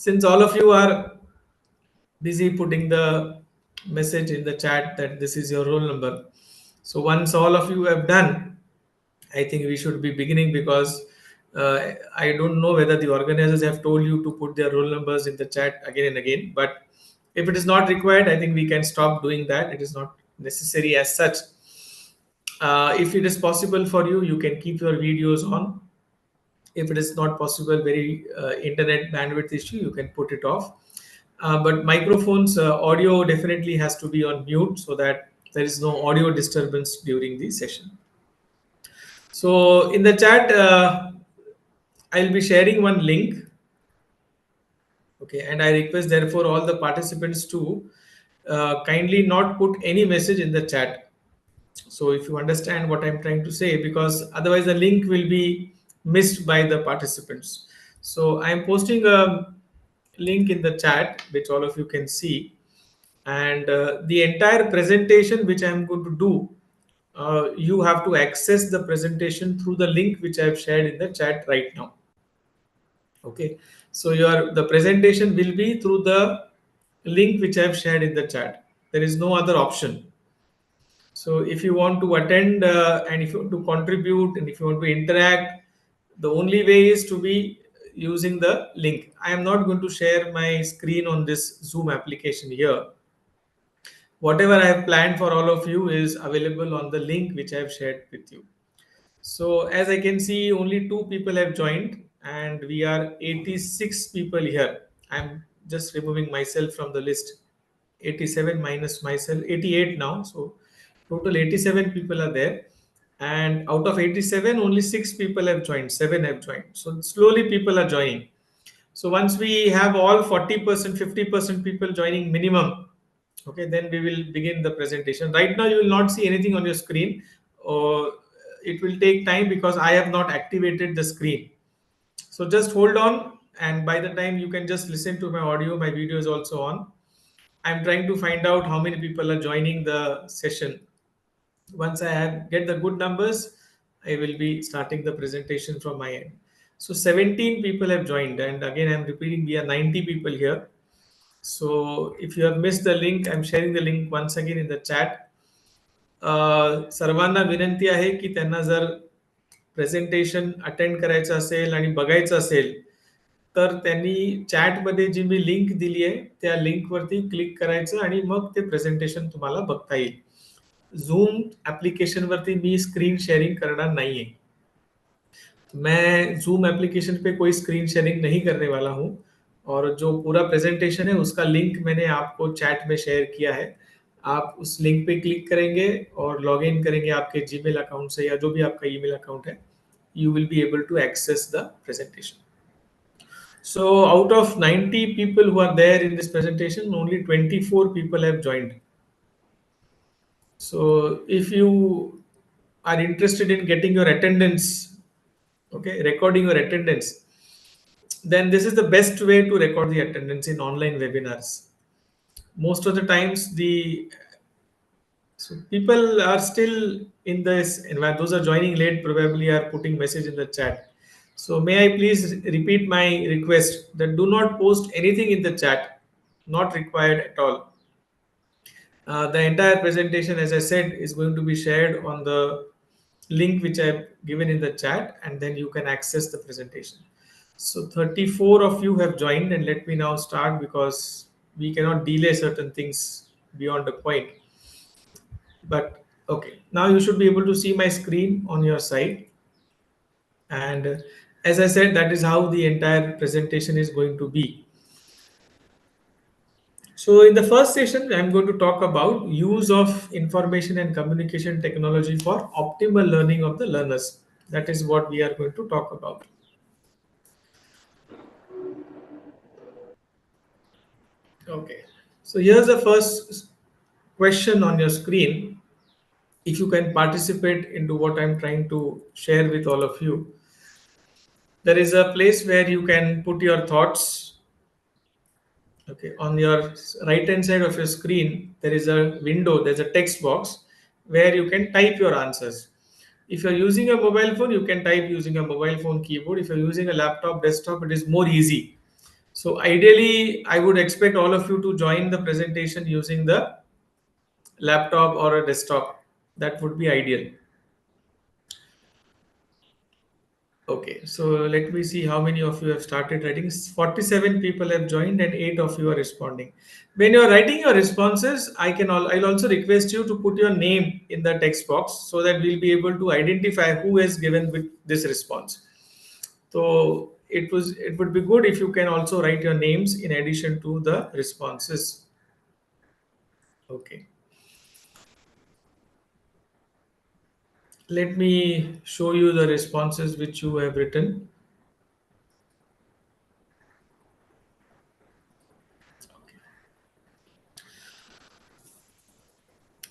Since all of you are busy putting the message in the chat that this is your roll number, so once all of you have done, I think we should be beginning, because I don't know whether the organizers have told you to put their roll numbers in the chat again and again. But if it is not required, I think we can stop doing that. It is not necessary as such. If it is possible for you, you can keep your videos on. If it is not possible, very internet bandwidth issue, you can put it off. But microphones, audio definitely has to be on mute so that there is no audio disturbance during the session. So in the chat, I'll be sharing one link. Okay, and I request therefore all the participants to kindly not put any message in the chat. So if you understand what I'm trying to say, because otherwise the link will be missed by the participants. So I'm posting a link in the chat which all of you can see, and the entire presentation which I'm going to do, you have to access the presentation through the link which I've shared in the chat right now. Okay, so the presentation will be through the link which I've shared in the chat. There is no other option. So if you want to attend and if you want to contribute and if you want to interact, the only way is to be using the link. I am not going to share my screen on this Zoom application here. Whatever I have planned for all of you is available on the link which I have shared with you. So as I can see, only 2 people have joined and we are 86 people here. I'm just removing myself from the list. 87 minus myself, 88 now. So total 87 people are there. And out of 87, only 6 people have joined, 7 have joined. So slowly people are joining. So once we have all 40%, 50% people joining minimum, okay, then we will begin the presentation. Right now you will not see anything on your screen, or it will take time because I have not activated the screen. So just hold on, and by the time you can just listen to my audio, my video is also on. I'm trying to find out how many people are joining the session. Once I get the good numbers, I will be starting the presentation from my end. So 17 people have joined, and again I'm repeating, we are 90 people here. So if you have missed the link, I'm sharing the link once again in the chat. सर्वांना विनंती आहे की त्यांना जर presentation attend करायचं असेल आणि बघायचं असेल तर त्यांनी चॅटमध्ये जी मी लिंक दिली आहे त्या लिंकवरती क्लिक करायचं आणि मग ते प्रेझेंटेशन तुम्हाला बघता येईल. झूम एप्लीकेशन वरती मी स्क्रीन शेअरिंग करणार नाहीये. मैं जूम एप्लीकेशन पे कोई स्क्रीन शेयरिंग नहीं करने वाला हूं, और जो पूरा प्रेजेंटेशन है उसका लिंक मैंने आपको चैट में शेयर किया है. आप उस लिंक पे क्लिक करेंगे और लॉग इन करेंगे आपके जीमेल अकाउंट से या जो भी आपका ईमेल अकाउंट है. You will be able to access the presentation. So out of 90 people who are there in this presentation, only 24 people have joined. So if you are interested in getting your attendance, okay, recording your attendance, then this is the best way to record the attendance in online webinars. Most of the times so people are still in this, and those are joining late probably are putting message in the chat. So may I please repeat my request that do not post anything in the chat, not required at all. The entire presentation, as I said, is going to be shared on the link which I've given in the chat, and then you can access the presentation. So 34 of you have joined, and let me now start because we cannot delay certain things beyond the point. But okay, now you should be able to see my screen on your side. And as I said, that is how the entire presentation is going to be. So in the first session, I'm going to talk about use of information and communication technology for optimal learning of the learners. That is what we are going to talk about. Okay, so here's the first question on your screen. If you can participate into what I'm trying to share with all of you, there is a place where you can put your thoughts. Okay, on your right hand side of your screen, there is a window, there's a text box where you can type your answers. If you're using a mobile phone, you can type using a mobile phone keyboard. If you're using a laptop, desktop, it is more easy. So ideally, I would expect all of you to join the presentation using the laptop or a desktop. That would be ideal. Okay, so let me see how many of you have started writing. 47 people have joined and 8 of you are responding. When you are writing your responses, I'll also request you to put your name in the text box so that we'll be able to identify who has given with this response. So it would be good if you can also write your names in addition to the responses. Okay. Let me show you the responses which you have written.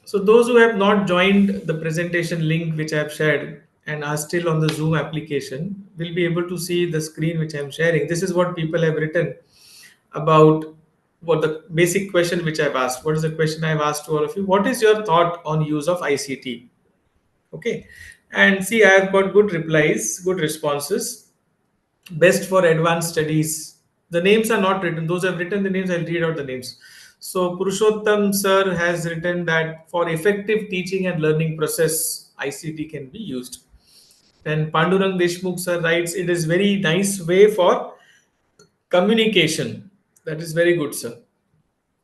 So those who have not joined the presentation link which I have shared and are still on the Zoom application will be able to see the screen which I am sharing. This is what people have written about what the basic question which I've asked. What is the question I've asked to all of you? What is your thought on use of ICT? Okay. And see, I have got good replies, good responses. Best for advanced studies. The names are not written. Those who have written the names, I'll read out the names. So Purushottam sir has written that for effective teaching and learning process, ICT can be used. And Pandurang Deshmukh sir writes, it is very nice way for communication. That is very good, sir.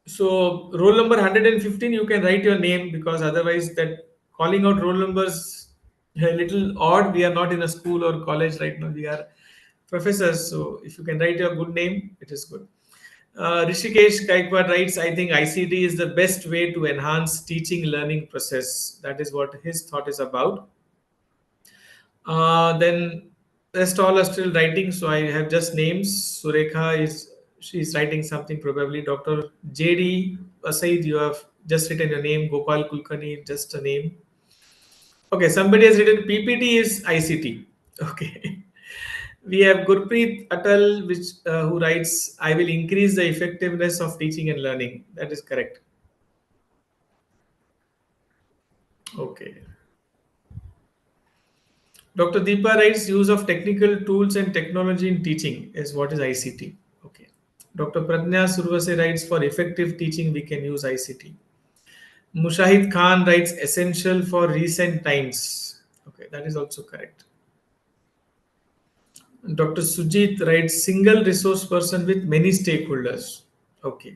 So roll number 115, you can write your name because otherwise that calling out roll numbers a little odd. We are not in a school or college right now. We are professors. So if you can write your good name, it is good. Rishikesh Gaikwad writes, I think ICT is the best way to enhance teaching learning process. That is what his thought is about. Then rest all are still writing, so I have just names. Surekha is she's writing something probably. Dr. JD Asaid, you have just written your name. Gopal Kulkarni, just a name. Okay, somebody has written PPT is ICT. Okay. We have Gurpreet Atal, which who writes, "I will increase the effectiveness of teaching and learning." That is correct. Okay. Dr. Deepa writes, "Use of technical tools and technology in teaching is what is ICT." Okay. Dr. Pradnya Survase writes, "For effective teaching, we can use ICT." Mushahid Khan writes, "Essential for recent times." Okay, that is also correct. Dr. Sujit writes, "Single resource person with many stakeholders." Okay.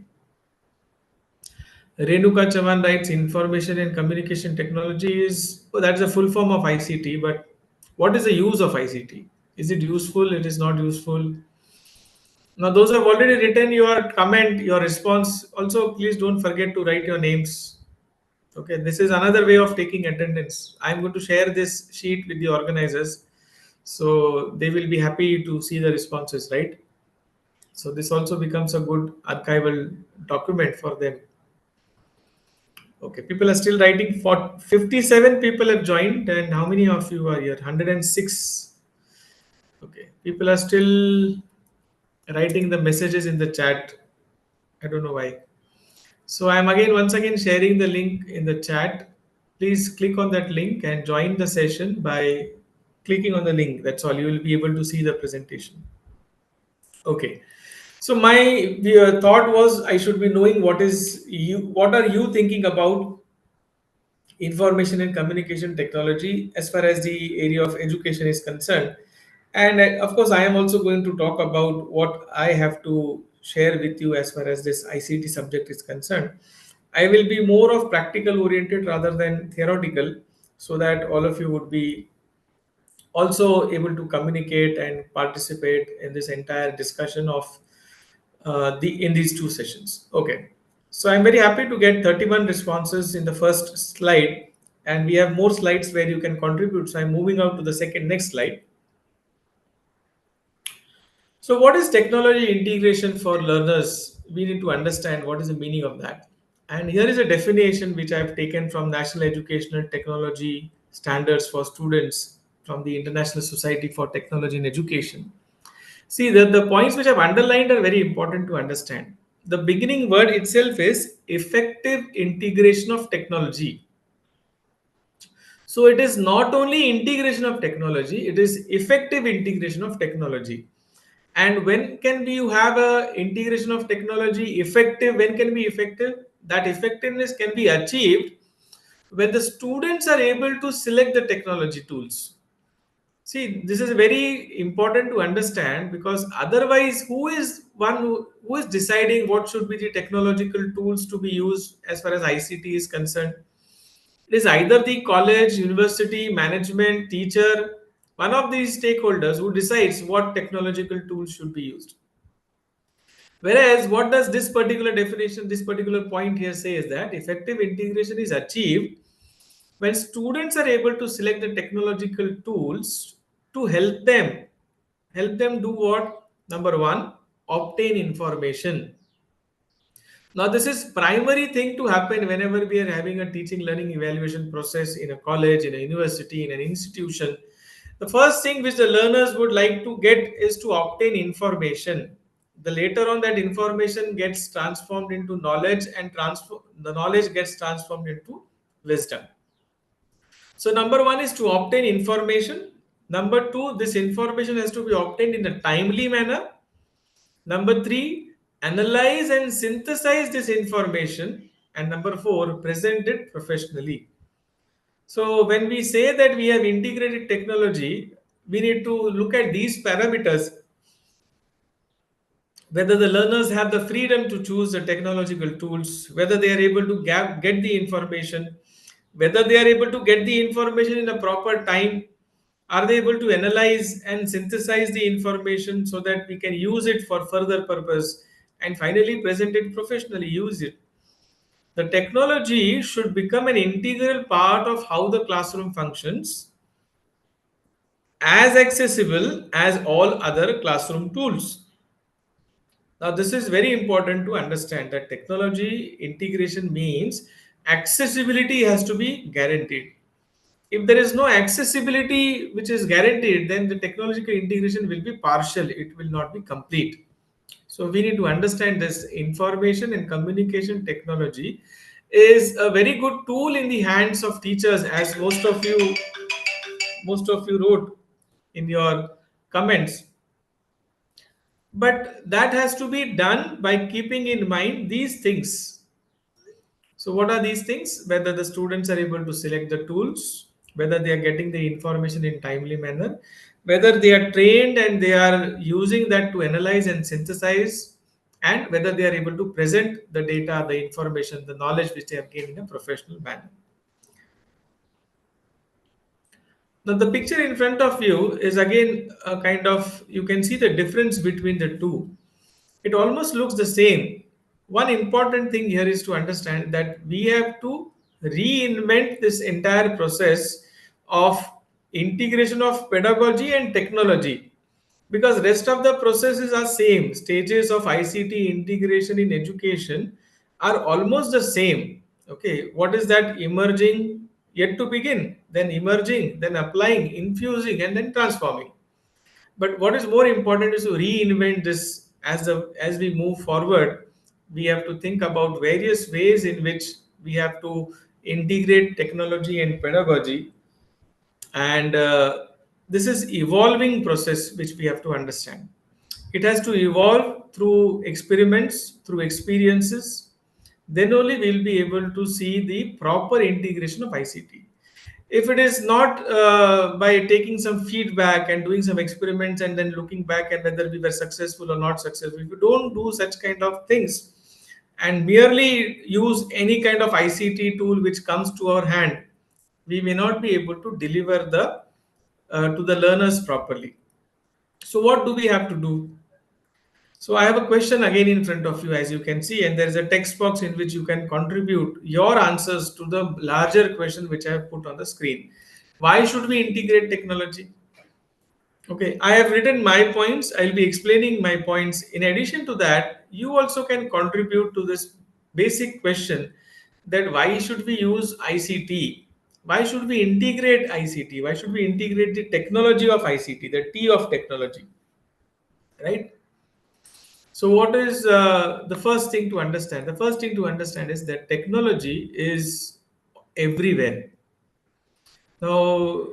Renuka Chavan writes, "Information and communication technology is," oh, that's a full form of ICT, but what is the use of ICT? Is it useful? It is not useful. Now, those who have already written your comment, your response, also please don't forget to write your names. Okay, this is another way of taking attendance. I'm going to share this sheet with the organizers, so they will be happy to see the responses, right? So this also becomes a good archival document for them. Okay, people are still writing. For 57 people have joined, and how many of you are here? 106. Okay, people are still writing the messages in the chat. I don't know why. So I'm again once again sharing the link in the chat. Please click on that link and join the session by clicking on the link. That's all. You will be able to see the presentation. Okay. So my thought was I should be knowing what are you thinking about information and communication technology as far as the area of education is concerned. And of course, I am also going to talk about what I have to share with you as far as this ICT subject is concerned. I will be more of practical oriented rather than theoretical, so that all of you would be also able to communicate and participate in this entire discussion of the in these two sessions. Okay, so I'm very happy to get 31 responses in the first slide, and we have more slides where you can contribute. So I'm moving out to the second next slide. So what is technology integration for learners? We need to understand what is the meaning of that. And here is a definition which I've taken from National Educational Technology Standards for Students from the International Society for Technology in Education. See, the points which I've underlined are very important to understand. The beginning word itself is effective integration of technology. So it is not only integration of technology, it is effective integration of technology. And when can we you have a integration of technology effective? When can be effective? That effectiveness can be achieved when the students are able to select the technology tools. See, this is very important to understand, because otherwise, who is deciding what should be the technological tools to be used as far as ICT is concerned? It is either the college, university, management, teacher, one of these stakeholders who decides what technological tools should be used. Whereas, what does this particular definition, this particular point here say is that effective integration is achieved when students are able to select the technological tools to help them do what? Number one, obtain information. Now, this is primary thing to happen whenever we are having a teaching learning evaluation process in a college, in a university, in an institution. The first thing which the learners would like to get is to obtain information. The later on that information gets transformed into knowledge, and the knowledge gets transformed into wisdom. So number one is to obtain information. Number two, this information has to be obtained in a timely manner. Number three, analyze and synthesize this information. And number four, present it professionally. So when we say that we have integrated technology, we need to look at these parameters, whether the learners have the freedom to choose the technological tools, whether they are able to get the information, whether they are able to get the information in a proper time, are they able to analyze and synthesize the information so that we can use it for further purpose, and finally present it professionally, use it. The technology should become an integral part of how the classroom functions, as accessible as all other classroom tools. Now, this is very important to understand that technology integration means accessibility has to be guaranteed. If there is no accessibility which is guaranteed, then the technological integration will be partial, it will not be complete. So, we need to understand this information and communication technology is a very good tool in the hands of teachers, as most of you wrote in your comments, but that has to be done by keeping in mind these things. So what are these things? Whether the students are able to select the tools, whether they are getting the information in timely manner, whether they are trained and they are using that to analyze and synthesize, and whether they are able to present the data, the information, the knowledge which they have gained in a professional manner. Now, the picture in front of you is again a kind of, you can see the difference between the two. It almost looks the same. One important thing here is to understand that we have to reinvent this entire process of integration of pedagogy and technology, because rest of the processes are same. Stages of ICT integration in education are almost the same. Okay, what is that? Emerging, yet to begin, then emerging, then applying, infusing, and then transforming. But what is more important is to reinvent this as we move forward. We have to think about various ways in which we have to integrate technology and pedagogy, and this is evolving process which we have to understand. It has to evolve through experiments, through experiences. Then only we'll be able to see the proper integration of ICT. If it is not by taking some feedback and doing some experiments and then looking back at whether we were successful or not successful, if you don't do such kind of things and merely use any kind of ICT tool which comes to our hand, we may not be able to deliver the to the learners properly. So what do we have to do? So I have a question again in front of you, as you can see, and there is a text box in which you can contribute your answers to the larger question which I have put on the screen. Why should we integrate technology? Okay, I have written my points. I'll be explaining my points. In addition to that, you also can contribute to this basic question, that why should we use ICT? Why should we integrate ICT? Why should we integrate the technology of ICT, the T of technology, right? So, what is the first thing to understand? The first thing to understand is that technology is everywhere. Now,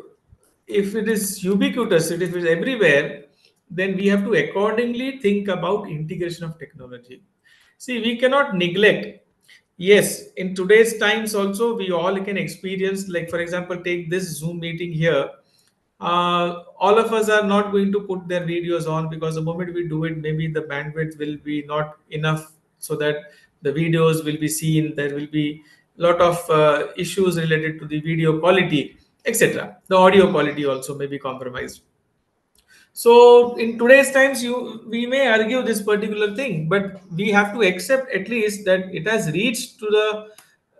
if it is ubiquitous, if it is everywhere, then we have to accordingly think about integration of technology. See, we cannot neglect. Yes, in today's times also we all can experience, like for example, take this Zoom meeting here. All of us are not going to put their videos on, because the moment we do it, maybe the bandwidth will be not enough so that the videos will be seen. There will be a lot of issues related to the video quality, etc. The audio quality also may be compromised. So in today's times, you we may argue this particular thing, but we have to accept at least that it has reached to the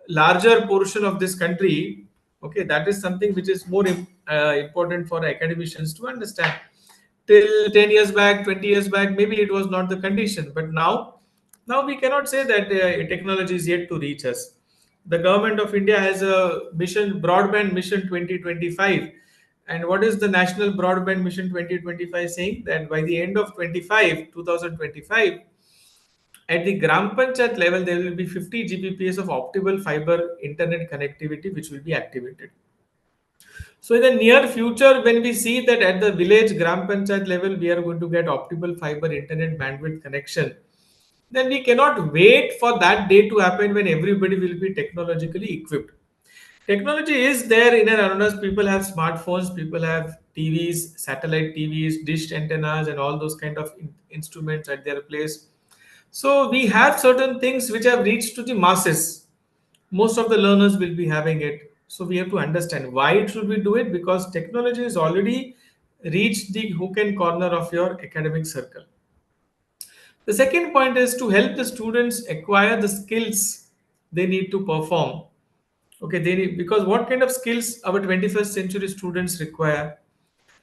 larger portion of this country. Okay, that is something which is more important for academicians to understand. Till 10 years back, 20 years back, maybe it was not the condition, but now we cannot say that technology is yet to reach us. The government of India has a mission, broadband mission 2025. And what is the national broadband mission 2025 saying? That by the end of 2025, at the gram panchayat level, there will be 50 Gbps of optical fiber internet connectivity which will be activated. So in the near future, when we see that at the village gram panchayat level, we are going to get optical fiber internet bandwidth connection, then we cannot wait for that day to happen when everybody will be technologically equipped. Technology is there in and around us. People have smartphones, people have TVs, satellite TVs, dish antennas, and all those kind of instruments at their place. So we have certain things which have reached to the masses. Most of the learners will be having it. So we have to understand why should we do it, because technology has already reached the hook and corner of your academic circle. The second point is to help the students acquire the skills they need to perform. Okay, they need, because what kind of skills our 21st century students require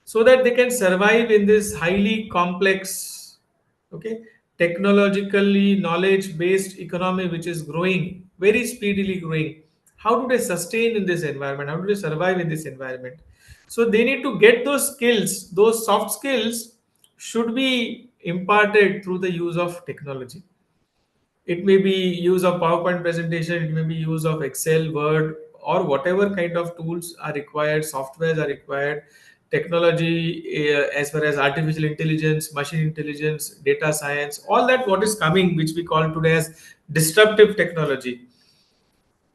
so that they can survive in this highly complex, okay, technologically knowledge based economy which is growing, very speedily growing. How do they sustain in this environment? How do they survive in this environment? So they need to get those skills. Those soft skills should be imparted through the use of technology. It may be use of PowerPoint presentation, it may be use of Excel, Word, or whatever kind of tools are required, softwares are required, technology as far as artificial intelligence, machine intelligence, data science, all that what is coming, which we call today as disruptive technology.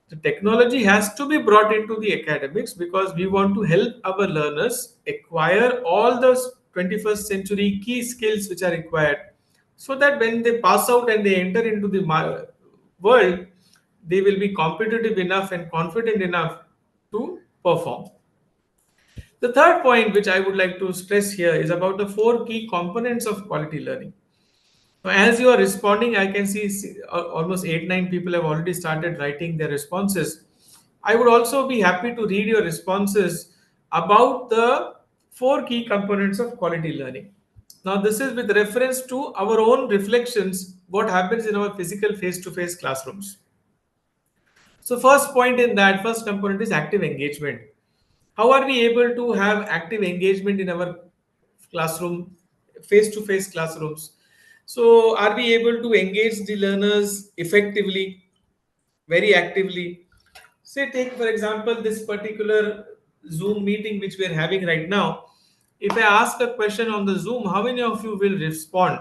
The technology has to be brought into the academics because we want to help our learners acquire all those 21st century key skills which are required, so that when they pass out and they enter into the world, they will be competitive enough and confident enough to perform. The third point which I would like to stress here is about the four key components of quality learning. Now, as you are responding, I can see almost 8, 9 people have already started writing their responses. I would also be happy to read your responses about the four key components of quality learning. Now, this is with reference to our own reflections, what happens in our physical face to face classrooms. So, first point in that, first component is active engagement. How are we able to have active engagement in our classroom, face to face classrooms? So, are we able to engage the learners effectively, very actively? Say, take for example this particular Zoom meeting which we are having right now. If I ask a question on the Zoom, how many of you will respond?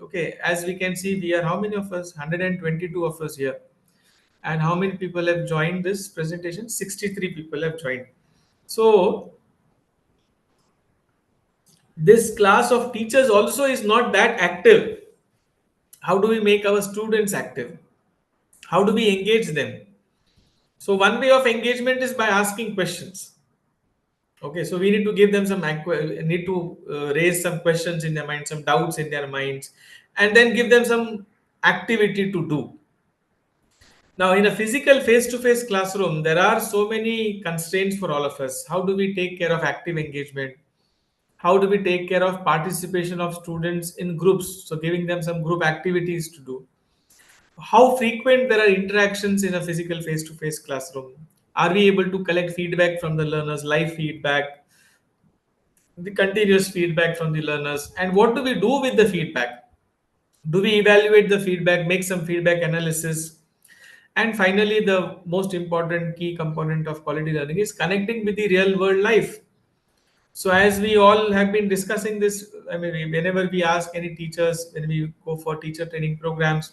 Okay, as we can see, we are how many of us? 122 of us here. And how many people have joined this presentation? 63 people have joined. So, this class of teachers also is not that active. How do we make our students active? How do we engage them? So, one way of engagement is by asking questions. Okay, so we need to give them some need to raise some questions in their mind, some doubts in their minds, and then give them some activity to do. Now, in a physical face-to-face classroom, there are so many constraints for all of us. How do we take care of active engagement? How do we take care of participation of students in groups? So, giving them some group activities to do. How frequent there are interactions in a physical face-to-face classroom? Are we able to collect feedback from the learners, live feedback, the continuous feedback from the learners? And what do we do with the feedback? Do we evaluate the feedback, make some feedback analysis? And finally, the most important key component of quality learning is connecting with the real world life. So as we all have been discussing this, I mean, whenever we ask any teachers, when we go for teacher training programs,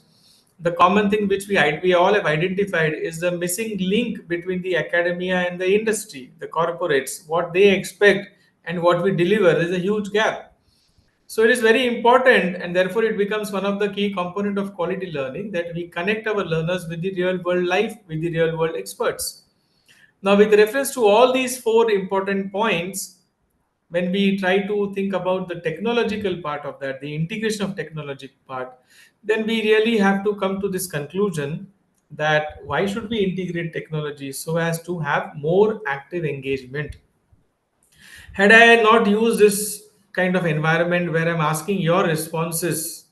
the common thing which we all have identified is the missing link between the academia and the industry, the corporates, what they expect and what we deliver. There is a huge gap. So it is very important, and therefore it becomes one of the key component of quality learning that we connect our learners with the real world life, with the real world experts. Now, with reference to all these four important points, when we try to think about the technological part of that, the integration of technology part, then we really have to come to this conclusion that why should we integrate technology so as to have more active engagement? Had I not used this kind of environment where I'm asking your responses,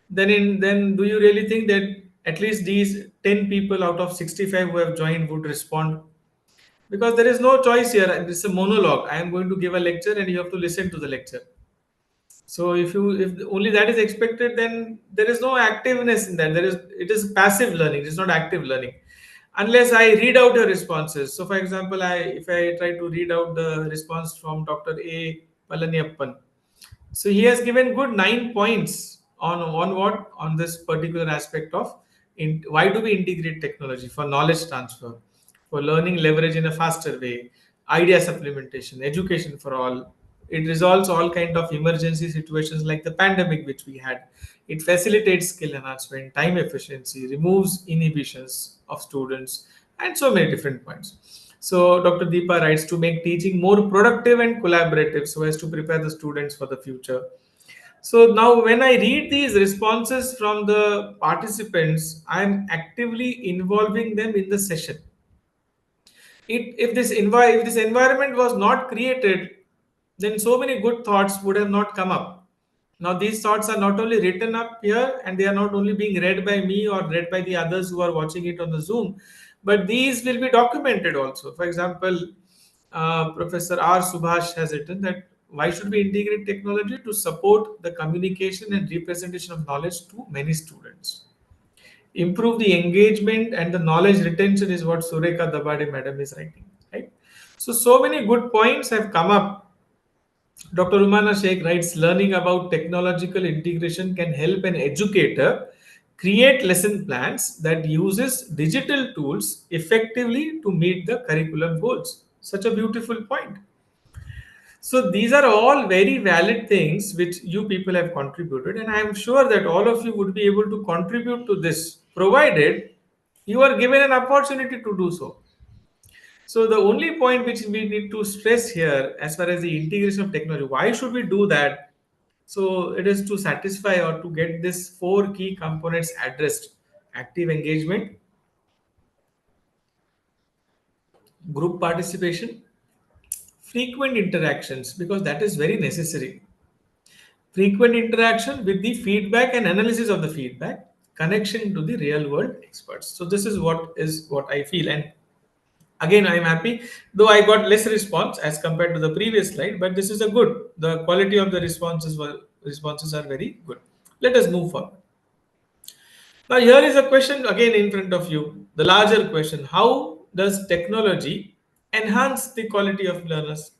then do you really think that at least these 10 people out of 65 who have joined would respond? Because there is no choice here. It's a monologue. I am going to give a lecture and you have to listen to the lecture. So if only that is expected, then there is no activeness in that. It is passive learning. It is not active learning, unless I read out your responses. So, for example, if I try to read out the response from Dr. A. Palaniappan, so he has given good 9 points on what on this particular aspect of why do we integrate technology for knowledge transfer, for learning leverage in a faster way, idea supplementation, education for all. It resolves all kind of emergency situations like the pandemic which we had. It facilitates skill enhancement, time efficiency, removes inhibitions of students, and so many different points. So Dr. Deepa writes to make teaching more productive and collaborative so as to prepare the students for the future. So now when I read these responses from the participants, I am actively involving them in the session. If this environment was not created, then so many good thoughts would have not come up. Now these thoughts are not only written up here and they are not only being read by me or read by the others who are watching it on the Zoom, but these will be documented also. For example, Professor R. Subhash has written that why should we integrate technology to support the communication and representation of knowledge to many students? Improve the engagement and the knowledge retention is what Sureka Dabade madam is writing, right? So many good points have come up. Dr. Umana Sheikh writes, learning about technological integration can help an educator create lesson plans that uses digital tools effectively to meet the curriculum goals. Such a beautiful point. So these are all very valid things which you people have contributed, and I am sure that all of you would be able to contribute to this, provided you are given an opportunity to do so. So the only point which we need to stress here, as far as the integration of technology, why should we do that? So it is to satisfy or to get this four key components addressed: active engagement, group participation, frequent interactions, because that is very necessary. Frequent interaction with the feedback and analysis of the feedback, connection to the real world experts. So this is what I feel. And again, I'm happy, though I got less response as compared to the previous slide, but this is a good. The quality of the responses are very good. Let us move forward. Now, here is a question again in front of you. The larger question: how does technology enhance the quality of learners?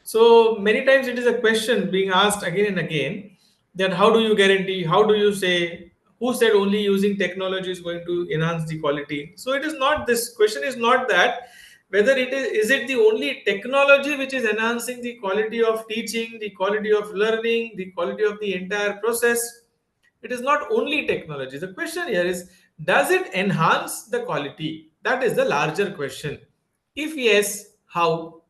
So many times it is a question being asked again and again that how do you guarantee, how do you say, who said only using technology is going to enhance the quality? So it is not, this question is not that whether is it the only technology which is enhancing the quality of teaching, the quality of learning, the quality of the entire process. It is not only technology. The question here is, does it enhance the quality? That is the larger question. If yes, how?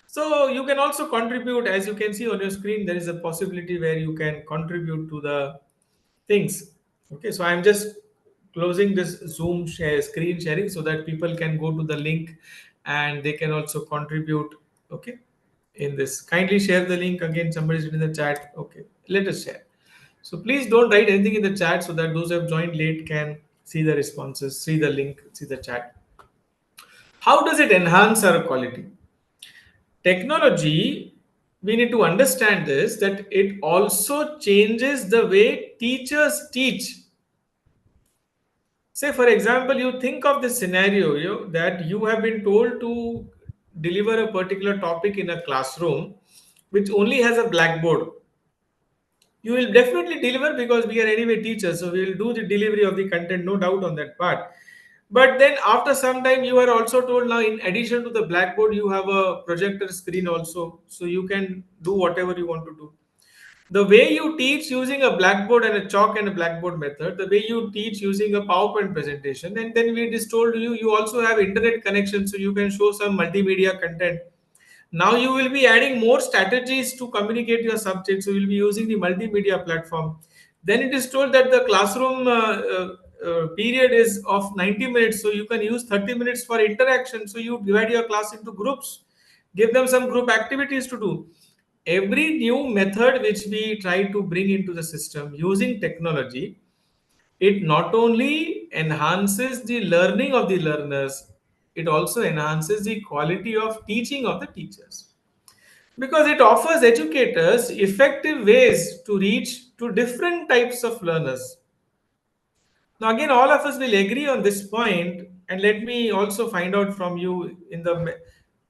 So you can also contribute, as you can see on your screen, there is a possibility where you can contribute to the things. Okay, so I'm just closing this Zoom screen sharing so that people can go to the link and they can also contribute. Okay, in this, kindly share the link again. Somebody's in the chat. Okay, let us share. So please don't write anything in the chat so that those who have joined late can see the responses, see the link, see the chat. How does it enhance our quality? Technology, we need to understand this, that it also changes the way teachers teach. Say, for example, you think of the scenario that you have been told to deliver a particular topic in a classroom which only has a blackboard, you will definitely deliver because we are anyway teachers, so we will do the delivery of the content, no doubt on that part. But then after some time, you are also told now, in addition to the blackboard, you have a projector screen also, so you can do whatever you want to do. The way you teach using a blackboard and a chalk and a blackboard method, the way you teach using a PowerPoint presentation, and then we just told you, you also have internet connection, so you can show some multimedia content. Now you will be adding more strategies to communicate your subject. So you'll be using the multimedia platform. Then it is told that the classroom period is of 90 minutes. So you can use 30 minutes for interaction. So you divide your class into groups, give them some group activities to do. Every new method which we try to bring into the system using technology, it not only enhances the learning of the learners, it also enhances the quality of teaching of the teachers, because it offers educators effective ways to reach to different types of learners. Now again, all of us will agree on this point, and let me also find out from you in the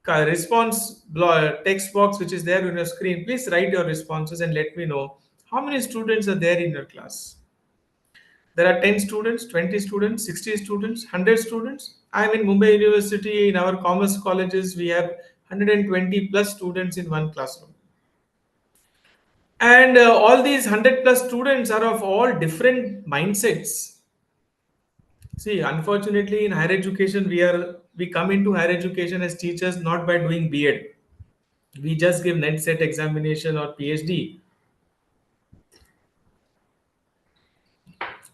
text box which is there on your screen. Please write your responses and let me know how many students are there in your class. There are 10 students, 20 students, 60 students, 100 students. I'm in Mumbai University. In our commerce colleges, we have 120 plus students in one classroom. And all these 100 plus students are of all different mindsets. See, unfortunately, in higher education, we come into higher education as teachers not by doing B.Ed. We just give net set examination or PhD,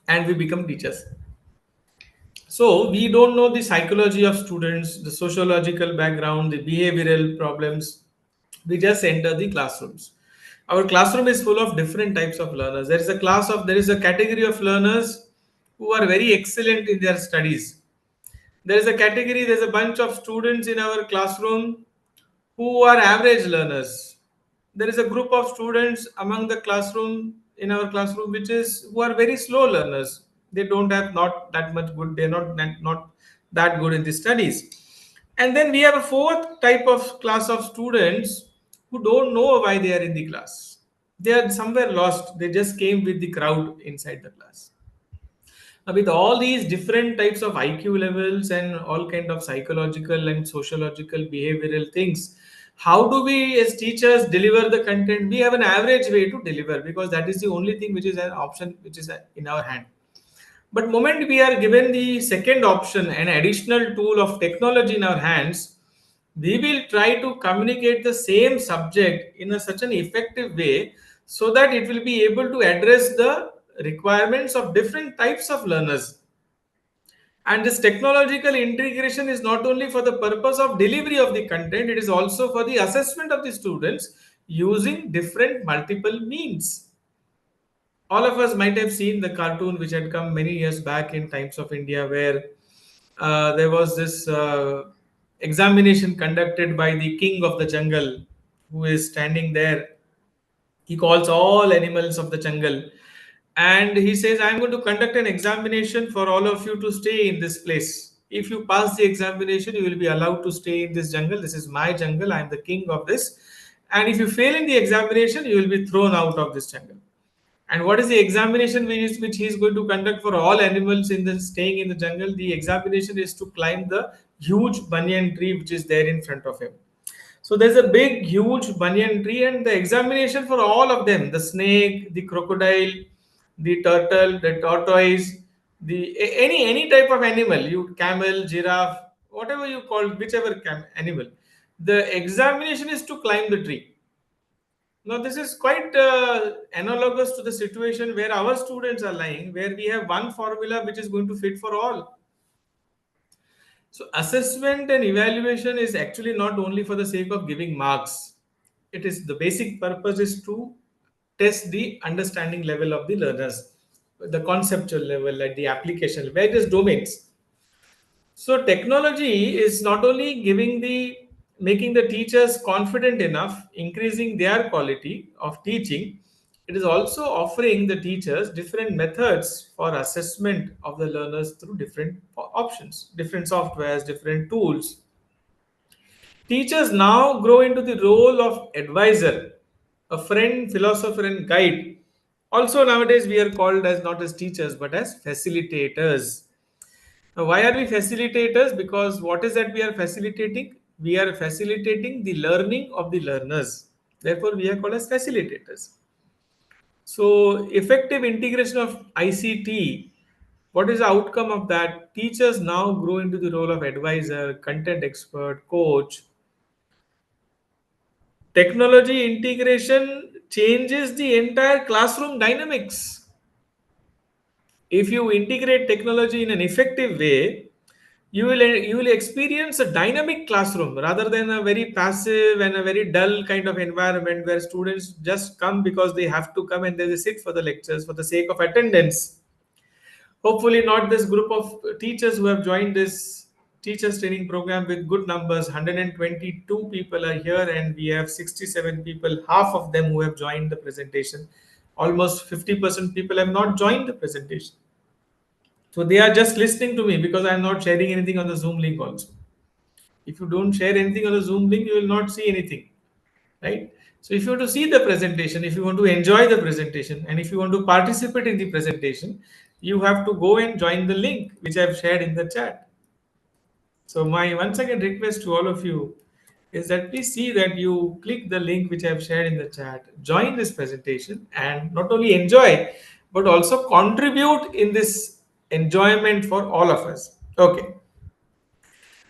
and we become teachers. So we don't know the psychology of students, the sociological background, the behavioral problems. We just enter the classrooms. Our classroom is full of different types of learners. There is a category of learners who are very excellent in their studies. There's a bunch of students in our classroom who are average learners. There is a group of students among the classroom in our classroom which is who are very slow learners. They don't have not that much good. They're not that good in the studies. And then we have a fourth type of class of students who don't know why they are in the class. They are somewhere lost. They just came with the crowd inside the class. Now, with all these different types of IQ levels and all kind of psychological and sociological behavioral things, how do we as teachers deliver the content? We have an average way to deliver because that is the only thing which is an option which is in our hand. But moment we are given the second option, an additional tool of technology in our hands, we will try to communicate the same subject in such an effective way so that it will be able to address the requirements of different types of learners. And this technological integration is not only for the purpose of delivery of the content, it is also for the assessment of the students using different multiple means. All of us might have seen the cartoon which had come many years back in Times of India, where there was this examination conducted by the king of the jungle, who is standing there. He calls all animals of the jungle and he says, I'm going to conduct an examination for all of you to stay in this place. If you pass the examination, you will be allowed to stay in this jungle. This is my jungle. I'm the king of this. And if you fail in the examination, you will be thrown out of this jungle. And what is the examination which he is going to conduct for all animals in the staying in the jungle? The examination is to climb the huge banyan tree which is there in front of him. So there's a big, huge banyan tree, and the examination for all of them: the snake, the crocodile, the turtle, the tortoise, any type of animal, you camel, giraffe, whatever you call, whichever animal. The examination is to climb the tree. Now, this is quite analogous to the situation where our students are lying, where we have one formula which is going to fit for all. So, assessment and evaluation is actually not only for the sake of giving marks. It is the basic purpose is to test the understanding level of the learners, the conceptual level, at the application, various domains. So technology is not only making the teachers confident enough, increasing their quality of teaching, it is also offering the teachers different methods for assessment of the learners through different options, different softwares, different tools. Teachers now grow into the role of advisor, a friend, philosopher, and guide. Also, nowadays we are called as not as teachers but as facilitators. Now, why are we facilitators? Because what is that we are facilitating? We are facilitating the learning of the learners. Therefore, we are called as facilitators. So, effective integration of ICT, what is the outcome of that? Teachers now grow into the role of advisor, content expert, coach. Technology integration changes the entire classroom dynamics. If you integrate technology in an effective way, you will experience a dynamic classroom rather than a very passive and a very dull kind of environment where students just come because they have to come and they sit for the lectures for the sake of attendance. Hopefully not this group of teachers who have joined this teachers training program with good numbers. 122 people are here and we have 67 people, half of them who have joined the presentation. Almost 50% people have not joined the presentation. So they are just listening to me because I am not sharing anything on the Zoom link also. If you don't share anything on the Zoom link, you will not see anything, right? So if you want to see the presentation, if you want to enjoy the presentation, and if you want to participate in the presentation, you have to go and join the link which I've shared in the chat. So my once again request to all of you is that please see that you click the link which I've shared in the chat, join this presentation, and not only enjoy but also contribute in this enjoyment for all of us. Okay.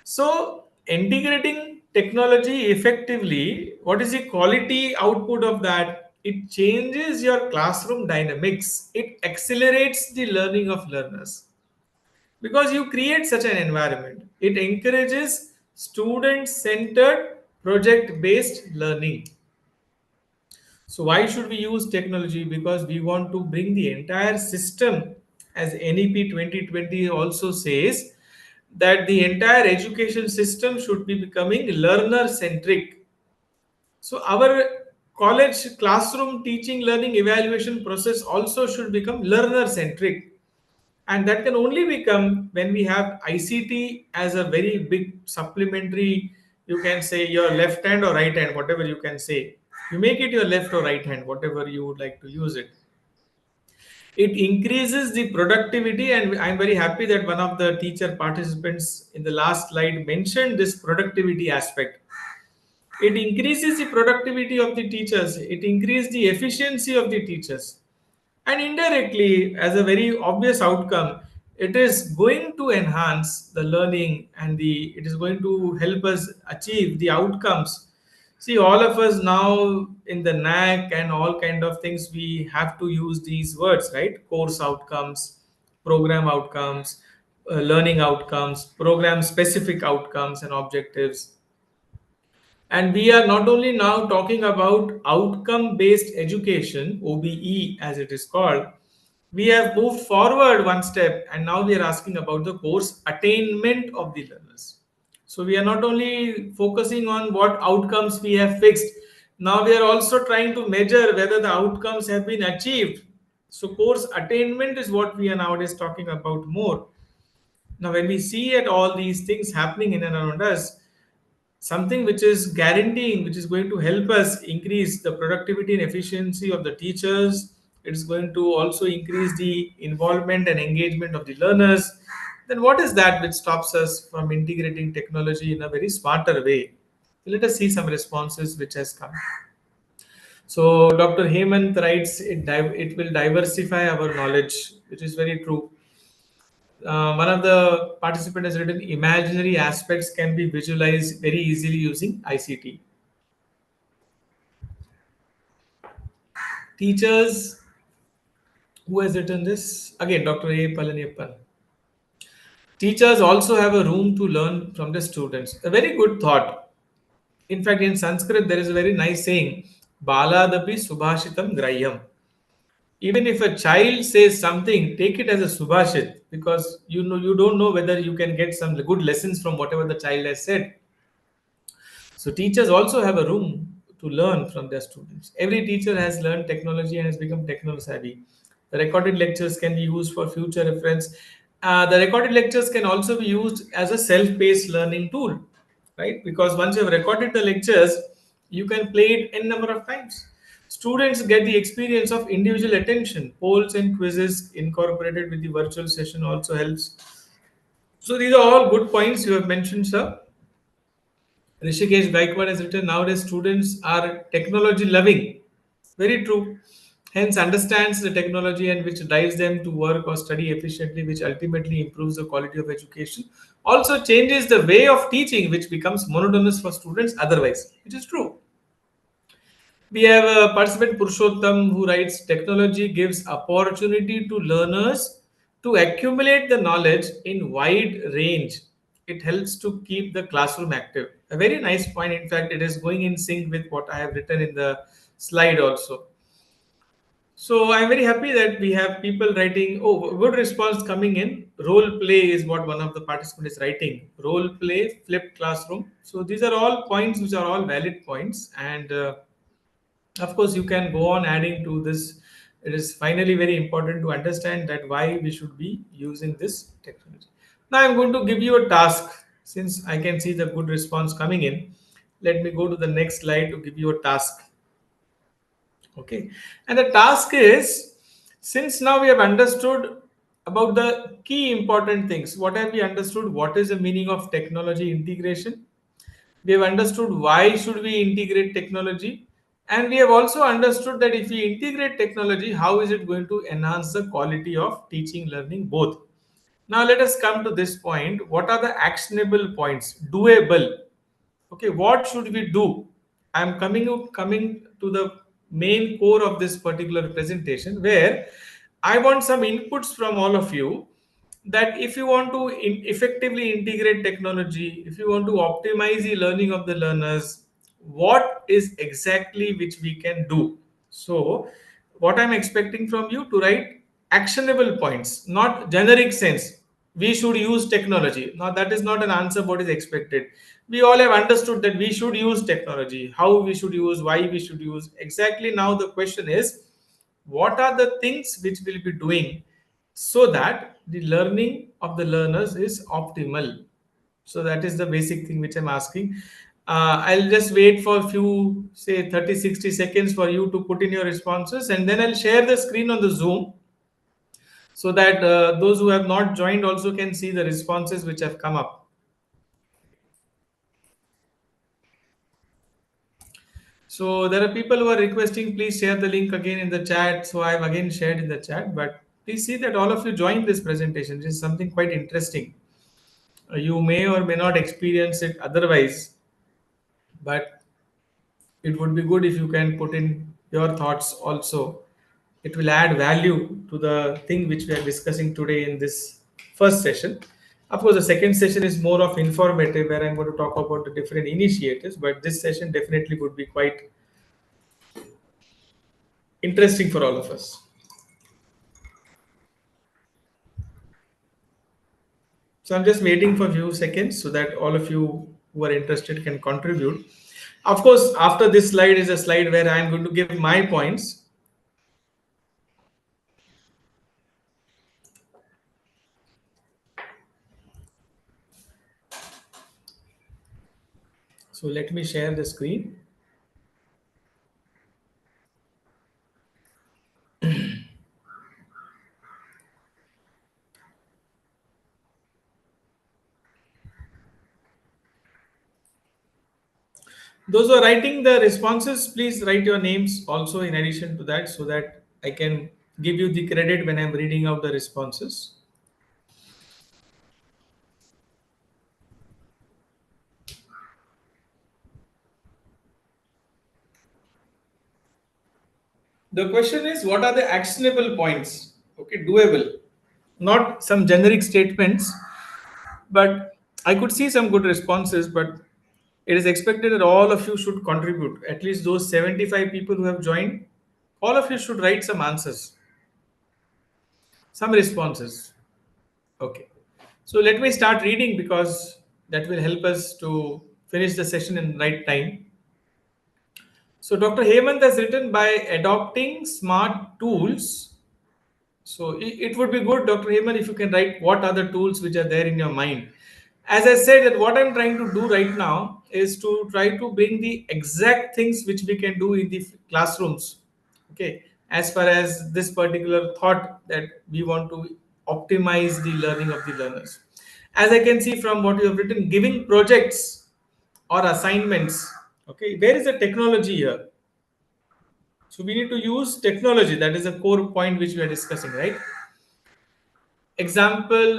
So, integrating technology effectively, what is the quality output of that? It changes your classroom dynamics, it accelerates the learning of learners because you create such an environment. It encourages student centered, project based learning. So, why should we use technology? Because we want to bring the entire system, as NEP 2020 also says, that the entire education system should be becoming learner centric. So, our college classroom teaching, learning, evaluation process also should become learner centric. And that can only become when we have ICT as a very big supplementary, you can say your left hand or right hand, whatever you can say. You make it your left or right hand, whatever you would like to use it. It increases the productivity, and I'm very happy that one of the teacher participants in the last slide mentioned this productivity aspect. It increases the productivity of the teachers, it increases the efficiency of the teachers, and indirectly, as a very obvious outcome, it is going to enhance the learning and it is going to help us achieve the outcomes. See, all of us now in the NAC and all kind of things, we have to use these words, right? Course outcomes, program outcomes, learning outcomes, program specific outcomes and objectives. And we are not only now talking about outcome based education, OBE as it is called, we have moved forward one step and now we are asking about the course attainment of the learners. So we are not only focusing on what outcomes we have fixed, now we are also trying to measure whether the outcomes have been achieved. So course attainment is what we are nowadays talking about more. Now, when we see at all these things happening in and around us, something which is guaranteeing, which is going to help us increase the productivity and efficiency of the teachers, it's going to also increase the involvement and engagement of the learners, then what is that which stops us from integrating technology in a very smarter way? Let us see some responses which has come. So Dr. Hemant writes, it will diversify our knowledge, which is very true. One of the participants has written, imaginary aspects can be visualized very easily using ICT. Teachers, who has written this? Again, Dr. A. Palaniappan. Teachers also have a room to learn from the students. A very good thought. In fact, in Sanskrit, there is a very nice saying, Baladapi Subhashitam Grahyam. Even if a child says something, take it as a subhashit because you don't know whether you can get some good lessons from whatever the child has said. So teachers also have a room to learn from their students. Every teacher has learned technology and has become techno savvy. The recorded lectures can be used for future reference. The recorded lectures can also be used as a self-paced learning tool. right? Because once you have recorded the lectures, you can play it n number of times. Students get the experience of individual attention. Polls and quizzes incorporated with the virtual session also helps. So these are all good points you have mentioned, sir. Rishikesh Gaikwad has written, nowadays students are technology loving. Very true. Hence, understands the technology and which drives them to work or study efficiently, which ultimately improves the quality of education. Also changes the way of teaching, which becomes monotonous for students otherwise, which is true. We have a participant Purushottam who writes, technology gives opportunity to learners to accumulate the knowledge in wide range. It helps to keep the classroom active. A very nice point. In fact, it is going in sync with what I have written in the slide also. So I'm very happy that we have people writing. Oh, good response coming in. Role play is what one of the participants is writing. Role play, flipped classroom. So these are all points which are all valid points, and of course you can go on adding to this. It is finally very important to understand that why we should be using this technology. Now I'm going to give you a task. Since I can see the good response coming in, let me go to the next slide to give you a task. Okay, and the task is, since now we have understood about the key important things, what have we understood? What is the meaning of technology integration? We have understood why should we integrate technology, and we have also understood that if we integrate technology, how is it going to enhance the quality of teaching learning both. Now let us come to this point. What are the actionable points, doable? Okay, what should we do? I'm coming to the main core of this particular presentation, where I want some inputs from all of you, that if you want to effectively integrate technology, if you want to optimize the learning of the learners, what is exactly which we can do. So, what I'm expecting from you to write actionable points, not generic sense. We should use technology. Now, that is not an answer what is expected. We all have understood that we should use technology, how we should use, why we should use. Exactly now, the question is, what are the things which we'll be doing so that the learning of the learners is optimal? So that is the basic thing which I'm asking. I'll just wait for a few, say 30, 60 seconds for you to put in your responses, and then I'll share the screen on the Zoom so that those who have not joined also can see the responses which have come up. So there are people who are requesting, please share the link again in the chat. So I've again shared in the chat, but please see that all of you join this presentation. This is something quite interesting. You may or may not experience it otherwise, but it would be good if you can put in your thoughts also. It will add value to the thing which we are discussing today in this first session. Of course, the second session is more of informative, where I'm going to talk about the different initiatives, but this session definitely would be quite interesting for all of us. So I'm just waiting for a few seconds so that all of you who are interested can contribute. Of course, after this slide is a slide where I'm going to give my points. So let me share the screen. Those who are writing the responses, please write your names also in addition to that so that I can give you the credit when I'm reading out the responses. The question is, what are the actionable points? Okay, doable. Not some generic statements, but I could see some good responses, but it is expected that all of you should contribute. At least those 75 people who have joined, all of you should write some answers, some responses. Okay. So let me start reading because that will help us to finish the session in right time. So Dr. Hemant has written, by adopting smart tools. So it would be good, Dr. Hemant, if you can write what are the tools which are there in your mind. As I said, that what I'm trying to do right now is to try to bring the exact things which we can do in the classrooms. Okay, as far as this particular thought that we want to optimize the learning of the learners. As I can see from what you have written, giving projects or assignments. Okay, where is the technology here? So we need to use technology. That is a core point which we are discussing, right? Example,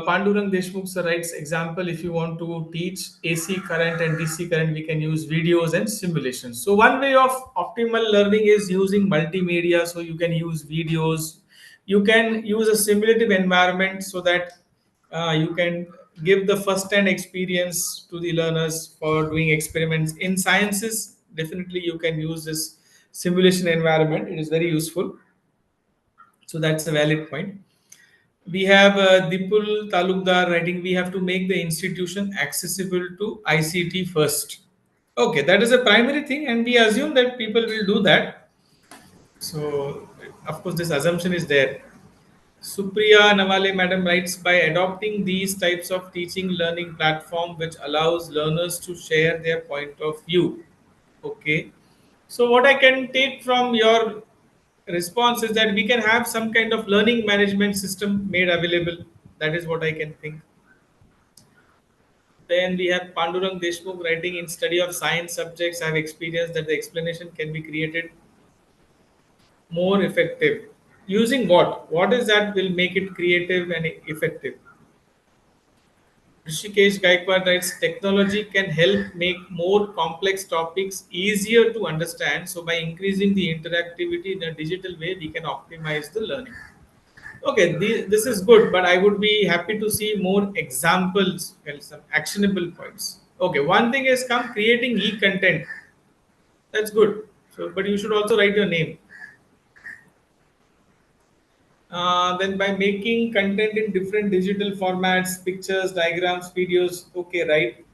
Pandurang Deshmukh sir writes, example, if you want to teach AC current and DC current, we can use videos and simulations. So one way of optimal learning is using multimedia. So you can use videos, you can use a simulative environment so that you can give the first-hand experience to the learners for doing experiments. In sciences, definitely you can use this simulation environment. It is very useful. So that's a valid point. We have Dipul Talukdar writing, we have to make the institution accessible to ICT first. Okay, that is a primary thing, and we assume that people will do that. So, of course, this assumption is there. Supriya Nawale Madam writes, by adopting these types of teaching learning platform which allows learners to share their point of view. Okay. So what I can take from your response is that we can have some kind of learning management system made available. That is what I can think. Then we have Pandurang Deshmukh writing, in study of science subjects, I have experienced that the explanation can be created more effective. Using what? What is that will make it creative and effective? Rishikesh Gaikwad writes, technology can help make more complex topics easier to understand. So by increasing the interactivity in a digital way, we can optimize the learning. Okay, this is good, but I would be happy to see more examples and some actionable points. Okay, one thing is come creating e-content. That's good. So, but you should also write your name. Then by making content in different digital formats, pictures, diagrams, videos. Okay, right.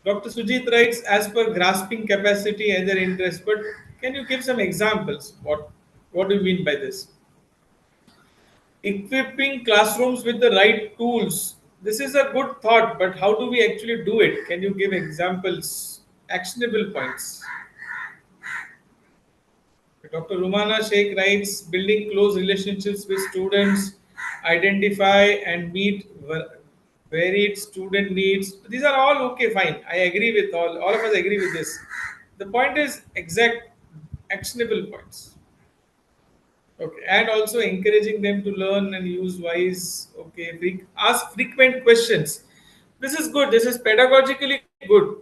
Dr. Sujit writes, as per grasping capacity and their interest. But can you give some examples? What do you mean by this? Equipping classrooms with the right tools. This is a good thought, but how do we actually do it? Can you give examples, actionable points? Dr. Rumana Sheikh writes, building close relationships with students, identify and meet varied student needs. These are all okay, fine. I agree with all of us agree with this. The point is exact actionable points. Okay, and also encouraging them to learn and use wise. Okay, ask frequent questions. This is good. This is pedagogically good.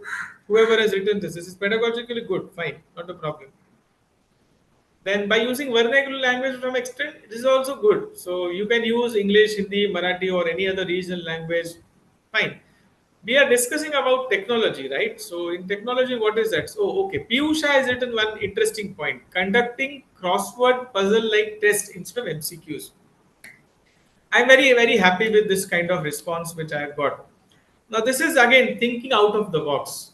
Whoever has written this is pedagogically good. Fine, not a problem. Then by using vernacular language from extent, it is also good. So you can use English, Hindi, Marathi, or any other regional language. Fine. We are discussing about technology, right? So in technology, what is that? So okay, Piyusha has written one interesting point: conducting crossword puzzle-like tests instead of MCQs. I'm very happy with this kind of response which I have got. Now this is again thinking out of the box.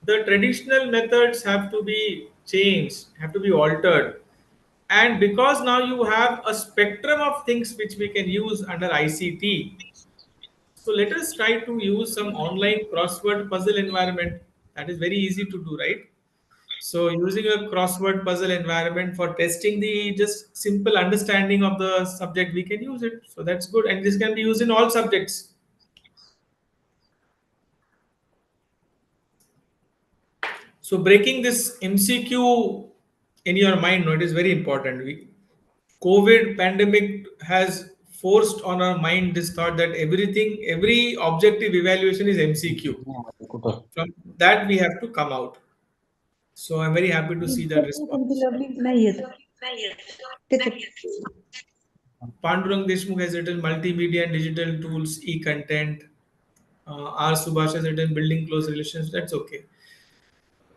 The traditional methods have to be changed, have to be altered, and because now you have a spectrum of things which we can use under ICT, so let us try to use some online crossword puzzle environment. That is very easy to do, right? So using a crossword puzzle environment for testing the just simple understanding of the subject, we can use it. So that's good, and this can be used in all subjects. So breaking this MCQ in your mind, no, it is very important. COVID pandemic has forced on our mind this thought that everything, every objective evaluation is MCQ. From that we have to come out. So I'm very happy to see that response. नाही येत त्याच्यात Pandurang Deshmukh has written multimedia and digital tools, e-content. R. Subhash has written building close relations. That's okay.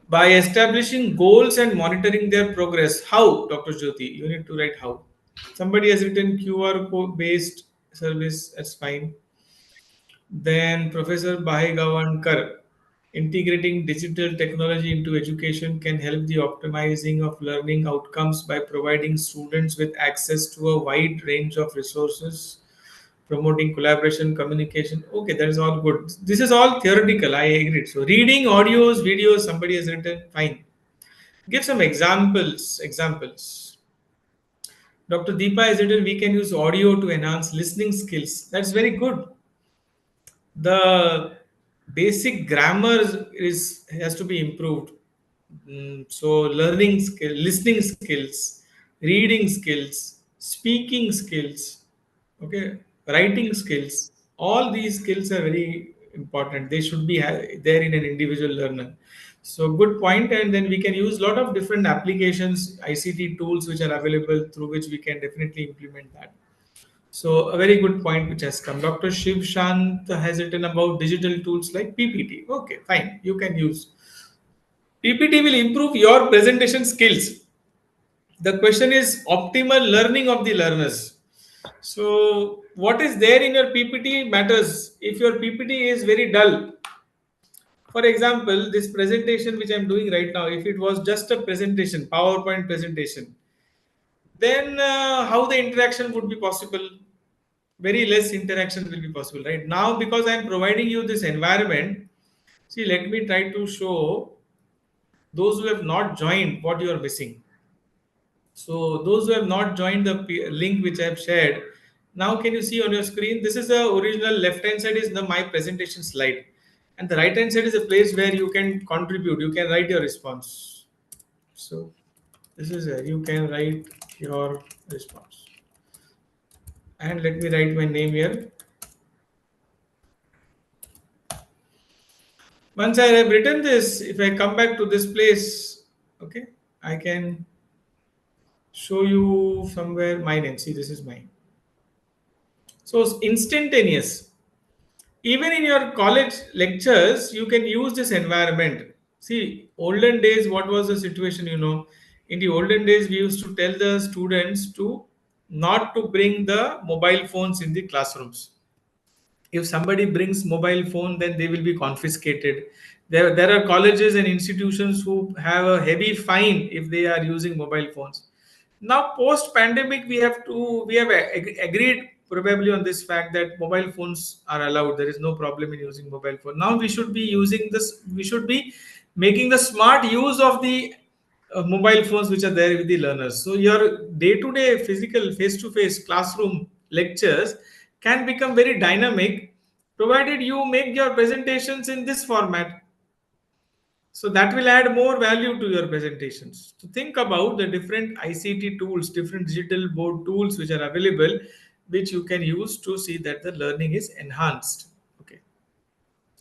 By establishing goals and monitoring their progress. How, Dr. Jyoti? You need to write how. Somebody has written QR code based service. That's fine. Then Professor Bahigavankar, integrating digital technology into education can help the optimizing of learning outcomes by providing students with access to a wide range of resources promoting collaboration, communication. Okay, that is all good. This is all theoretical. I agree. So reading audios, videos, somebody has written. Fine. Give some examples. Examples. Dr. Deepa has written. We can use audio to enhance listening skills. That's very good. The basic grammar is has to be improved. So learning skill, listening skills, reading skills, speaking skills, okay, writing skills, all these skills are very important. They should be there in an individual learner. So good point. And then we can use a lot of different applications, ICT tools which are available through which we can definitely implement that. So a very good point which has come. Dr. Shiv Shant has written about digital tools like PPT. Okay, fine. You can use. PPT will improve your presentation skills. The question is optimal learning of the learners. So what is there in your PPT matters. If your PPT is very dull, for example, this presentation which I'm doing right now, if it was just a presentation, PowerPoint presentation, then how the interaction would be possible? Very less interaction will be possible, right? Now, because I'm providing you this environment, see, let me try to show those who have not joined what you are missing. So, those who have not joined the link which I have shared, now can you see on your screen? This is the original left hand side is the my presentation slide, and the right hand side is a place where you can contribute, you can write your response. So, this is where you can write your response. And let me write my name here. Once I have written this, if I come back to this place, okay, I can show you somewhere my name. See, this is mine. So it's instantaneous. Even in your college lectures, you can use this environment. See, olden days, what was the situation? In the olden days, we used to tell the students to not to bring the mobile phones in the classrooms. If somebody brings mobile phone, then they will be confiscated. There are colleges and institutions who have a heavy fine if they are using mobile phones. Now post pandemic, we have agreed probably on this fact that mobile phones are allowed. There is no problem in using mobile phone. Now we should be using this, we should be making the smart use of the mobile phones which are there with the learners. So your day-to-day physical face-to-face classroom lectures can become very dynamic, provided you make your presentations in this format. So that will add more value to your presentations. To think about the different ICT tools, different digital board tools which are available, which you can use to see that the learning is enhanced. Okay.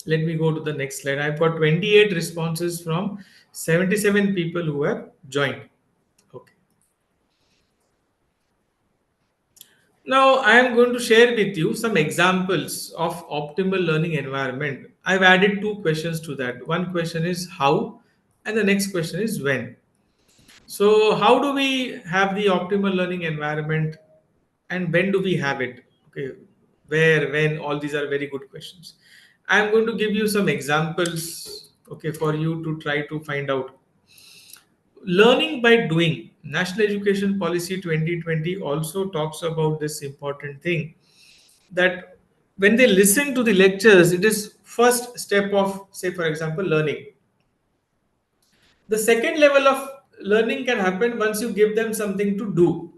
Let me go to the next slide. I've got 28 responses from 77 people who have joined. Okay. Now I am going to share with you some examples of optimal learning environment. I've added two questions to that. One question is how, and the next question is when. So, how do we have the optimal learning environment and when do we have it? Okay, where, when, all these are very good questions. I'm going to give you some examples, okay, for you to try to find out. Learning by doing. National Education Policy 2020 also talks about this important thing that when they listen to the lectures, it is first step of, say, for example, learning. The second level of learning can happen once you give them something to do.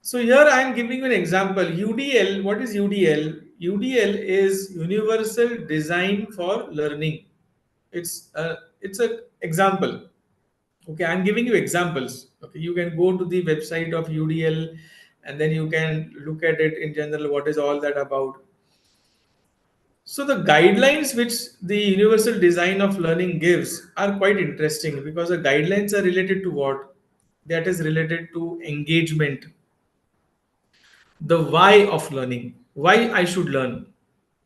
So here I am giving you an example. UDL, what is UDL? UDL is Universal Design for Learning. It's a example. Okay, I'm giving you examples. Okay, you can go to the website of UDL and then you can look at it in general. What is all that about? So the guidelines which the universal design of learning gives are quite interesting because the guidelines are related to what? That is related to engagement, the why of learning, why I should learn,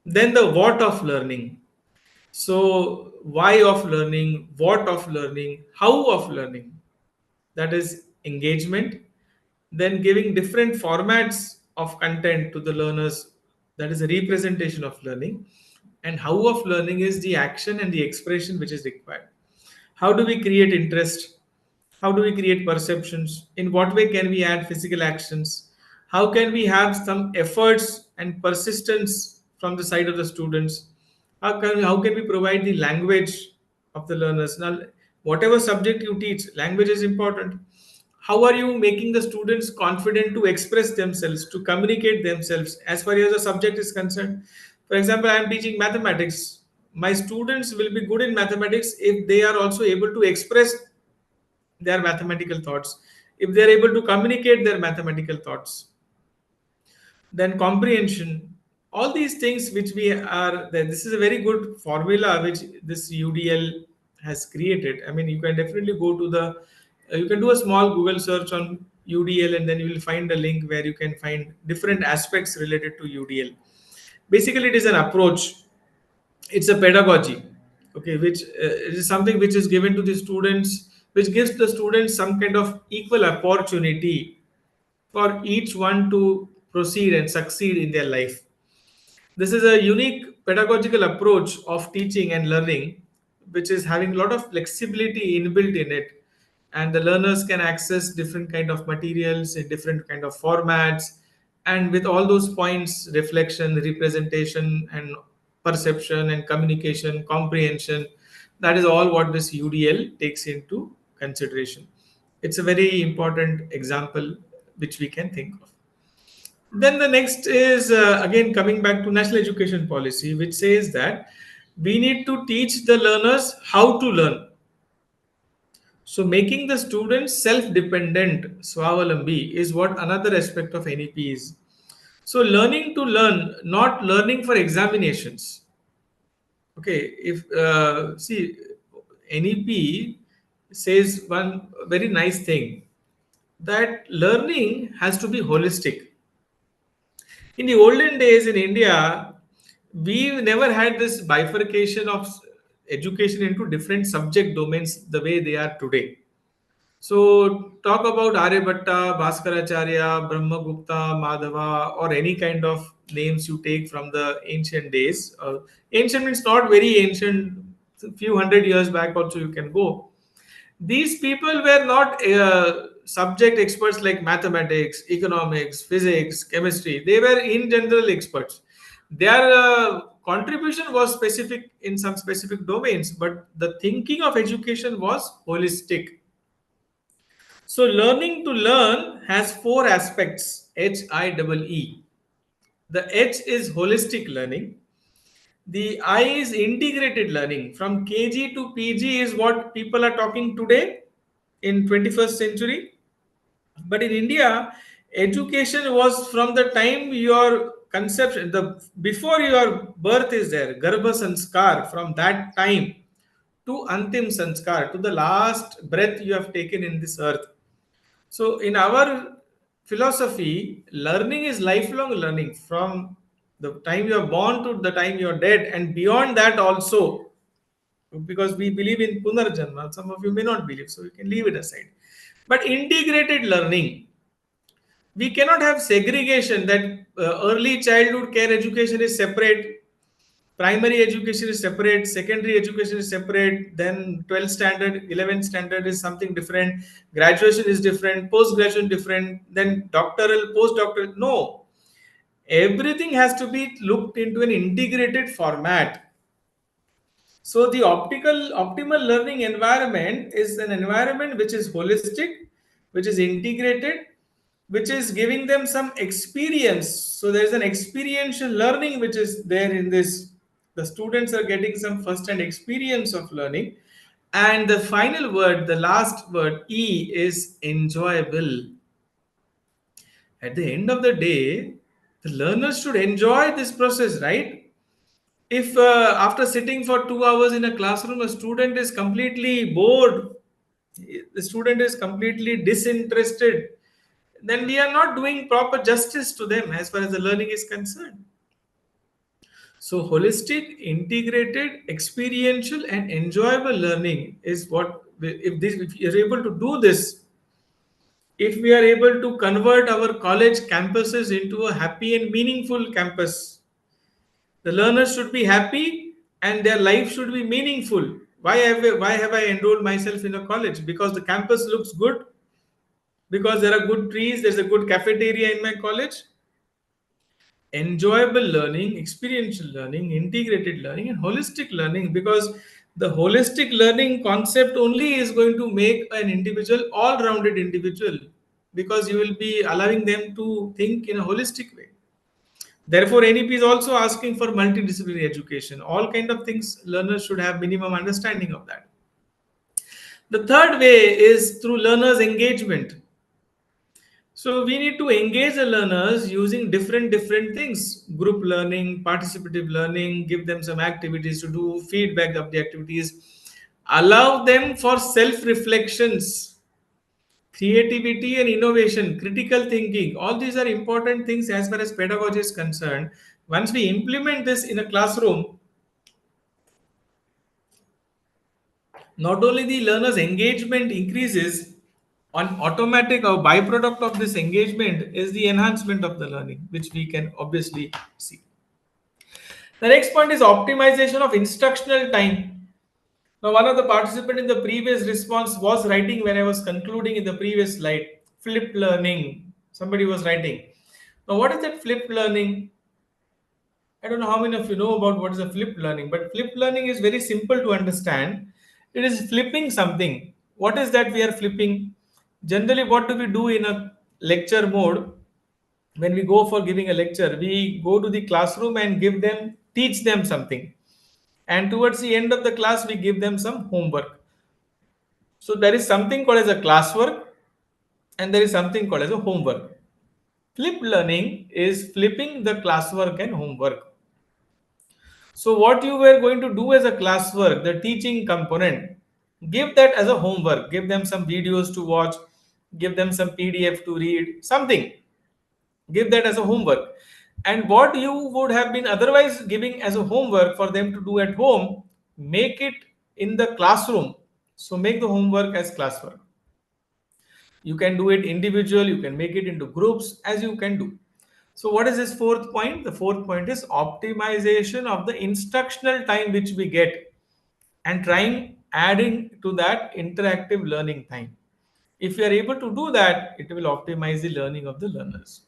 then the what of learning. So why of learning, what of learning, how of learning, that is engagement, then giving different formats of content to the learners, that is a representation of learning, and how of learning is the action and the expression which is required. How do we create interest? How do we create perceptions? In what way can we add physical actions? How can we have some efforts and persistence from the side of the students? How can we provide the language of the learners? Now, whatever subject you teach, language is important. How are you making the students confident to express themselves, to communicate themselves as far as the subject is concerned? For example, I am teaching mathematics. My students will be good in mathematics if they are also able to express their mathematical thoughts, if they are able to communicate their mathematical thoughts. Then comprehension, all these things which we are there, this is a very good formula which this UDL has created. I mean, you can definitely go to the you can do a small Google search on UDL, and then you will find a link where you can find different aspects related to UDL. Basically, it is an approach, it's a pedagogy, okay, which it is something which is given to the students, which gives the students some kind of equal opportunity for each one to proceed and succeed in their life. This is a unique pedagogical approach of teaching and learning, which is having a lot of flexibility inbuilt in it. And the learners can access different kind of materials in different kind of formats. And with all those points, reflection, representation, and perception and communication, comprehension, that is all what this UDL takes into consideration. It's a very important example which we can think of. Then the next is again coming back to national education policy, which says that we need to teach the learners how to learn. So making the students self-dependent, swavalambi, is what another aspect of NEP is. So learning to learn, not learning for examinations. Okay, if see, NEP says one very nice thing, that learning has to be holistic. In the olden days in India, we never had this bifurcation of education into different subject domains the way they are today. So, talk about Aryabhatta, Bhaskaracharya, Brahmagupta, Madhava, or any kind of names you take from the ancient days. Ancient means not very ancient, a few hundred years back also you can go. These people were not subject experts like mathematics, economics, physics, chemistry. They were in general experts. Their contribution was specific in some specific domains, but the thinking of education was holistic. So learning to learn has four aspects, HIEE. The H is holistic learning. The I is integrated learning. From KG to PG is what people are talking today in 21st century. But in India, education was from the time your conception, the before your birth is there, Garbha Sanskar, from that time to Antim Sanskar, to the last breath you have taken in this earth. So, in our philosophy, learning is lifelong learning from the time you are born to the time you are dead, and beyond that also, because we believe in Punarjanma. Some of you may not believe, so you can leave it aside. But integrated learning, we cannot have segregation that early childhood care education is separate, primary education is separate, secondary education is separate, then 12th standard, 11th standard is something different, graduation is different, post graduation different, then doctoral, postdoctoral. No, everything has to be looked into an integrated format. So the optimal learning environment is an environment which is holistic, which is integrated, which is giving them some experience. So there is an experiential learning which is there in this. The students are getting some first-hand experience of learning. And the final word, the last word, E, is enjoyable. At the end of the day, the learners should enjoy this process, right? If after sitting for 2 hours in a classroom, a student is completely bored, the student is completely disinterested, then we are not doing proper justice to them as far as the learning is concerned. So, holistic, integrated, experiential, and enjoyable learning is what, if you're able to do this, if we are able to convert our college campuses into a happy and meaningful campus, the learners should be happy and their life should be meaningful. Why have I enrolled myself in a college? Because the campus looks good, because there are good trees, there's a good cafeteria in my college. Enjoyable learning, experiential learning, integrated learning, and holistic learning, because the holistic learning concept only is going to make an individual all rounded individual, because you will be allowing them to think in a holistic way. Therefore, NEP is also asking for multidisciplinary education. All kind of things learners should have minimum understanding of that. The third way is through learners engagement. So we need to engage the learners using different things: group learning, participative learning, give them some activities to do, feedback of the activities, allow them for self reflections, creativity and innovation, critical thinking. All these are important things as far as pedagogy is concerned. Once we implement this in a classroom, not only the learner's engagement increases, on automatic or byproduct of this engagement is the enhancement of the learning, which we can obviously see. The next point is optimization of instructional time. Now, one of the participant in the previous response was writing, when I was concluding in the previous slide, flip learning. Somebody was writing. Now, what is that flip learning? I don't know how many of you know about what is a flip learning, but flip learning is very simple to understand. It is flipping something. What is that we are flipping? Generally, what do we do in a lecture mode? When we go for giving a lecture, we go to the classroom and teach them something. And towards the end of the class, we give them some homework. So there is something called as a classwork, and there is something called as a homework. Flip learning is flipping the classwork and homework. So what you were going to do as a classwork, the teaching component, give that as a homework. Give them some videos to watch, give them some PDF to read, something. Give that as a homework. And what you would have been otherwise giving as a homework for them to do at home, make it in the classroom. So make the homework as classwork. You can do it individual, you can make it into groups, as you can do. So what is this fourth point? The fourth point is optimization of the instructional time which we get, and trying adding to that interactive learning time. If you are able to do that, it will optimize the learning of the learners.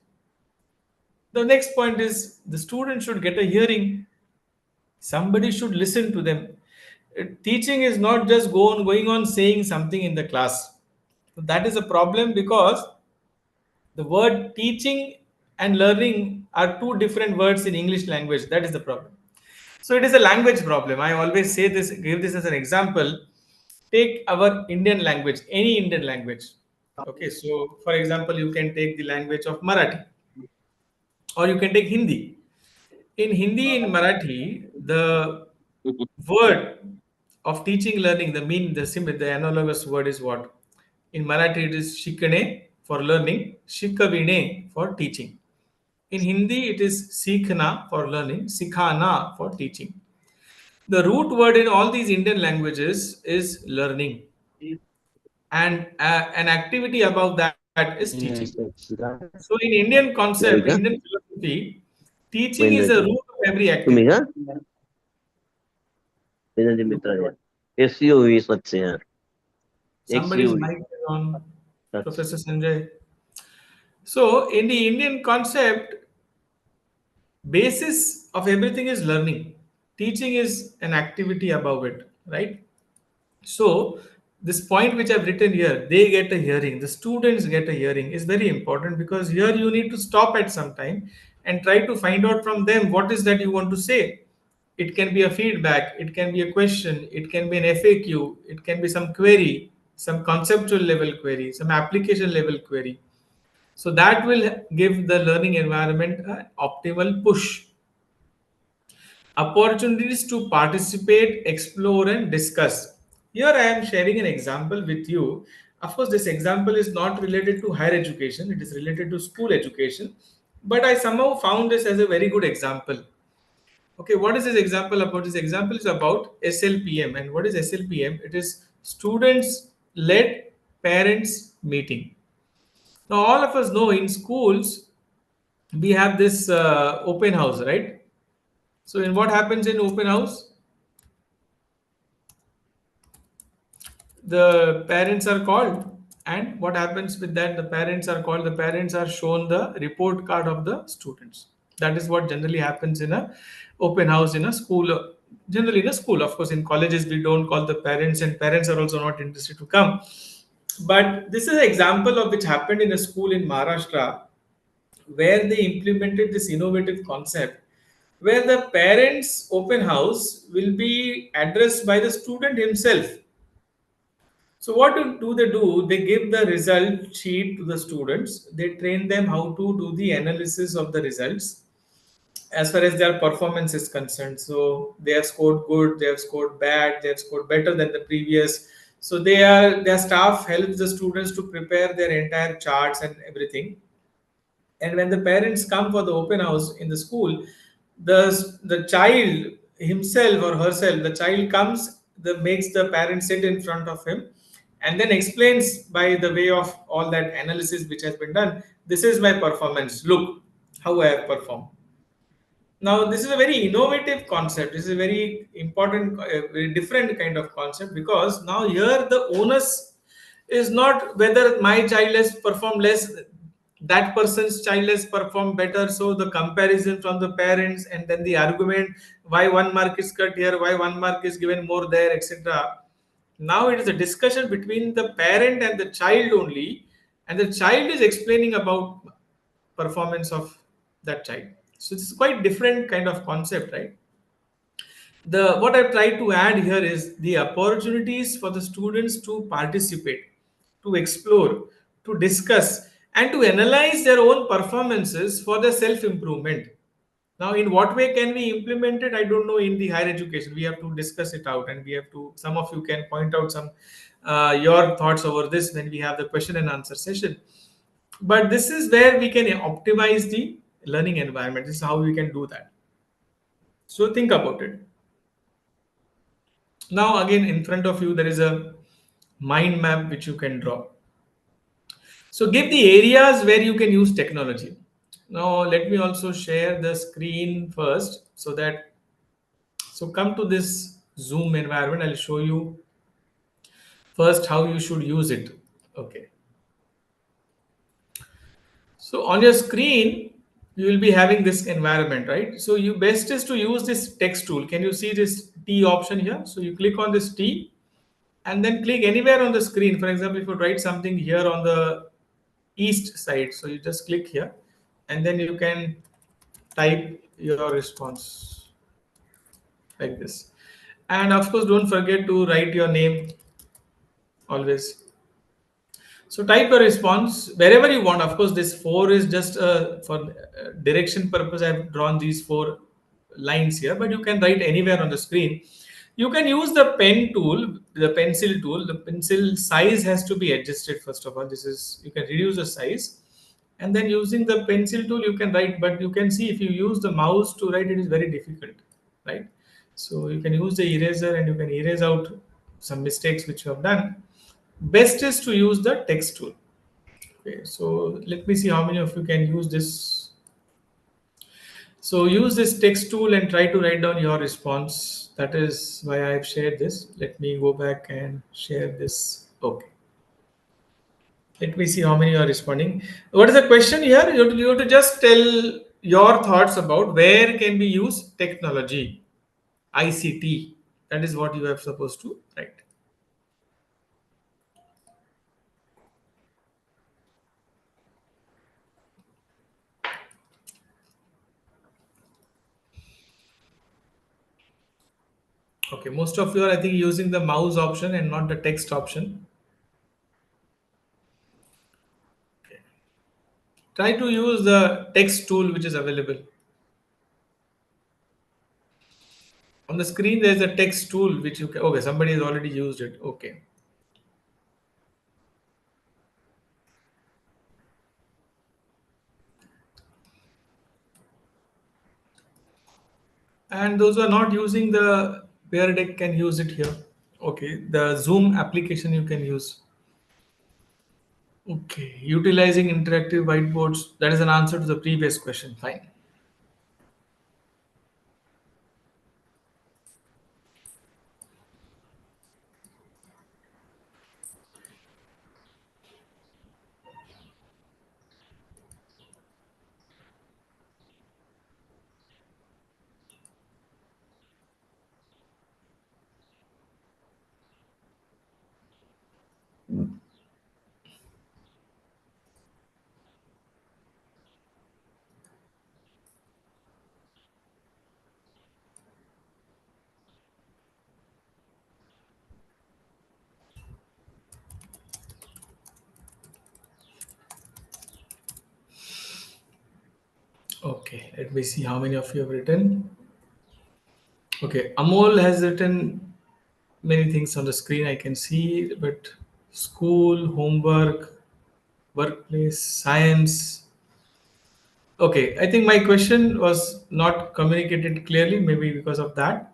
The next point is the student should get a hearing. Somebody should listen to them. Teaching is not just going on saying something in the class. That is a problem, because the word teaching and learning are two different words in English language. That is the problem. So it is a language problem. I always say this, give this as an example. Take our Indian language, any Indian language. Okay, so for example, you can take the language of Marathi, or you can take Hindi. In Hindi, in Marathi, the word of teaching, learning, the analogous word is what? In Marathi, it is shikane for learning, shikavine for teaching. In Hindi, it is sikhna for learning, sikhana for teaching. The root word in all these Indian languages is learning, and an activity above that is teaching. So in Indian concept, Narika, Indian philosophy, teaching is the Wendaji. root of every तुम्ही activity. का वेदांती मित्र आहे SUV स्वच्छ यार Somebody's XUV mic is on, अच्छा Professor Sanjay. So in the Indian concept, basis of everything is learning. Teaching is an activity above it, right? So this point which I've written here, they get a hearing, the students get a hearing, is very important, because here you need to stop at some time and try to find out from them what is that you want to say. It can be a feedback, it can be a question, it can be an FAQ, it can be some query, some conceptual level query, some application level query. So that will give the learning environment an optimal push. Opportunities to participate, explore, and discuss. Here I am sharing an example with you. Of course, this example is not related to higher education, it is related to school education. But I somehow found this as a very good example. Okay, what is this example about? This example is about SLPM. And what is SLPM? It is students led parents meeting. Now, all of us know in schools, we have this open house, right? So, in what happens in open house? The parents are called, And what happens with that? The parents are shown the report card of the students. That is what generally happens in a open house in a school. Generally in a school, of course, in colleges we don't call the parents, and parents are also not interested to come. But this is an example of which happened in a school in Maharashtra, where they implemented this innovative concept where the parents open house will be addressed by the student himself. So what do they do? They give the result sheet to the students. They train them how to do the analysis of the results as far as their performance is concerned. So they have scored good, they have scored bad, they have scored better than the previous. So their staff helps the students to prepare their entire charts and everything. And when the parents come for the open house in the school, the child himself or herself, the child comes, makes the parent sit in front of him, and then explains by the way of all that analysis which has been done, this is my performance, look how I have performed. Now this is a very innovative concept. This is a very important, very different kind of concept, because now here the onus is not whether my child has performed less, that person's child has performed better. So the comparison from the parents, and then the argument why 1 mark is cut here, why 1 mark is given more there, etc. Now it is a discussion between the parent and the child only, and the child is explaining about performance of that child. So it's quite different kind of concept, right? The what I've tried to add here is the opportunities for the students to participate, to explore, to discuss, and to analyze their own performances for their self improvement. Now, in what way can we implement it? I don't know. In the higher education, we have to discuss it out, and we have to. Some of you can point out some your thoughts over this when we have the question and answer session. But this is where we can optimize the learning environment. This is how we can do that. So think about it. Now, again, in front of you, there is a mind map which you can draw. So give the areas where you can use technology. Now, let me also share the screen first so that, so come to this Zoom environment. I'll show you first how you should use it. Okay. So on your screen, you will be having this environment, right? So you best is to use this text tool. Can you see this T option here? So you click on this T and then click anywhere on the screen. For example, if you write something here on the east side, so you just click here and then you can type your response like this. And of course, don't forget to write your name always. So type your response wherever you want. Of course, this four is just for direction purpose. I've drawn these four lines here, but you can write anywhere on the screen. You can use the pen tool, the pencil tool. The pencil size has to be adjusted first of all. This is, you can reduce the size, and then using the pencil tool you can write. But you can see if you use the mouse to write, it is very difficult, right? So you can use the eraser and you can erase out some mistakes which you have done. Best is to use the text tool. Okay, so let me see how many of you can use this. So use this text tool and try to write down your response. That is why I've shared this. Let me go back and share this. Okay. Let me see how many are responding. What is the question here? You have to just tell your thoughts about where can we use technology, ICT. That is what you are supposed to write. Okay, most of you are, I think, using the mouse option and not the text option. Okay. Try to use the text tool which is available. On the screen, there's a text tool which you can. Okay, somebody has already used it. Okay. And those who are not using the Pear Deck can use it here. Okay, the Zoom application you can use. Okay, utilizing interactive whiteboards. That is an answer to the previous question. Fine. Okay, let me see how many of you have written. Okay, Amol has written many things on the screen. I can see, but school, homework, workplace, science. Okay, I think my question was not communicated clearly, maybe because of that.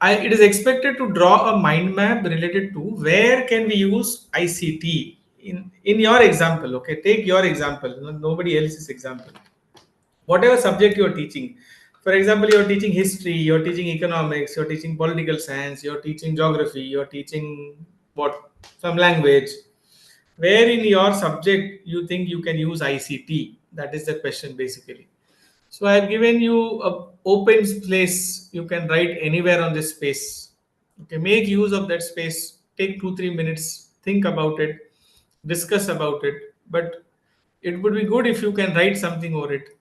It is expected to draw a mind map related to where can we use ICT in your example. Okay, take your example, nobody else's example. Whatever subject you are teaching. For example, you are teaching history, you are teaching economics, you are teaching political science, you are teaching geography, you are teaching what some language. Where in your subject you think you can use ICT? That is the question basically. So I have given you a open space. You can write anywhere on this space. Okay, make use of that space. Take 2 3 minutes. Think about it. Discuss about it. But it would be good if you can write something over it,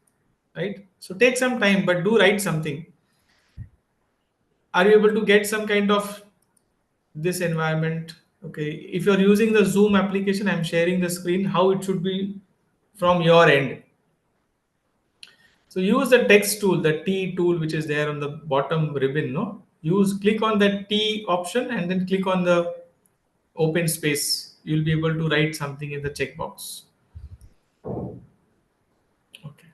right? So take some time, but do write something. Are you able to get some kind of this environment? Okay, if you're using the Zoom application, I'm sharing the screen. How it should be from your end. So use the text tool, the T tool, which is there on the bottom ribbon. No, click on that T option and then click on the open space. You'll be able to write something in the checkbox. Okay.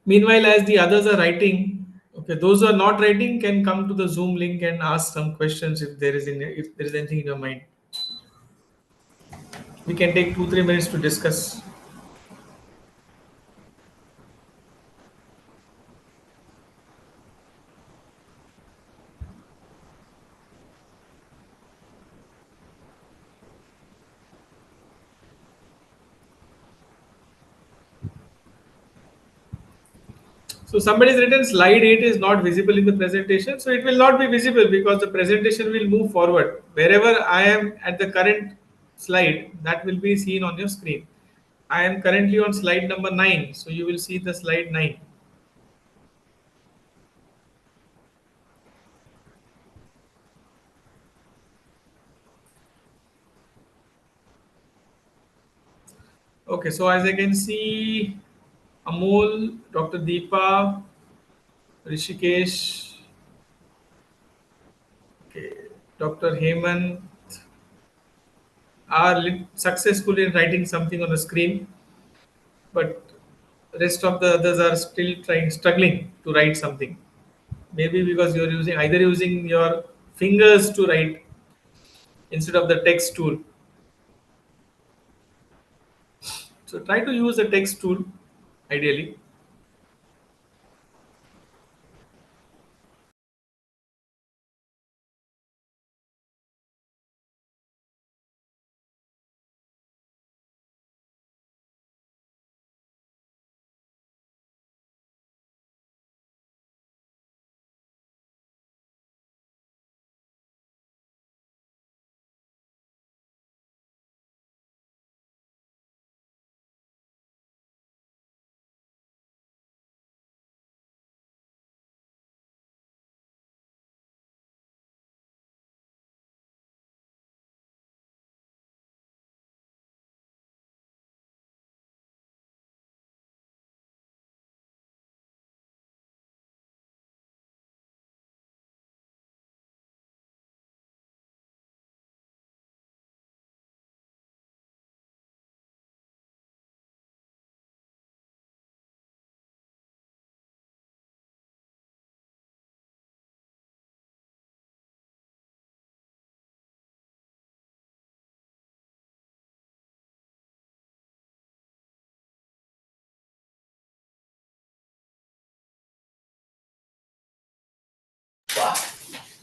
Meanwhile, as the others are writing, okay, those who are not writing can come to the Zoom link and ask some questions if there is anything in your mind. We can take 2 3 minutes to discuss. So somebody's written slide 8 is not visible in the presentation. So it will not be visible because the presentation will move forward. Wherever I am at the current slide, that will be seen on your screen. I am currently on slide number 9. So you will see the slide 9. Okay, so as I can see, Amol, Dr. Deepa, Rishikesh, okay, Dr. Hemant are successful in writing something on the screen, but rest of the others are still struggling to write something. Maybe because you're using your fingers to write instead of the text tool. So try to use the text tool ideally.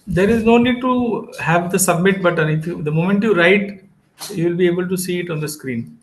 There is no need to have the submit button. If you, the moment you write, you will be able to see it on the screen.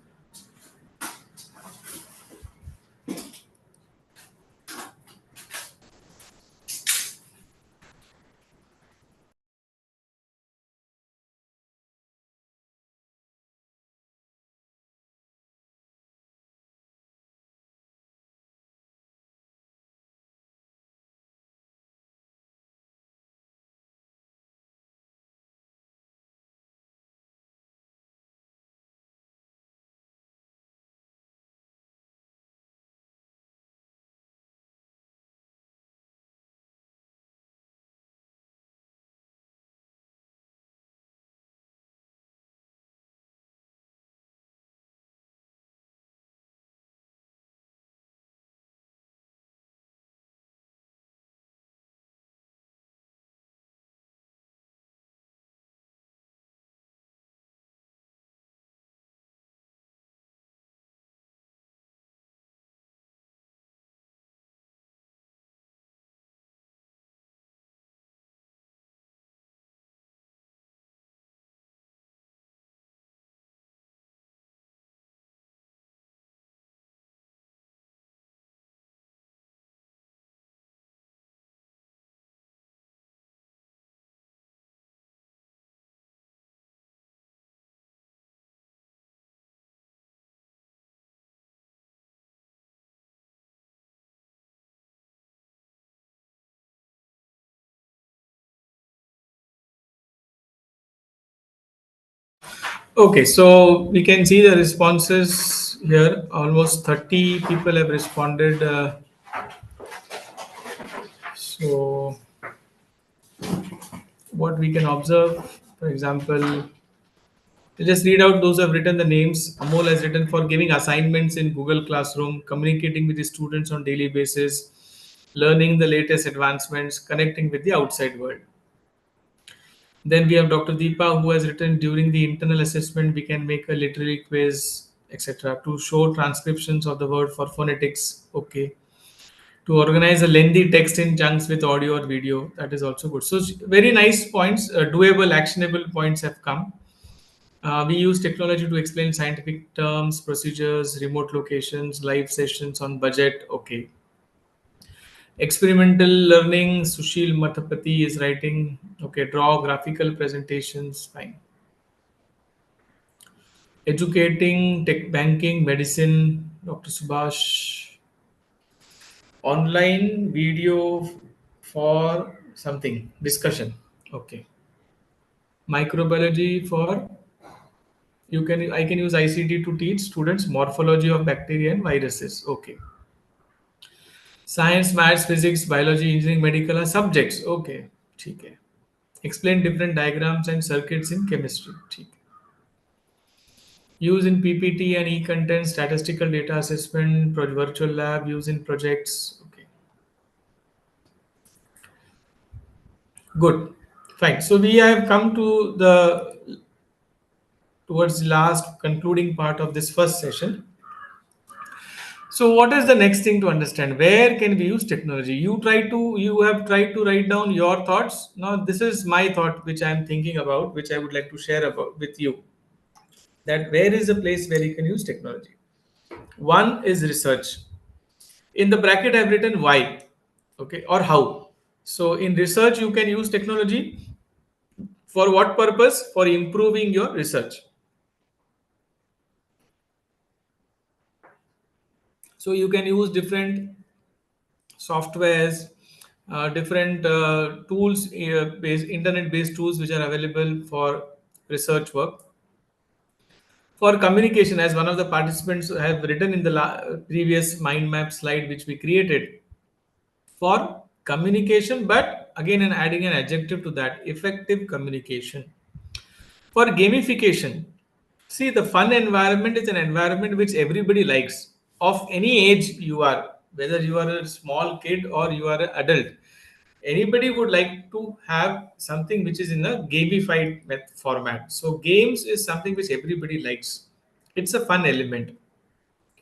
Okay, so we can see the responses here. Almost 30 people have responded. So, what we can observe, for example, to just read out those who have written the names. Amol has written for giving assignments in Google Classroom, communicating with the students on daily basis, learning the latest advancements, connecting with the outside world. Then we have Dr. Deepa who has written during the internal assessment we can make a literary quiz, etc. to show transcriptions of the word for phonetics. Okay. To organize a lengthy text in chunks with audio or video, that is also good. So very nice points, doable, actionable points have come. We use technology to explain scientific terms, procedures, remote locations, live sessions on budget. Okay. Experimental learning, Sushil Mathapati is writing. Okay. Draw graphical presentations. Fine. Educating, tech banking, medicine, Dr. Subhash. Online video for something, discussion. Okay. Microbiology for I can use ICT to teach students morphology of bacteria and viruses. Okay. Science, maths, physics, biology, engineering, medical are subjects. Okay. ठीक है. Explain different diagrams and circuits in chemistry. ठीक है. Use in PPT and e-content, statistical data assessment, virtual lab, use in projects. Okay. Good. Fine. So we have come to the towards the last concluding part of this first session. So what is the next thing to understand? Where can we use technology? You have tried to write down your thoughts. Now this is my thought which I am thinking about, which I would like to share about with you. That where is a place where you can use technology? One is research. In the bracket I've written why, okay, or how. So in research you can use technology for what purpose? For improving your research. So you can use different softwares, different tools, based internet based tools which are available for research work. For communication, as one of the participants have written in the previous mind map slide which we created, for communication, but again and adding an adjective to that, effective communication. For gamification, see, the fun environment is an environment which everybody likes, of any age you are, whether you are a small kid or you are an adult. Anybody would like to have something which is in a gamified format. So games is something which everybody likes. It's a fun element.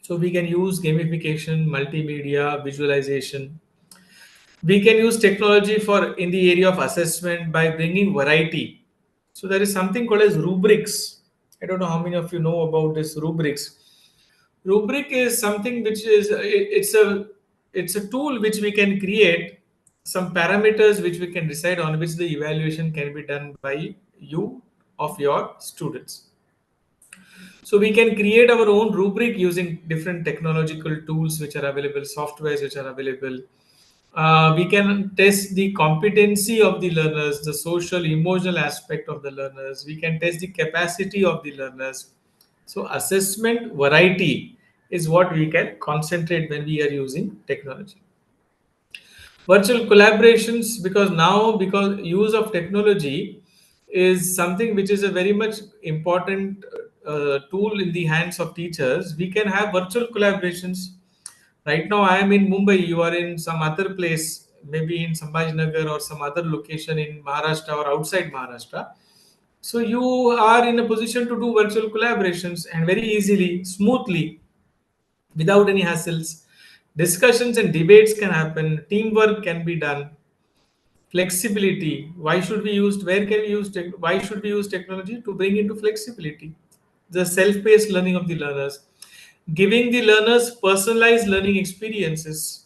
So we can use gamification, multimedia, visualization. We can use technology for in the area of assessment by bringing variety. So there is something called as rubrics. I don't know how many of you know about this rubrics. Rubric is something which is it's a tool which we can create some parameters which we can decide on which the evaluation can be done by you of your students. So we can create our own rubric using different technological tools which are available, softwares which are available. We can test the competency of the learners, the social, emotional aspect of the learners. We can test the capacity of the learners. So assessment variety is what we can concentrate when we are using technology. Virtual collaborations, because use of technology is something which is a very much important tool in the hands of teachers. We can have virtual collaborations. Right now I am in Mumbai, you are in some other place, maybe in Sambhajinagar or some other location in Maharashtra or outside Maharashtra. So you are in a position to do virtual collaborations and very easily, smoothly, without any hassles. Discussions and debates can happen, teamwork can be done, flexibility. Why should we use? Where can we use? Why should we use technology to bring into flexibility? The self-paced learning of the learners, giving the learners personalized learning experiences,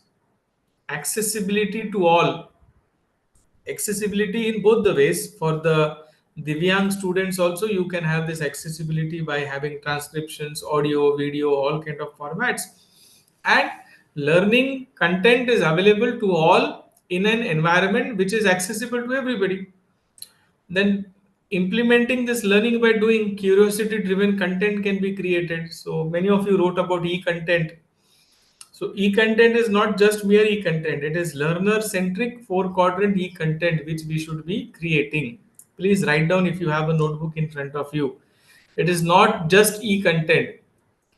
accessibility to all, accessibility in both the ways. For the Divyang students also, you can have this accessibility by having transcriptions, audio, video, all kind of formats. And learning content is available to all in an environment which is accessible to everybody. Then implementing this learning by doing, curiosity driven content can be created. So many of you wrote about e-content. So e-content is not just mere e-content, it is learner-centric four-quadrant e-content which we should be creating. Please write down if you have a notebook in front of you. It is not just e-content,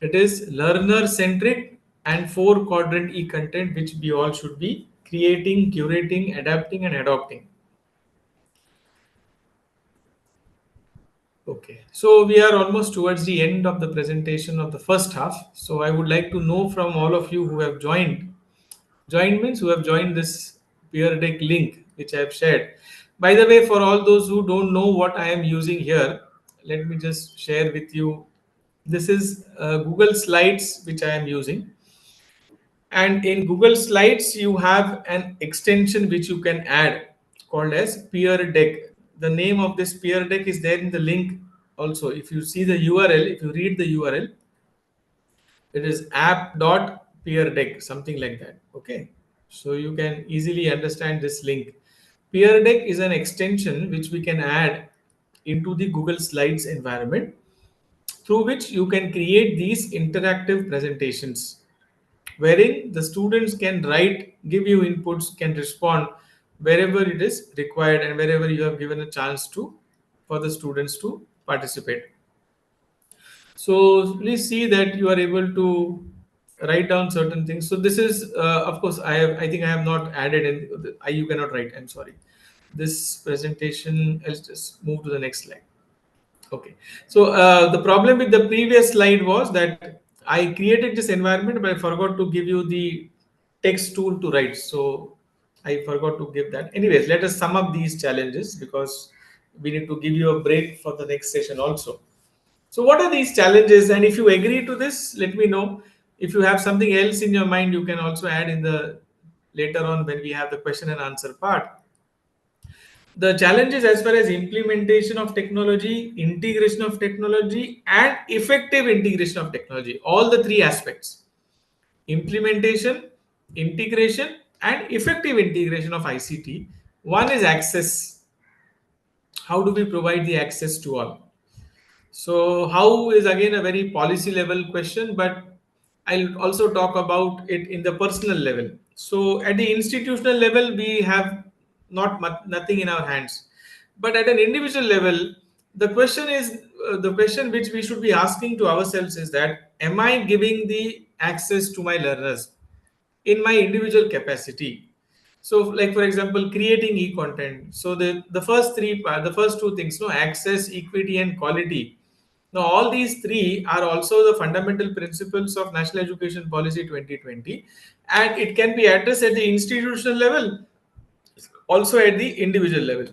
it is learner-centric and four-quadrant e-content which we all should be creating, curating, adapting and adopting. Okay, so we are almost towards the end of the presentation of the first half. So I would like to know from all of you who have joined. Joined means who have joined this peer deck link which I have shared. By the way, for all those who don't know what I am using here, let me just share with you. This is Google Slides which I am using. And in Google Slides, you have an extension which you can add called as peer deck. The name of this peer deck is there in the link also. If you see the URL, if you read the URL, it is app.peerdeck, something like that. Okay, so you can easily understand this link. Peer deck is an extension which we can add into the Google Slides environment, through which you can create these interactive presentations wherein the students can write, give you inputs, can respond wherever it is required and wherever you have given a chance to for the students to participate. So please see that you are able to write down certain things. So this is, of course, I think I have not added in. You cannot write. I'm sorry. This presentation. Let's just move to the next slide. Okay. So the problem with the previous slide was that I created this environment, but I forgot to give you the text tool to write. So I forgot to give that. Anyways, let us sum up these challenges because we need to give you a break for the next session also. So what are these challenges? And if you agree to this, let me know. If you have something else in your mind, you can also add in the later on when we have the question and answer part. The challenges as far as implementation of technology, integration of technology, and effective integration of technology, all the three aspects: implementation, integration, and effective integration of ICT. One is access. How do we provide the access to all? So how is again a very policy level question, but I'll also talk about it in the personal level. So at the institutional level, we have nothing in our hands, but at an individual level, the question is the question which we should be asking to ourselves is that, am I giving the access to my learners in my individual capacity? So like for example, creating e-content. So the first the first two things, no, access, equity and quality. Now all these three are also the fundamental principles of National Education Policy 2020, and it can be addressed at the institutional level, also at the individual level.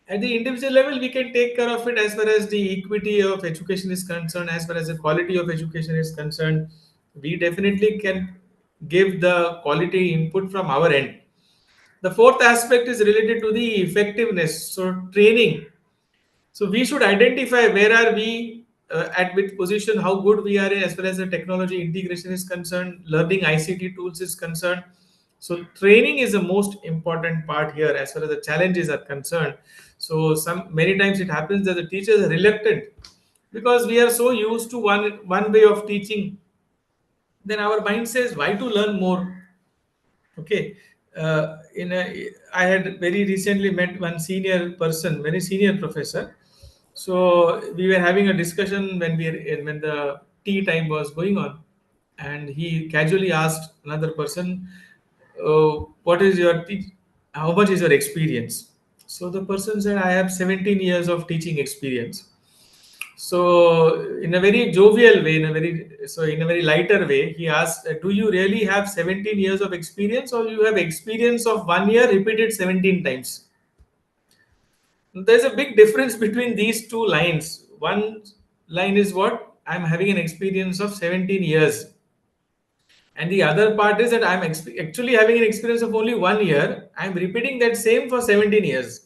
At the individual level, we can take care of it as far as the equity of education is concerned, as far as the quality of education is concerned. We definitely can give the quality input from our end. The fourth aspect is related to the effectiveness. So training. So we should identify where are we at which position, how good we are as far as the technology integration is concerned, learning ICT tools is concerned. So training is the most important part here as far as the challenges are concerned. So many times it happens that the teachers are reluctant because we are so used to one way of teaching. Then our mind says, why to learn more? Okay. I had very recently met one senior person, very senior professor. So we were having a discussion when the tea time was going on, and he casually asked another person, "What is your how much is your experience?" So the person said, "I have 17 years of teaching experience." So in a very jovial way, in a very lighter way, he asked, "Do you really have 17 years of experience, or you have experience of 1 year repeated 17 times?" There's a big difference between these two lines. One line is what I'm having an experience of 17 years, and the other part is that actually having an experience of only 1 year. I'm repeating that same for 17 years,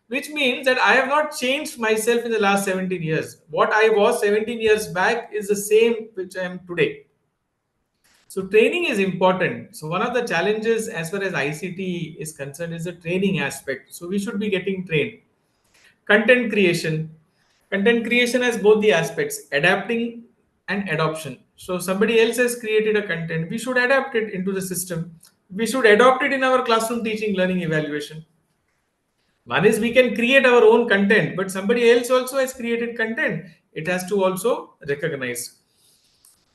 which means that I have not changed myself in the last 17 years. What I was 17 years back is the same which I am today. So training is important. So one of the challenges as far as ICT is concerned is the training aspect. So we should be getting trained. Content creation. Content creation has both the aspects, adapting and adoption. So somebody else has created a content, we should adapt it into the system. We should adopt it in our classroom teaching, learning, evaluation. One is we can create our own content, but somebody else also has created content. It has to also recognize.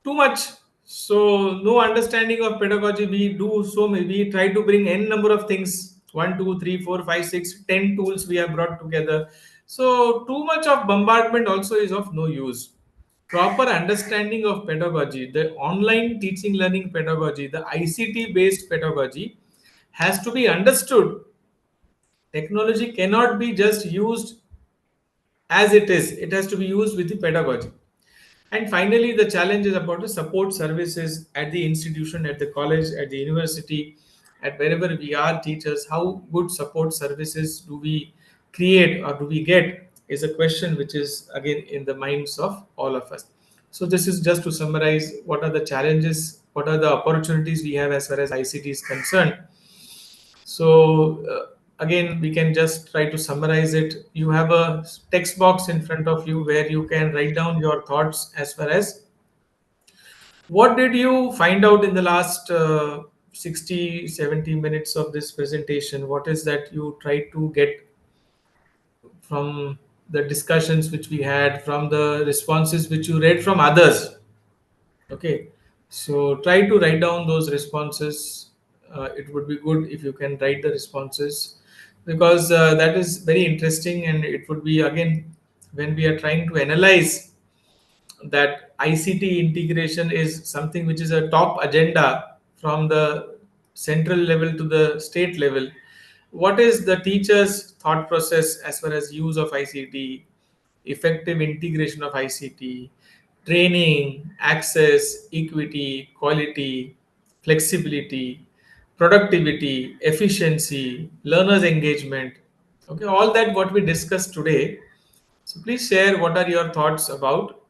Too much. So no understanding of pedagogy. We do so many. We try to bring n number of things. 1, 2, 3, 4, 5, 6, 10 tools we have brought together. So too much of bombardment also is of no use. Proper understanding of pedagogy, the online teaching learning pedagogy, the ICT based pedagogy has to be understood. Technology cannot be just used as it is. It has to be used with the pedagogy. And finally, the challenge is about the support services at the institution, at the college, at the university, at wherever we are teachers. How good support services do we create or do we get is a question which is again in the minds of all of us. So this is just to summarize what are the challenges, what are the opportunities we have as far as ICT is concerned. So again, we can just try to summarize it. You have a text box in front of you where you can write down your thoughts as far as what did you find out in the last 60, 70 minutes of this presentation. What is that you try to get from the discussions which we had, from the responses which you read from others. Okay, so try to write down those responses. It would be good if you can write the responses, because that is very interesting, and it would be again when we are trying to analyze that ICT integration is something which is a top agenda from the central level to the state level. What is the teacher's thought process as far as use of ICT, effective integration of ICT, training, access, equity, quality, flexibility, productivity, efficiency, learners' engagement? Okay, all that what we discussed today. So please share what are your thoughts about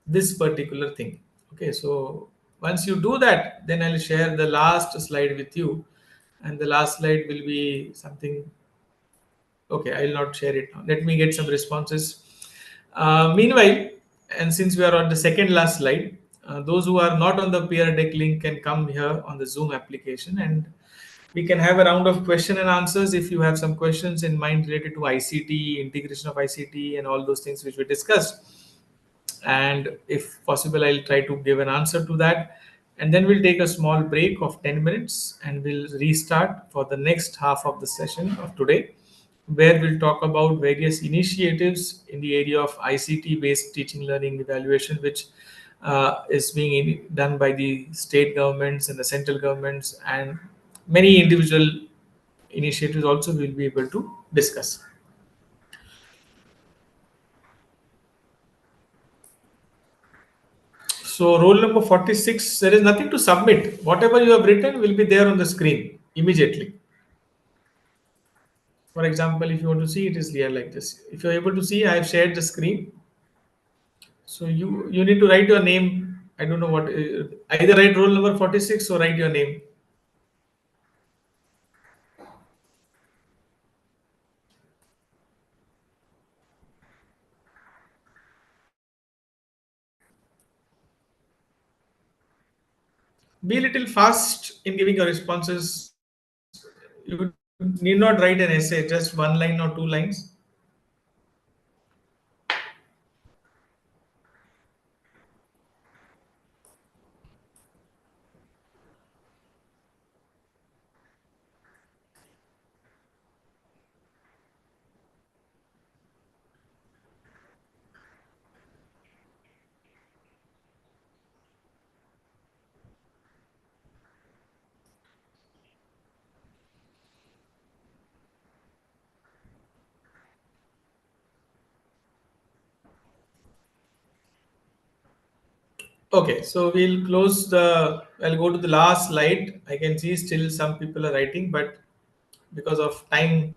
this particular thing. Okay, so once you do that, then I'll share the last slide with you, and the last slide will be something. Okay, I'll not share it now. Let me get some responses. Meanwhile, and since we are on the second last slide, those who are not on the peer deck link can come here on the Zoom application, and we can have a round of question and answers if you have some questions in mind related to ICT, integration of ICT, and all those things which we discussed. And if possible, I'll try to give an answer to that, and then we'll take a small break of 10 minutes and we'll restart for the next half of the session of today, where we'll talk about various initiatives in the area of ICT based teaching learning evaluation, which is being done by the state governments and the central governments, and many individual initiatives also we'll be able to discuss. So roll number 46, there is nothing to submit. Whatever you have written will be there on the screen immediately. For example, if you want to see, it is there like this. If you're able to see, I have shared the screen. So you need to write your name. I don't know what, either write roll number 46 or write your name. Be a little fast in giving your responses. You need not write an essay, just one line or two lines. Okay, so we'll close the, I'll go to the last slide. I can see still some people are writing, but because of time,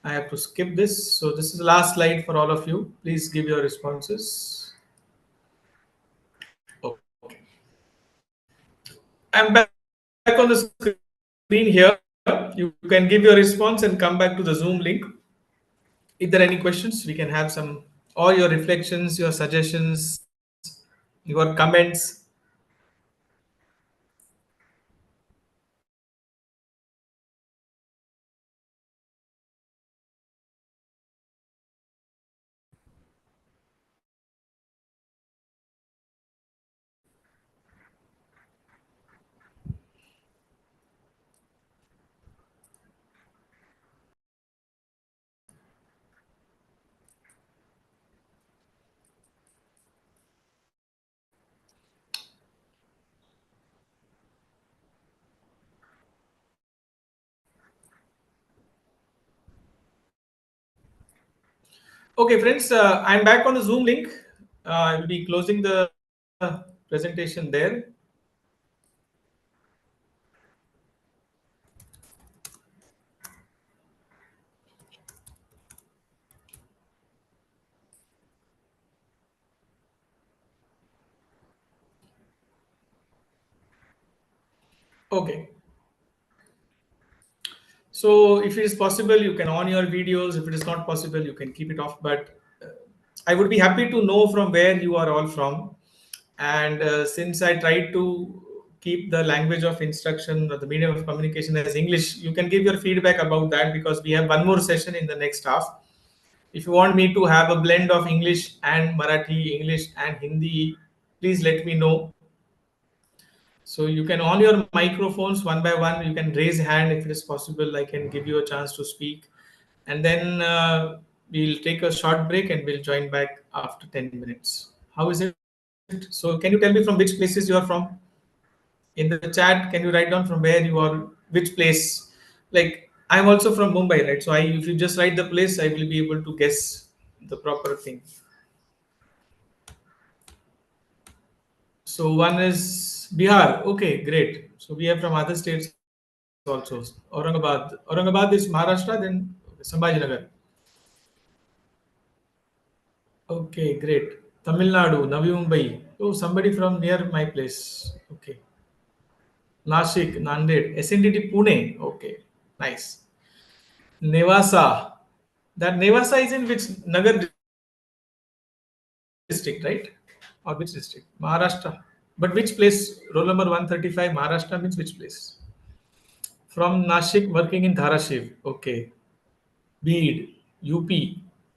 I have to skip this. So this is the last slide for all of you. Please give your responses. Okay. I'm back on the screen here. You can give your response and come back to the Zoom link. If there are any questions, we can have some, or your reflections, your suggestions, your comments. Okay, friends, I'm back on the Zoom link. I will be closing the presentation there. Okay. So if it is possible, you can on your videos. If it is not possible, you can keep it off. But I would be happy to know from where you are all from. And since I tried to keep the language of instruction or the medium of communication as English, you can give your feedback about that because we have one more session in the next half. If you want me to have a blend of English and Marathi, English and Hindi, please let me know. So you can on your microphones one by one. You can raise hand if it is possible. I can give you a chance to speak, and then we'll take a short break and we'll join back after 10 minutes. How is it? So can you tell me from which places you are from? In the chat, can you write down from where you are, which place? Like I'm also from Mumbai, right? So if you just write the place, I will be able to guess the proper thing. So one is Bihar. Okay, great. So we have from other states also. Aurangabad. Aurangabad is Maharashtra, then Sambhajinagar. Okay, great. Tamil Nadu, Navi Mumbai. Oh, somebody from near my place. Okay. Nashik, Nanded, SNDT Pune. Okay, nice. Nevasa. That Nevasa is in which Nagar district, right? Or which district? Maharashtra. But which place? Roll number 135, Maharashtra means which place? From Nashik, working in Dharashiv. Okay. Beed, UP,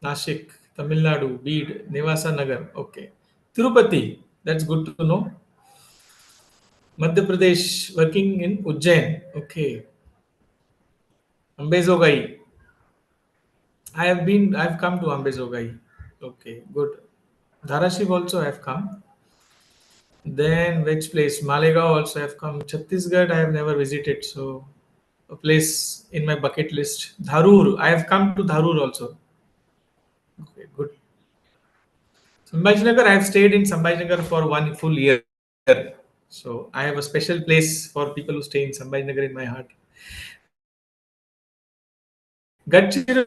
Nashik, Tamil Nadu, Beed, Nevasa Nagar. Okay. Tirupati. That's good to know. Madhya Pradesh, working in Ujjain. Okay. Ambezogai. I've come to Ambezogai. Okay, good. Dharashiv also have come. Then which place? Malegaon also have come. Chhattisgarh I have never visited, so a place in my bucket list. Dharur. I have come to Dharur also. Okay, good. Sambhajinagar, I have stayed in Sambhajinagar for 1 full year. So I have a special place for people who stay in Sambhajinagar in my heart. Gadchiroli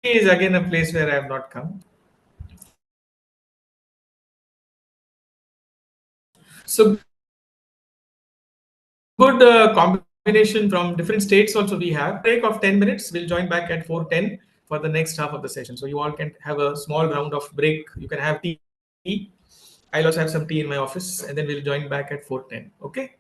is again a place where I have not come. So good combination from different states also we have. Break of 10 minutes. We'll join back at 4:10 for the next half of the session. So you all can have a small round of break. You can have tea. I'll also have some tea in my office and then we'll join back at 4:10. Okay?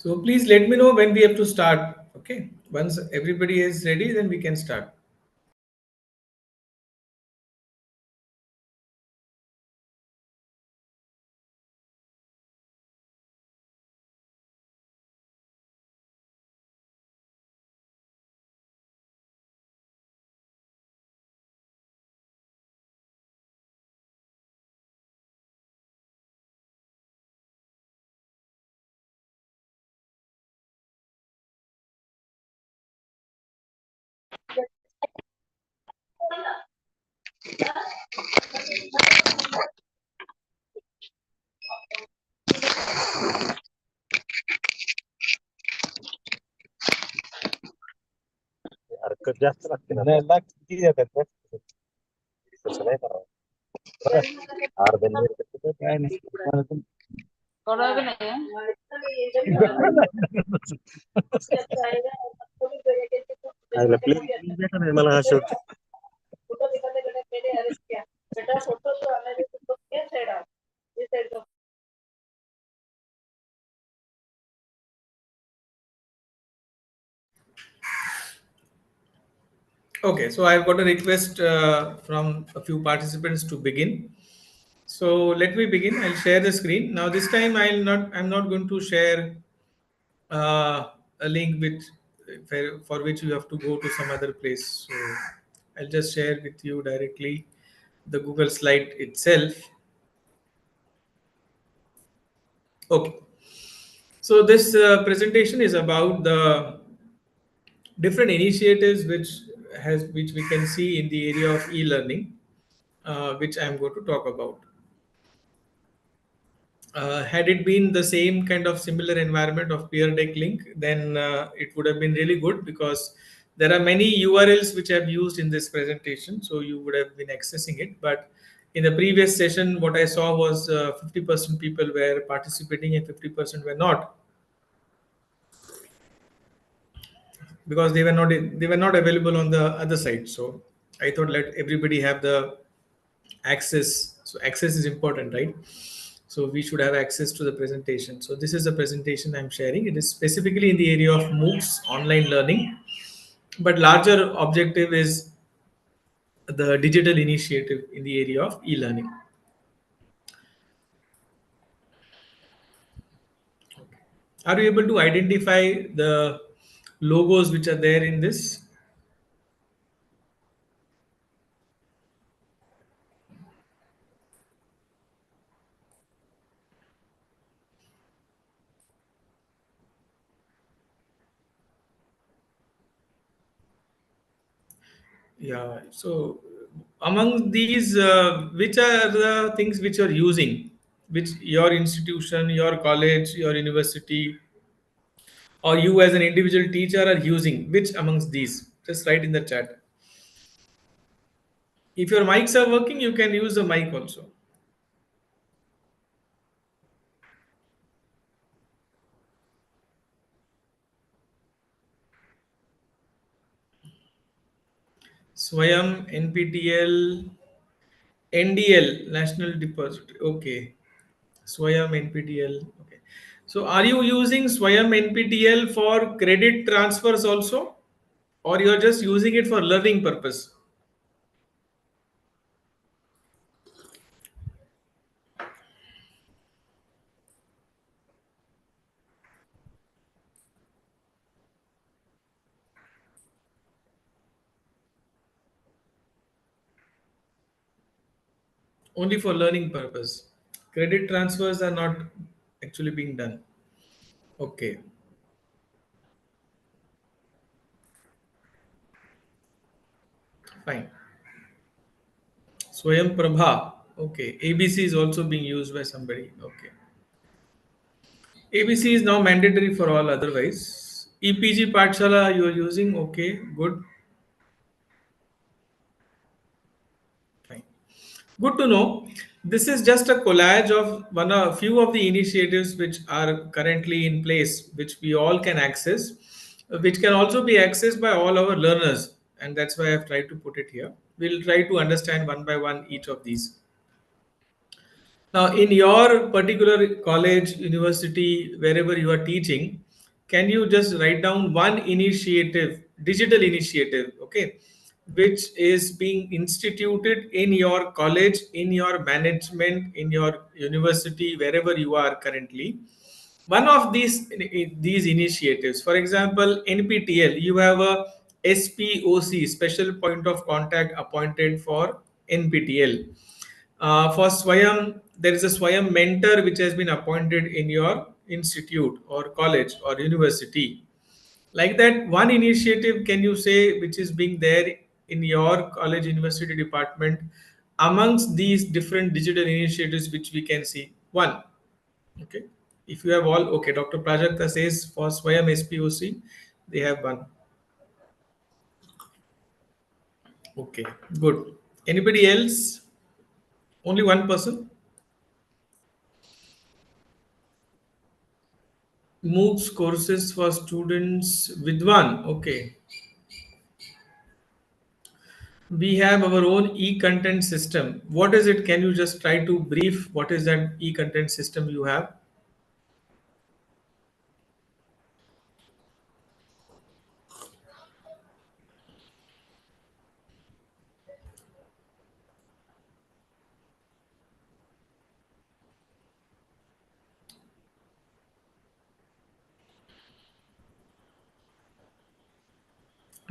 So please let me know when we have to start. Okay. Once everybody is ready, then we can start. हरकत जास्त लागते ना नाही लाग किती देतात बघ. तसं नाही करावं बरं अर्धा मिनिट काय नाही आईला प्लीज मला हा shirt Okay, so I've got a request from a few participants to begin. So let me begin. I'll share the screen. Now this time I'm not going to share a link for which you have to go to some other place. So I'll just share with you directly the Google slide itself. Okay. So this presentation is about the different initiatives which we can see in the area of e-learning, which I'm going to talk about. Had it been the same kind of similar environment of peer deck link, then it would have been really good because there are many URLs which I've used in this presentation, so you would have been accessing it. But in the previous session, what I saw was 50% people were participating and 50% were not, because they were not available on the other side. So I thought let everybody have the access. So access is important, right? So we should have access to the presentation. So this is the presentation I'm sharing. It is specifically in the area of MOOCs, online learning, but larger objective is the digital initiative in the area of e-learning. Are you able to identify the logos which are there in this? Yeah. So among these, which are the things which you're using, which your institution, your college, your university, or you as an individual teacher are using? Which amongst these? Just write in the chat. If your mics are working, you can use the mic also. Swayam, NPTL, NDL, National Depository. Okay. Swayam, NPTL. Okay. So are you using Swayam NPTL for credit transfers also? Or you're just using it for learning purpose? Only for learning purpose. Credit transfers are not actually being done. Okay, fine. Swayam Prabha. Okay, ABC is also being used by somebody. Okay. ABC is now mandatory for all otherwise. EPG Pathshala you are using. Okay, good. Fine. Good to know. This is just a collage of a few of the initiatives which are currently in place, which we all can access, which can also be accessed by all our learners. And that's why I've tried to put it here. We'll try to understand one by one each of these. Now, in your particular college, university, wherever you are teaching, can you just write down one initiative, digital initiative, okay, which is being instituted in your college, in your management, in your university, wherever you are currently? One of these initiatives, for example, NPTL, you have a SPOC, special point of contact, appointed for NPTL. For Swayam, there is a Swayam mentor which has been appointed in your institute or college or university. Like that, one initiative can you say which is being there in your college, university department amongst these different digital initiatives which we can see? One. Okay. If you have all, okay, Dr. Prajakta says for Swayam SPOC, they have one. Okay, good. Anybody else? Only one person? MOOCs courses for students with one. Okay. We have our own e-content system. What is it? Can you just try to brief what is that e-content system you have?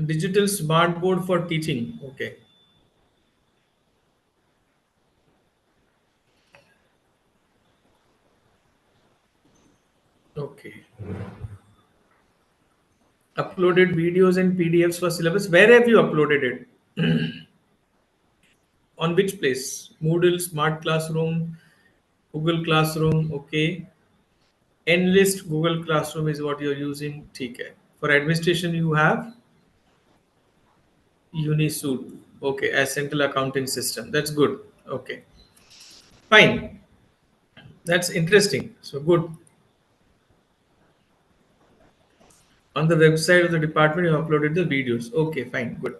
Digital smart board for teaching. Okay. Okay. Uploaded videos and PDFs for syllabus. Where have you uploaded it? On which place? Moodle, Smart Classroom, Google Classroom. Okay. Enlist Google Classroom is what you're using. Okay. For administration, you have Unisuite. Okay, as central accounting system. That's good. Okay. Fine. That's interesting. So good. On the website of the department, you uploaded the videos. Okay, fine, good.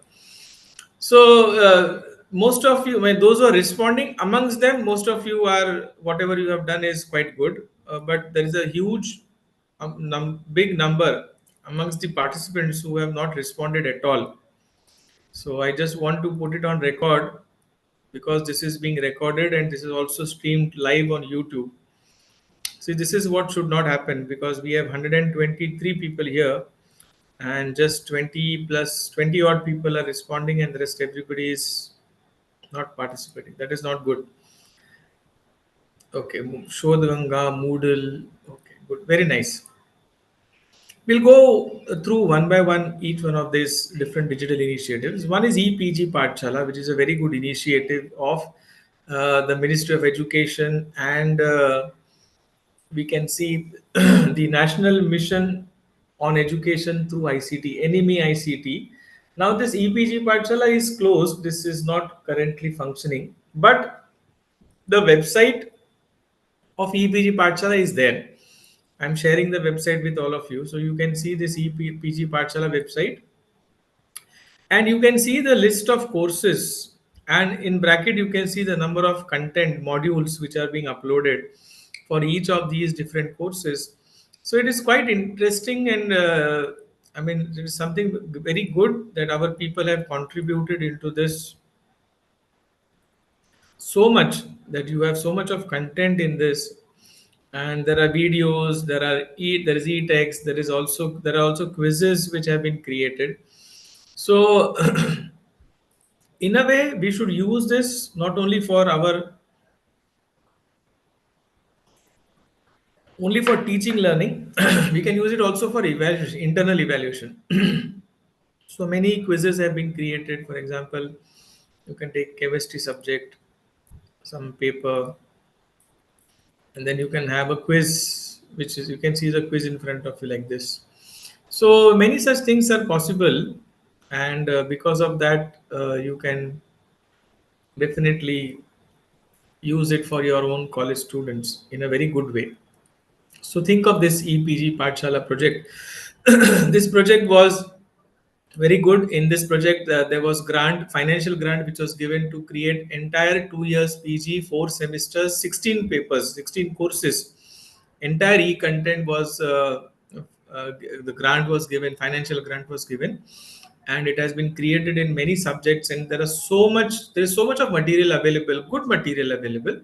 So most of you, those who are responding, amongst them, most of you are, whatever you have done is quite good. But there is a huge, big number amongst the participants who have not responded at all. So I just want to put it on record because this is being recorded and this is also streamed live on YouTube. See, this is what should not happen because we have 123 people here and just 20 plus 20 odd people are responding and the rest everybody is not participating. That is not good. Okay, Shodhganga, Moodle. Okay, good. Very nice. We'll go through one by one each one of these different digital initiatives. One is EPG Pathshala, which is a very good initiative of the Ministry of Education, and we can see the National Mission on Education through ICT, NEP ICT. Now, this EPG Pathshala is closed. This is not currently functioning, but the website of EPG Pathshala is there. I'm sharing the website with all of you. So you can see this EPG Pathshala website and you can see the list of courses, and in bracket you can see the number of content modules which are being uploaded for each of these different courses. So it is quite interesting and I mean it is something very good that our people have contributed into this so much, that you have so much of content in this, and there are videos, there is e-text, there are also quizzes which have been created. So in a way we should use this not only for our only for teaching learning. We can use it also for evaluation, internal evaluation. So many quizzes have been created. For example, you can take chemistry subject, some paper, and then you can have a quiz, which is, you can see the quiz in front of you like this. So many such things are possible, and because of that you can definitely use it for your own college students in a very good way. So think of this EPG Pathshala project. This project was very good. In this project, there was financial grant, which was given to create entire 2 years PG, 4 semesters, 16 papers, 16 courses. Entire e-content was the grant was given, financial grant was given, and it has been created in many subjects. And there is so much of material available, good material available,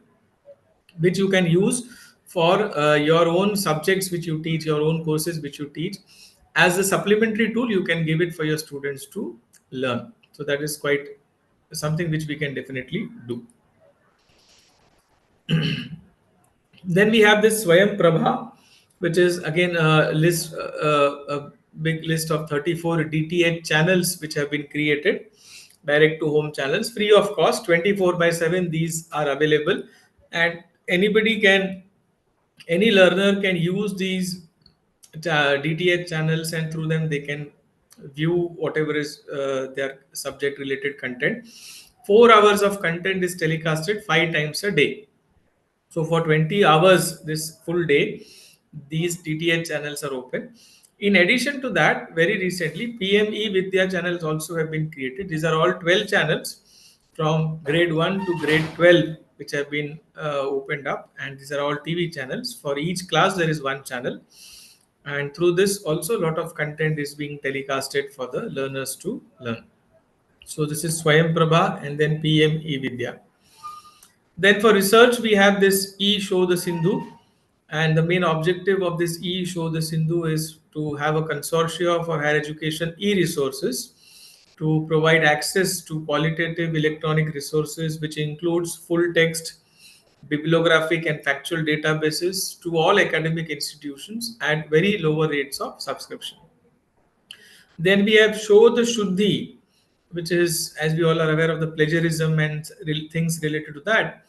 which you can use for your own subjects which you teach, your own courses which you teach. As a supplementary tool, you can give it for your students to learn. So that is quite something which we can definitely do. Then we have this Swayam Prabha, which is again a big list of 34 DTH channels which have been created, direct to home channels, free of cost, 24/7. These are available, and anybody can, any learner can use these DTH channels, and through them they can view whatever is their subject related content. 4 hours of content is telecasted 5 times a day. So for 20 hours this full day, these DTH channels are open. In addition to that, very recently, PME Vidya channels also have been created. These are all 12 channels from grade 1 to grade 12, which have been opened up. And these are all TV channels. For each class, there is one channel. And through this, also, a lot of content is being telecasted for the learners to learn. So this is Swayam Prabha and then PME Vidya. Then for research, we have this Show the Sindhu. And the main objective of this Show the Sindhu is to have a consortia for higher education e-resources to provide access to qualitative electronic resources, which includes full text, bibliographic and factual databases to all academic institutions at very lower rates of subscription. Then we have Show the Shuddhi, which is, as we all are aware of, the plagiarism and things related to that.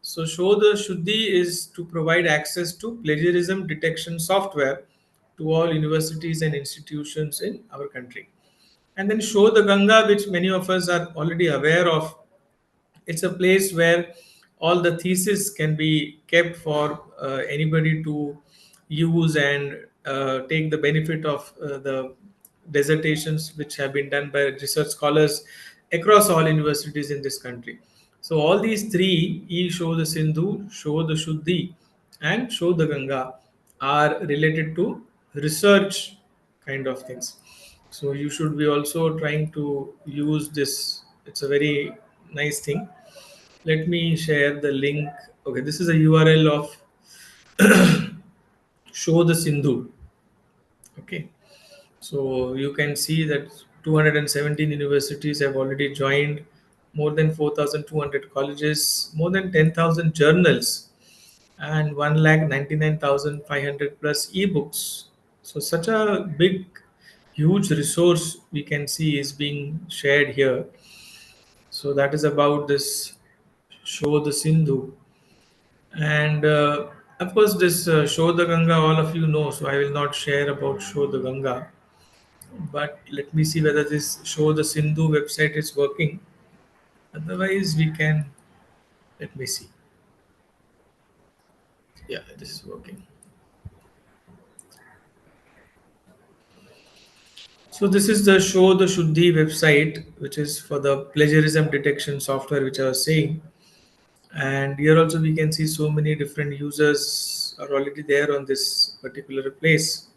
So Show the Shuddhi is to provide access to plagiarism detection software to all universities and institutions in our country. And then Show the Ganga, which many of us are already aware of. It's a place where all the thesis can be kept for anybody to use and take the benefit of the dissertations which have been done by research scholars across all universities in this country. So all these three, Show the Sindhu, Show the Shuddhi, and Show the Ganga, are related to research kind of things. So you should be also trying to use this. It's a very nice thing. Let me share the link. Okay, this is a URL of Show the Sindhu. Okay, so you can see that 217 universities have already joined, more than 4,200 colleges, more than 10,000 journals, and 1,99,500 plus ebooks. So such a big, huge resource we can see is being shared here. So that is about this Show the Sindhu. And of course, this Show the Ganga, all of you know, so I will not share about Show the Ganga. But let me see whether this Show the Sindhu website is working. Otherwise, we can. Let me see. Yeah, this is working. So this is the Show the Shuddhi website, which is for the plagiarism detection software, which I was saying. And here also we can see so many different users are already there on this particular place.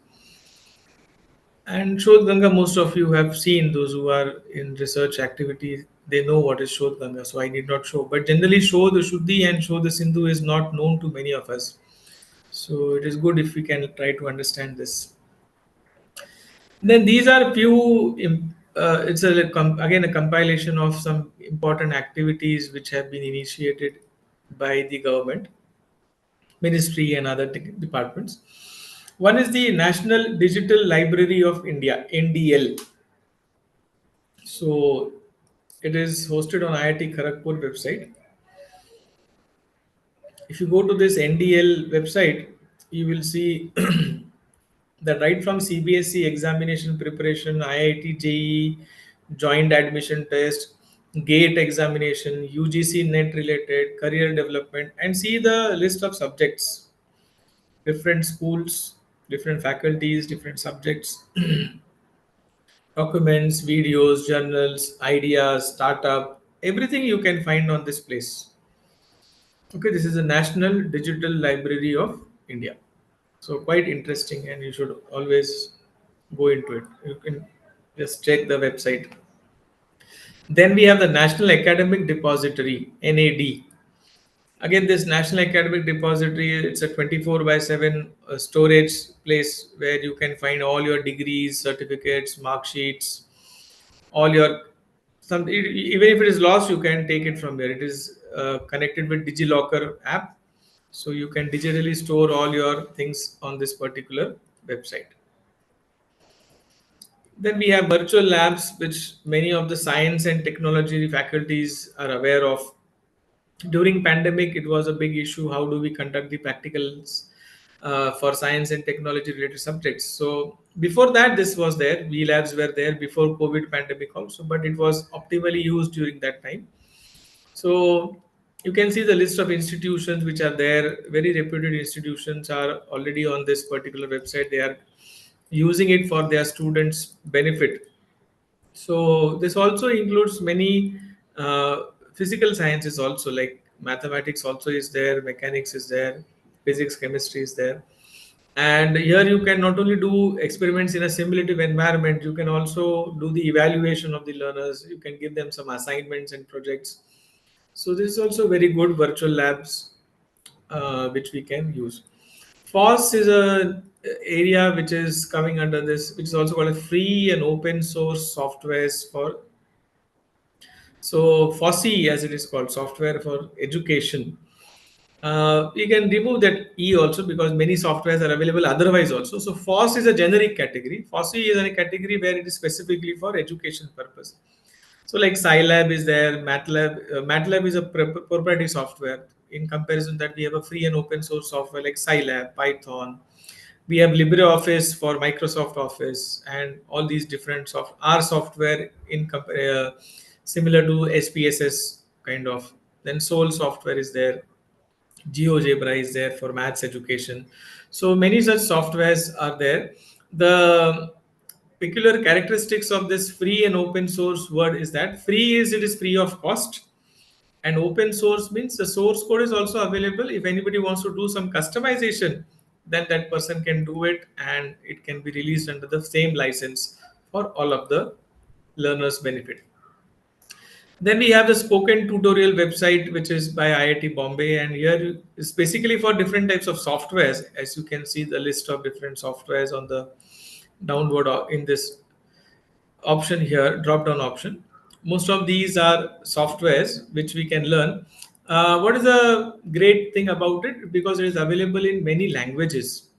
And Shodh Ganga, most of you have seen, those who are in research activity, they know what is Shodh Ganga, so I need not show. But generally, Show the Shuddhi and Show the Sindhu is not known to many of us. So it is good if we can try to understand this. Then these are few, it's again a compilation of some important activities which have been initiated by the government, ministry, and other departments. One is the National Digital Library of India, NDL. So it is hosted on IIT Kharagpur website. If you go to this NDL website, you will see that right from CBSE examination preparation, IIT JEE, joint admission test, GATE examination, UGC NET related, career development, and see the list of subjects, different schools, different faculties, different subjects, documents, videos, journals, ideas, startup, everything you can find on this place. Okay, this is the National Digital Library of India. So quite interesting, and you should always go into it. You can just check the website. Then we have the National Academic Depository, NAD. Again, this National Academic Depository, it's a 24 by 7 storage place where you can find all your degrees, certificates, mark sheets, all your even if it is lost, you can take it from there. It is connected with DigiLocker app, so you can digitally store all your things on this particular website. Then we have virtual labs, which many of the science and technology faculties are aware of. During pandemic, it was a big issue. How do we conduct the practicals for science and technology related subjects? So before that, this was there. V labs were there before COVID pandemic also, but it was optimally used during that time. So you can see the list of institutions which are there. Very reputed institutions are already on this particular website. They are using it for their students' benefit. So this also includes many physical sciences also, like mathematics also is there, mechanics is there, physics, chemistry is there. And here you can not only do experiments in a simulative environment, you can also do the evaluation of the learners. You can give them some assignments and projects. So this is also very good virtual labs which we can use. FOSS is a area which is coming under this, which is also called a free and open source softwares for. So FOSSE, as it is called, software for education. You can remove that E also because many softwares are available otherwise also. So FOSS is a generic category. FOSSE is a category where it is specifically for education purpose. So like Scilab is there, MATLAB. MATLAB is a proprietary software. In comparison that we have a free and open source software like Scilab, Python. We have LibreOffice for Microsoft Office and all these different R software similar to SPSS kind of. Then Soul software is there. GeoGebra is there for maths education. So many such softwares are there. The peculiar characteristics of this free and open source word is that free is it is free of cost, and open source means the source code is also available. If anybody wants to do some customization, then that person can do it, and it can be released under the same license for all of the learners benefit. Then we have the spoken tutorial website, which is by IIT Bombay, and here is basically for different types of softwares. As you can see, the list of different softwares on the downward in this option here, drop down option. Most of these are softwares which we can learn. What is the great thing about it? Because it is available in many languages.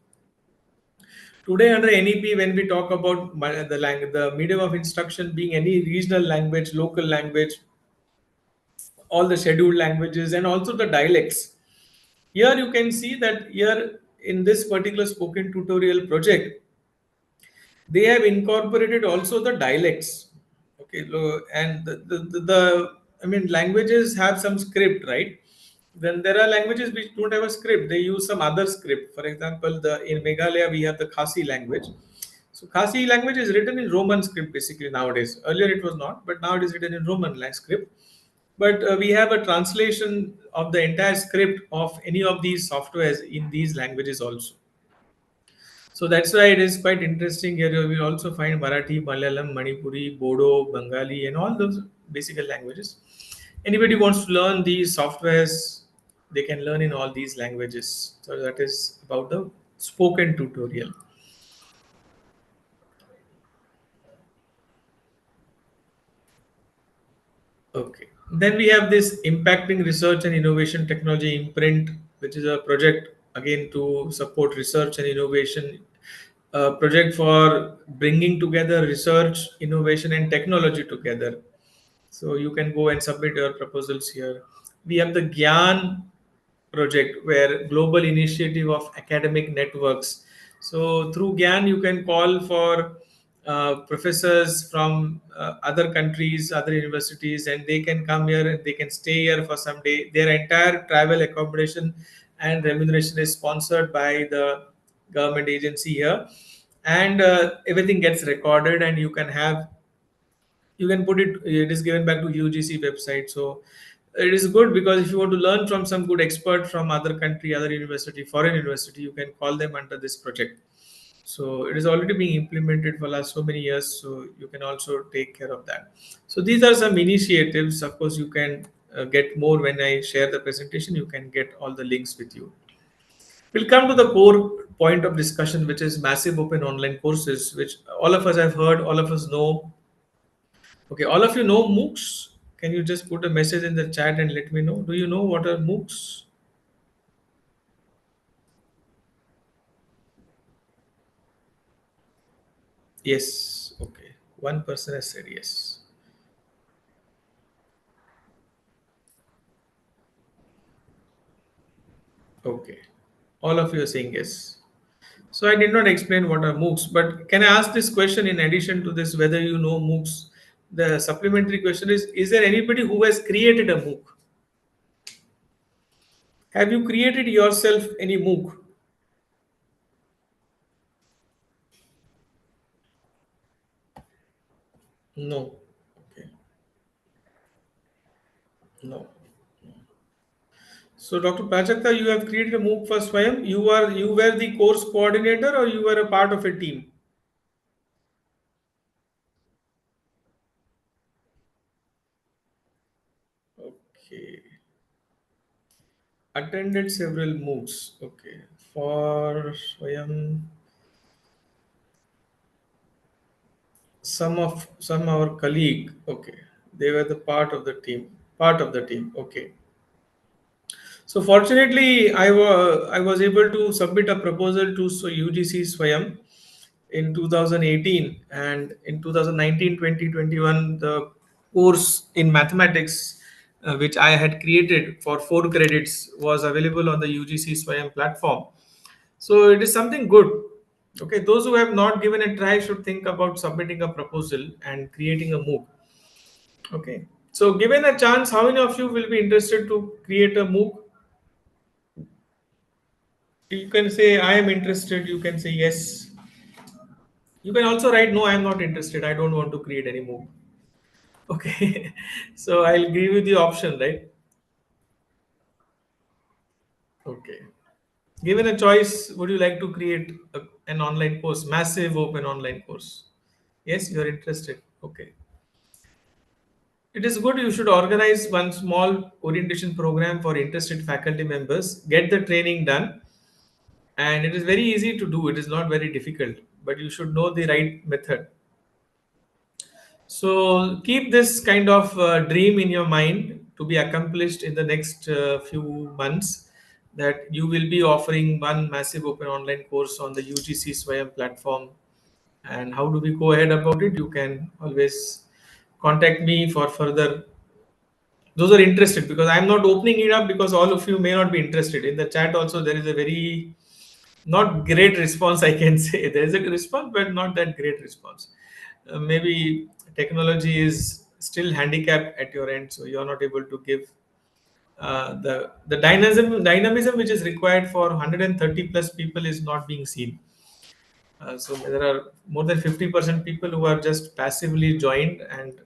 Today under NEP, when we talk about the medium of instruction being any regional language, local language, all the scheduled languages, and also the dialects. Here you can see that here in this particular spoken tutorial project, they have incorporated also the dialects. Okay, and I mean, languages have some script, right? Then there are languages which don't have a script. They use some other script. For example, in Meghalaya we have the Khasi language. So Khasi language is written in Roman script basically nowadays. Earlier it was not, but now it is written in Roman script. But we have a translation of the entire script of any of these softwares in these languages also. So that's why it is quite interesting. Here you will also find Marathi, Malayalam, Manipuri, Bodo, Bengali, and all those basic languages. Anybody wants to learn these softwares, they can learn in all these languages. So that is about the spoken tutorial. Okay. Then we have this impacting research and innovation technology imprint, which is a project again to support research and innovation. A project for bringing together research, innovation, and technology together. So you can go and submit your proposals here. We have the Gyan project, where global initiative of academic networks. So through GAN, you can call for professors from other countries, other universities, and they can come here and they can stay here for some day. Their entire travel accommodation and remuneration is sponsored by the government agency here, and everything gets recorded, and you can put it. It is given back to UGC website. So It is good because if you want to learn from some good expert from other country, other university, foreign university, you can call them under this project. So it is already being implemented for last so many years. So you can also take care of that. So these are some initiatives. Of course, you can get more when I share the presentation. You can get all the links with you. We'll come to the core point of discussion, which is massive open online courses, which all of us have heard, all of us know. Okay, all of you know MOOCs. Can you just put a message in the chat and let me know? Do you know what are MOOCs? Yes. Okay. One person has said yes. Okay. All of you are saying yes. So I did not explain what are MOOCs, but can I ask this question in addition to this, whether you know MOOCs? The supplementary question is there anybody who has created a MOOC? Have you created yourself any MOOC? No. Okay. No. So Dr. Pajakta, you have created a MOOC for Swayam. You were the course coordinator or you were a part of a team? Okay. Attended several MOOCs. Okay. For Swayam, some our colleague. Okay. They were the part of the team. Part of the team. Okay. So fortunately, I was able to submit a proposal to UGC Swayam in 2018, and in 2019-2021 the course in mathematics which I had created for 4 credits was available on the UGC Swayam platform. So it is something good. Okay, those who have not given a try should think about submitting a proposal and creating a MOOC. Okay, so given a chance, how many of you will be interested to create a MOOC? You can say I am interested, you can say yes. You can also write no, I am not interested, I don't want to create any MOOC. Okay, so I'll give you the option, right? Okay. Given a choice, would you like to create an online course, massive open online course? Yes, you are interested. Okay. It is good. You should organize one small orientation program for interested faculty members, get the training done, and it is very easy to do. It is not very difficult, but you should know the right method. So keep this kind of dream in your mind to be accomplished in the next few months, that you will be offering one massive open online course on the UGC Swayam platform. And how do we go ahead about it? You can always contact me for further. Those are interested, because I'm not opening it up because all of you may not be interested. In the chat also, there is a very not great response, I can say. There is a response, but not that great response. Maybe technology is still handicapped at your end, so you're not able to give the dynamism which is required for 130 plus people is not being seen. So there are more than 50% people who are just passively joined and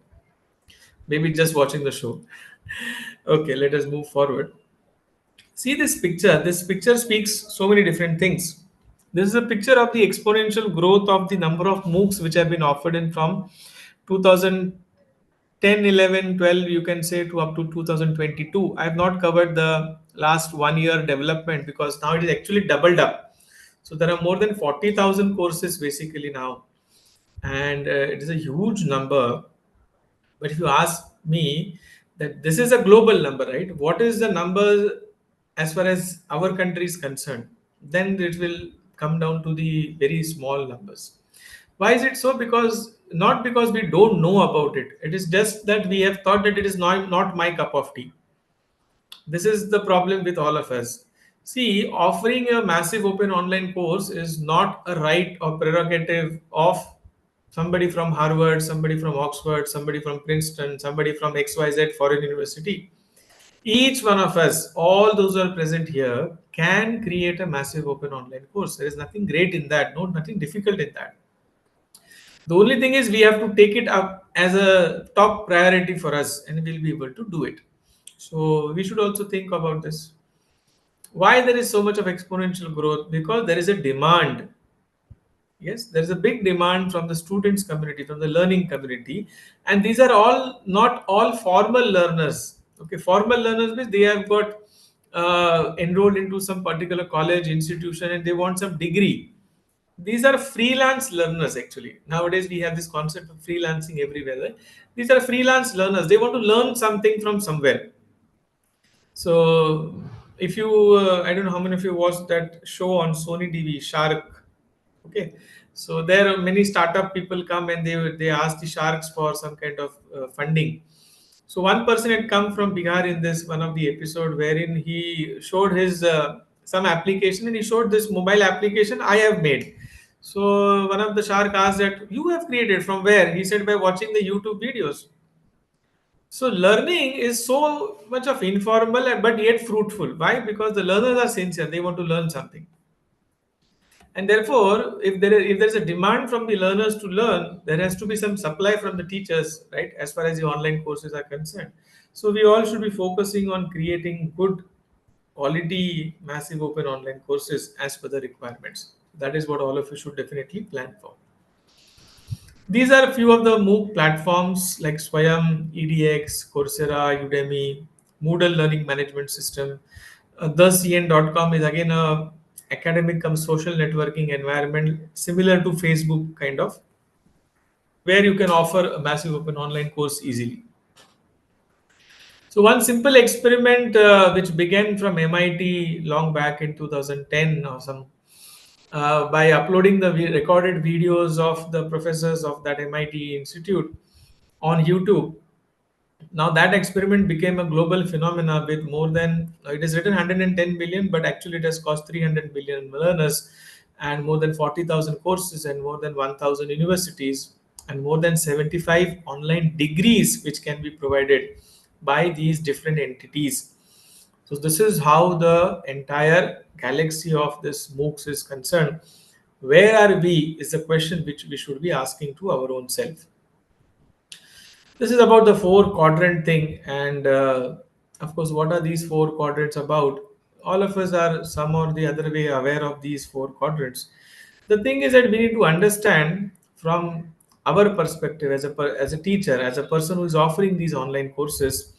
maybe just watching the show. Okay, let us move forward. See this picture. This picture speaks so many different things. This is a picture of the exponential growth of the number of MOOCs which have been offered in from 2010, 11, 12, you can say, to up to 2022. I have not covered the last 1 year development because now it is actually doubled up. So there are more than 40,000 courses basically now, and it is a huge number. But if you ask me, that this is a global number, right? What is the number as far as our country is concerned? Then it will come down to the very small numbers. Why is it so? Because not because we don't know about it. It is just that we have thought that it is not my cup of tea. This is the problem with all of us. See, offering a massive open online course is not a right or prerogative of somebody from Harvard, somebody from Oxford, somebody from Princeton, somebody from XYZ foreign university. Each one of us, all those who are present here, can create a massive open online course. There is nothing great in that, no, nothing difficult in that. The only thing is we have to take it up as a top priority for us and we'll be able to do it. So we should also think about this. Why there is so much of exponential growth? Because there is a demand. Yes, there is a big demand from the students community, from the learning community, and these are all not all formal learners. Okay, formal learners means they have got enrolled into some particular college institution and they want some degree. These are freelance learners actually. Nowadays we have this concept of freelancing everywhere. Right? These are freelance learners. They want to learn something from somewhere. So if you, I don't know how many of you watched that show on Sony TV, Shark. Okay, so there are many startup people come and they ask the sharks for some kind of funding. So one person had come from Bihar in this one of the episode wherein he showed his some application and he showed this mobile application I have made. So one of the shark asked that you have created from where? He said by watching the YouTube videos. So learning is so much of informal but yet fruitful. Why? Because the learners are sincere. They want to learn something. And therefore, if there is a demand from the learners to learn, there has to be some supply from the teachers, right? As far as the online courses are concerned. So we all should be focusing on creating good quality, massive open online courses as per the requirements. That is what all of you should definitely plan for. These are a few of the MOOC platforms like Swayam, EDX, Coursera, Udemy, Moodle Learning Management System. TheCN.com is again a academic cum social networking environment similar to Facebook kind of, where you can offer a massive open online course easily. So one simple experiment which began from MIT long back in 2010 or some, by uploading the recorded videos of the professors of that MIT institute on YouTube. Now that experiment became a global phenomena with more than, it is written 110 billion, but actually it has cost 300 billion learners and more than 40,000 courses and more than 1,000 universities and more than 75 online degrees which can be provided by these different entities. So this is how the entire galaxy of this MOOCs is concerned. Where are we is the question which we should be asking to our own self. This is about the four quadrant thing, and of course, what are these four quadrants about? All of us are some or the other way aware of these four quadrants. The thing is that we need to understand from our perspective as as a teacher, as a person who is offering these online courses,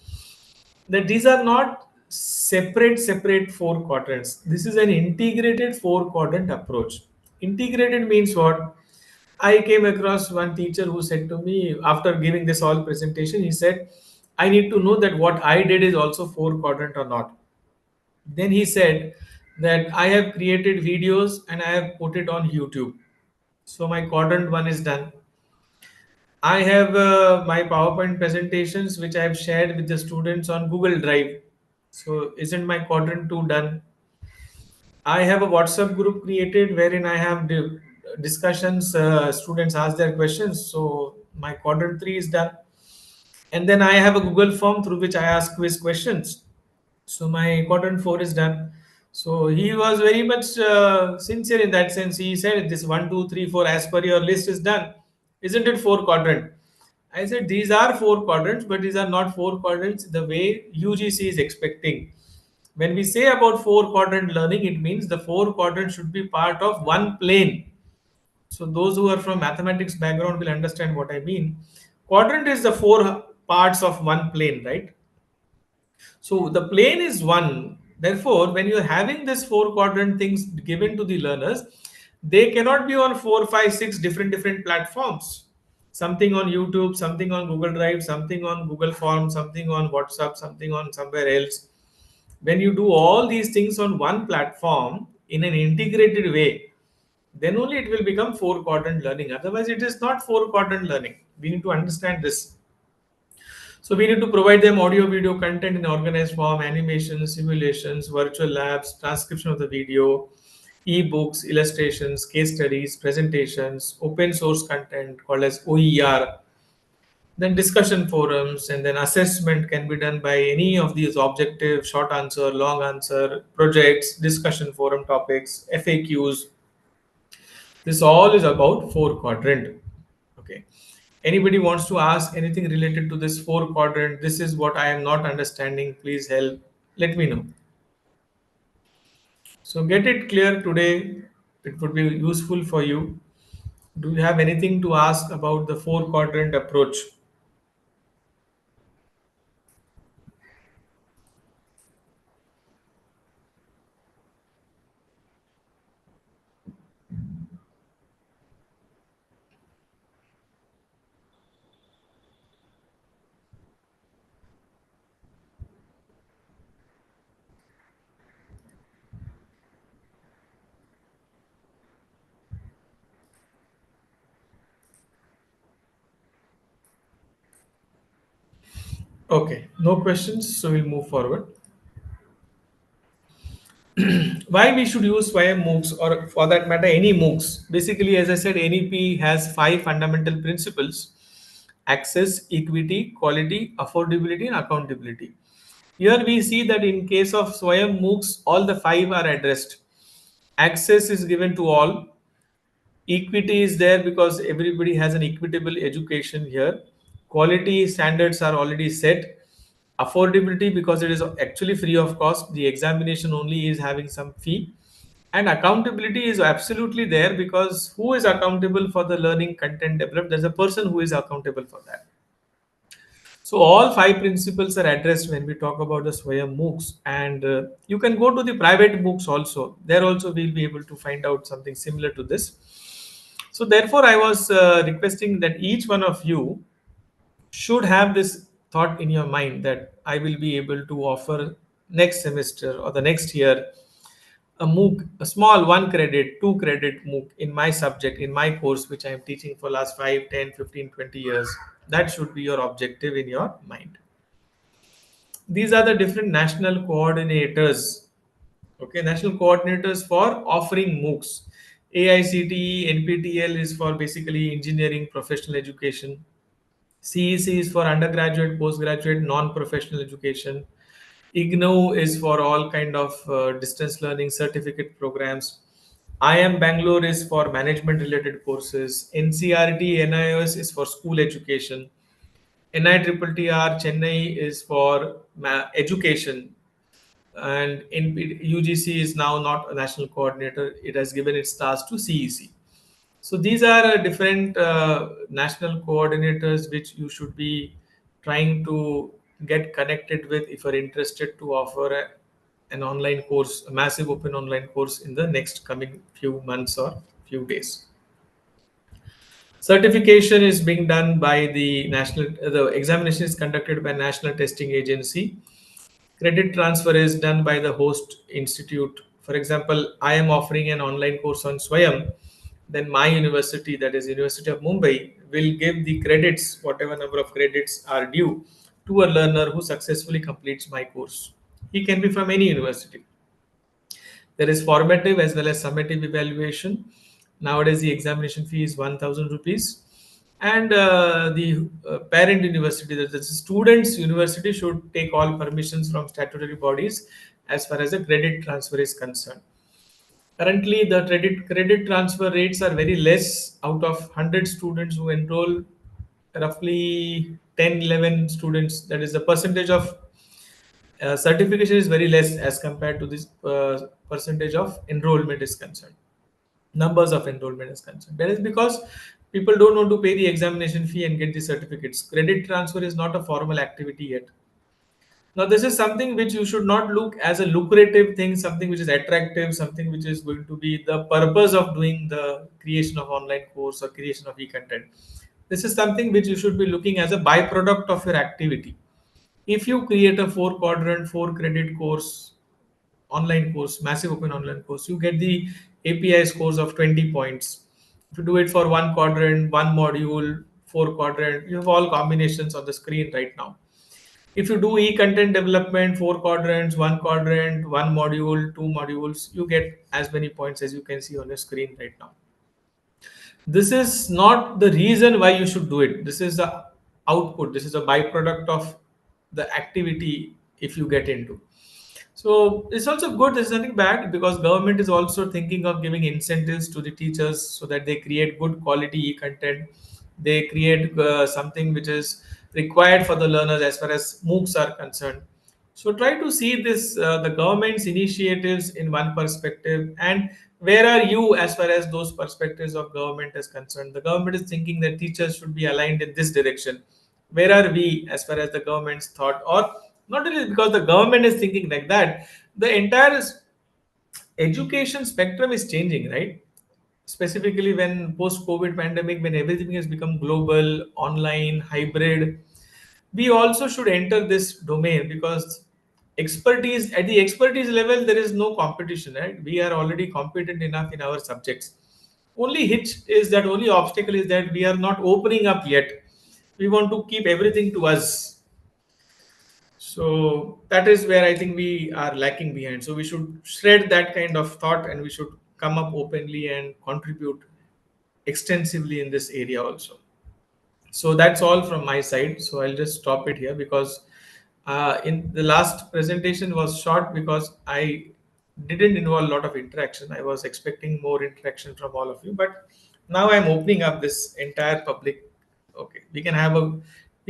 that these are not separate four quadrants. This is an integrated four quadrant approach. Integrated means what? I came across one teacher who said to me after giving this all presentation, he said, I need to know that what I did is also four quadrant or not. Then he said that I have created videos and I have put it on YouTube. So my quadrant one is done. I have my PowerPoint presentations which I have shared with the students on Google Drive. So isn't my quadrant two done? I have a WhatsApp group created wherein I have discussions. Students ask their questions. So my quadrant three is done. And then I have a Google form through which I ask quiz questions. So my quadrant four is done. So he was very much sincere in that sense. He said, "This 1, 2, 3, 4 as per your list is done. Isn't it four quadrant?" I said, "These are four quadrants, but these are not four quadrants the way UGC is expecting. When we say about four quadrant learning, it means the four quadrants should be part of one plane. So those who are from mathematics background will understand what I mean. Quadrant is the four parts of one plane, right? So the plane is one. Therefore, when you're having this four quadrant things given to the learners, they cannot be on 4, 5, 6 different platforms. Something on YouTube, something on Google Drive, something on Google Forms, something on WhatsApp, something on somewhere else. When you do all these things on one platform in an integrated way, then only it will become four quadrant learning. Otherwise, it is not four quadrant learning. We need to understand this. So we need to provide them audio video content in organized form, animations, simulations, virtual labs, transcription of the video, e-books, illustrations, case studies, presentations, open source content called as OER, then discussion forums, and then assessment can be done by any of these objective, short answer, long answer, projects, discussion forum topics, FAQs. This all is about four quadrant. Okay. Anybody wants to ask anything related to this four quadrant, this is what I am not understanding, please help, let me know. So get it clear today, it would be useful for you. Do you have anything to ask about the four quadrant approach? Okay, no questions, so we'll move forward. Why we should use Swayam MOOCs, or for that matter any MOOCs? Basically, as I said, NEP has five fundamental principles: access, equity, quality, affordability, and accountability. Here we see that in case of Swayam MOOCs, all the five are addressed. Access is given to all. Equity is there because everybody has an equitable education here. Quality standards are already set. Affordability because it is actually free of cost. The examination only is having some fee. And accountability is absolutely there because who is accountable for the learning content developed? There's a person who is accountable for that. So all five principles are addressed when we talk about the Swayam MOOCs, and you can go to the private MOOCs also. There also we'll be able to find out something similar to this. So therefore, I was requesting that each one of you should have this thought in your mind that I will be able to offer next semester or the next year a MOOC, a small 1 credit, 2 credit MOOC in my subject, in my course, which I am teaching for last 5, 10, 15, 20 years. That should be your objective in your mind. These are the different national coordinators. Okay, national coordinators for offering MOOCs. AICTE, NPTEL is for basically engineering professional education. CEC is for undergraduate, postgraduate, non-professional education. IGNOU is for all kind of distance learning certificate programs. IM Bangalore is for management related courses. NCRT, NIOS is for school education. NITTR Chennai is for education, and UGC is now not a national coordinator. It has given its task to CEC. So these are different national coordinators which you should be trying to get connected with if you're interested to offer an online course, a massive open online course in the next coming few months or few days. Certification is being done by the national, the examination is conducted by National Testing Agency. Credit transfer is done by the host institute. For example, I am offering an online course on Swayam, then my university, that is University of Mumbai, will give the credits, whatever number of credits are due, to a learner who successfully completes my course. He can be from any university. There is formative as well as summative evaluation. Nowadays, the examination fee is 1,000 rupees. And the parent university, that is the students' university, should take all permissions from statutory bodies as far as the credit transfer is concerned. Currently, the credit transfer rates are very less. Out of 100 students who enroll, roughly 10, 11 students, that is the percentage of certification is very less as compared to this percentage of enrollment is concerned, numbers of enrollment is concerned. That is because people don't want to pay the examination fee and get the certificates. Credit transfer is not a formal activity yet. Now, this is something which you should not look as a lucrative thing, something which is attractive, something which is going to be the purpose of doing the creation of online course or creation of e-content. This is something which you should be looking as a byproduct of your activity. If you create a 4 quadrant, 4 credit course, online course, massive open online course, you get the API scores of 20 points. If you do it for 1 quadrant, one module, 4 quadrant, you have all combinations on the screen right now. If you do e-content development, 4 quadrants, 1 quadrant, one module, 2 modules, you get as many points as you can see on your screen right now. This is not the reason why you should do it. This is the output. This is a byproduct of the activity if you get into. So it's also good. There's nothing bad because government is also thinking of giving incentives to the teachers so that they create good quality content. They create something which is required for the learners as far as MOOCs are concerned. So try to see this the government's initiatives in one perspective, and where are you as far as those perspectives of government is concerned. The government is thinking that teachers should be aligned in this direction. Where are we as far as the government's thought, or not only because the government is thinking like that, the entire education spectrum is changing, right? Specifically when post COVID pandemic, when everything has become global, online, hybrid, we also should enter this domain, because expertise at the expertise level there is no competition, right? We are already competent enough in our subjects. Only hitch is that, only obstacle is that we are not opening up yet. We want to keep everything to us. So that is where I think we are lacking behind. So we should shred that kind of thought, and we should come up openly and contribute extensively in this area also. So that's all from my side. So I'll just stop it here, because in the last presentation was short because I didn't involve a lot of interaction. I was expecting more interaction from all of you, but now I'm opening up this entire public. Okay, we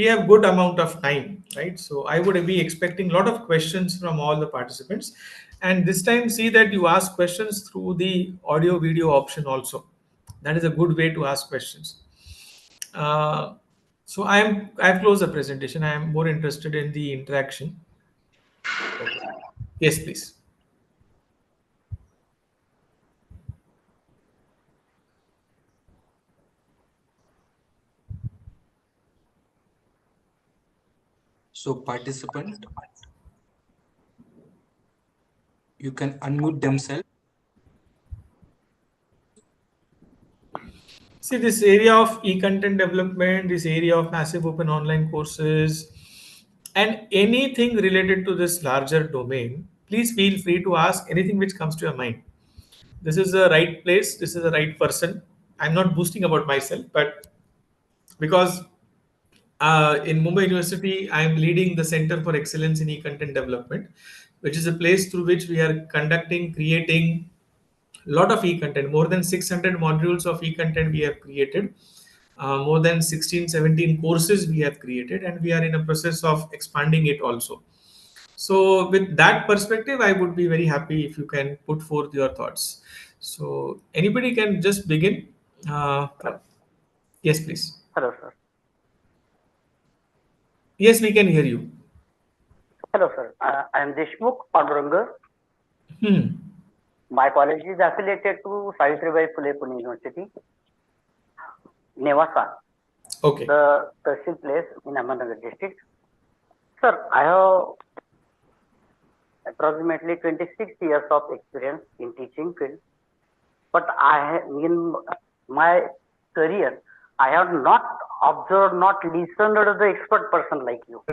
have good amount of time, right? So I would be expecting a lot of questions from all the participants, and this time see that you ask questions through the audio video option also. That is a good way to ask questions. uh, so I've closed the presentation. I am more interested in the interaction. Okay. Yes, please. So participant, you can unmute themselves. See, this area of e-content development, this area of massive open online courses, and anything related to this larger domain, please feel free to ask anything which comes to your mind. This is the right place. This is the right person. I'm not boasting about myself, but because in Mumbai University, I'm leading the Center for Excellence in E-Content Development, which is a place through which we are conducting, creating a lot of e-content. More than 600 modules of e-content we have created. More than 16, 17 courses we have created, and we are in a process of expanding it also. So with that perspective, I would be very happy if you can put forth your thoughts. So anybody can just begin. Yes, please. Hello, sir. Yes, we can hear you. Hello, sir. I am Deshmukh Panduranga. Hmm. My college is affiliated to Savitribai Phule Pune University, Nevasa, Okay. the Tahsil place in Ahmednagar district. Sir, I have approximately 26 years of experience in teaching field, but in my career, I have not observed, not listened to the expert person like you.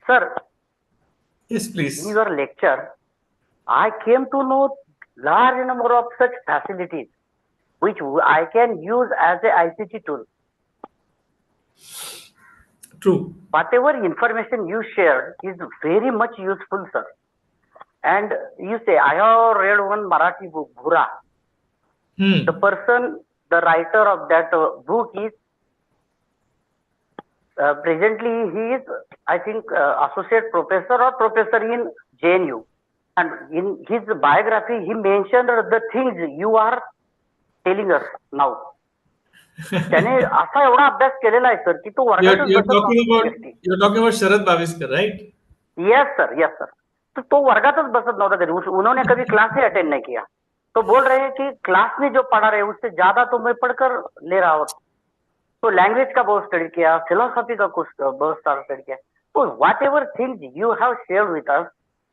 Sir, Yes, please. in your lecture, I came to know large number of such facilities which I can use as a ICT tool. True. Whatever information you shared is very much useful, sir. And you say, I have read one Marathi book, Bhura. Hmm. The person, the writer of that book is presently he is, I think, associate professor or professor in JNU. And in his biography, he mentioned the things you are telling us now. त्याने असा एवढा अभ्यास केलेला आहे sir की तो वर्गातच You're बसत talking नव्हता about व्यक्ती. you're talking about Sharad Baviskar, right? Yes sir, yes sir. तो वर्गातच बसत नव्हता कभी. उन्होंने कभी क्लास ही अटेंड नहीं किया. तो बोल रहे हैं कि क्लास में जो पढ़ा रहे उससे ज्यादा तो मैं पढ़कर ले रहा हूँ. तो लैंग्वेज का बहुत स्टडी किया, फिलोसॉफी का कुछ बहुत सारा स्टडी किया. तो what ever things you have shared with us,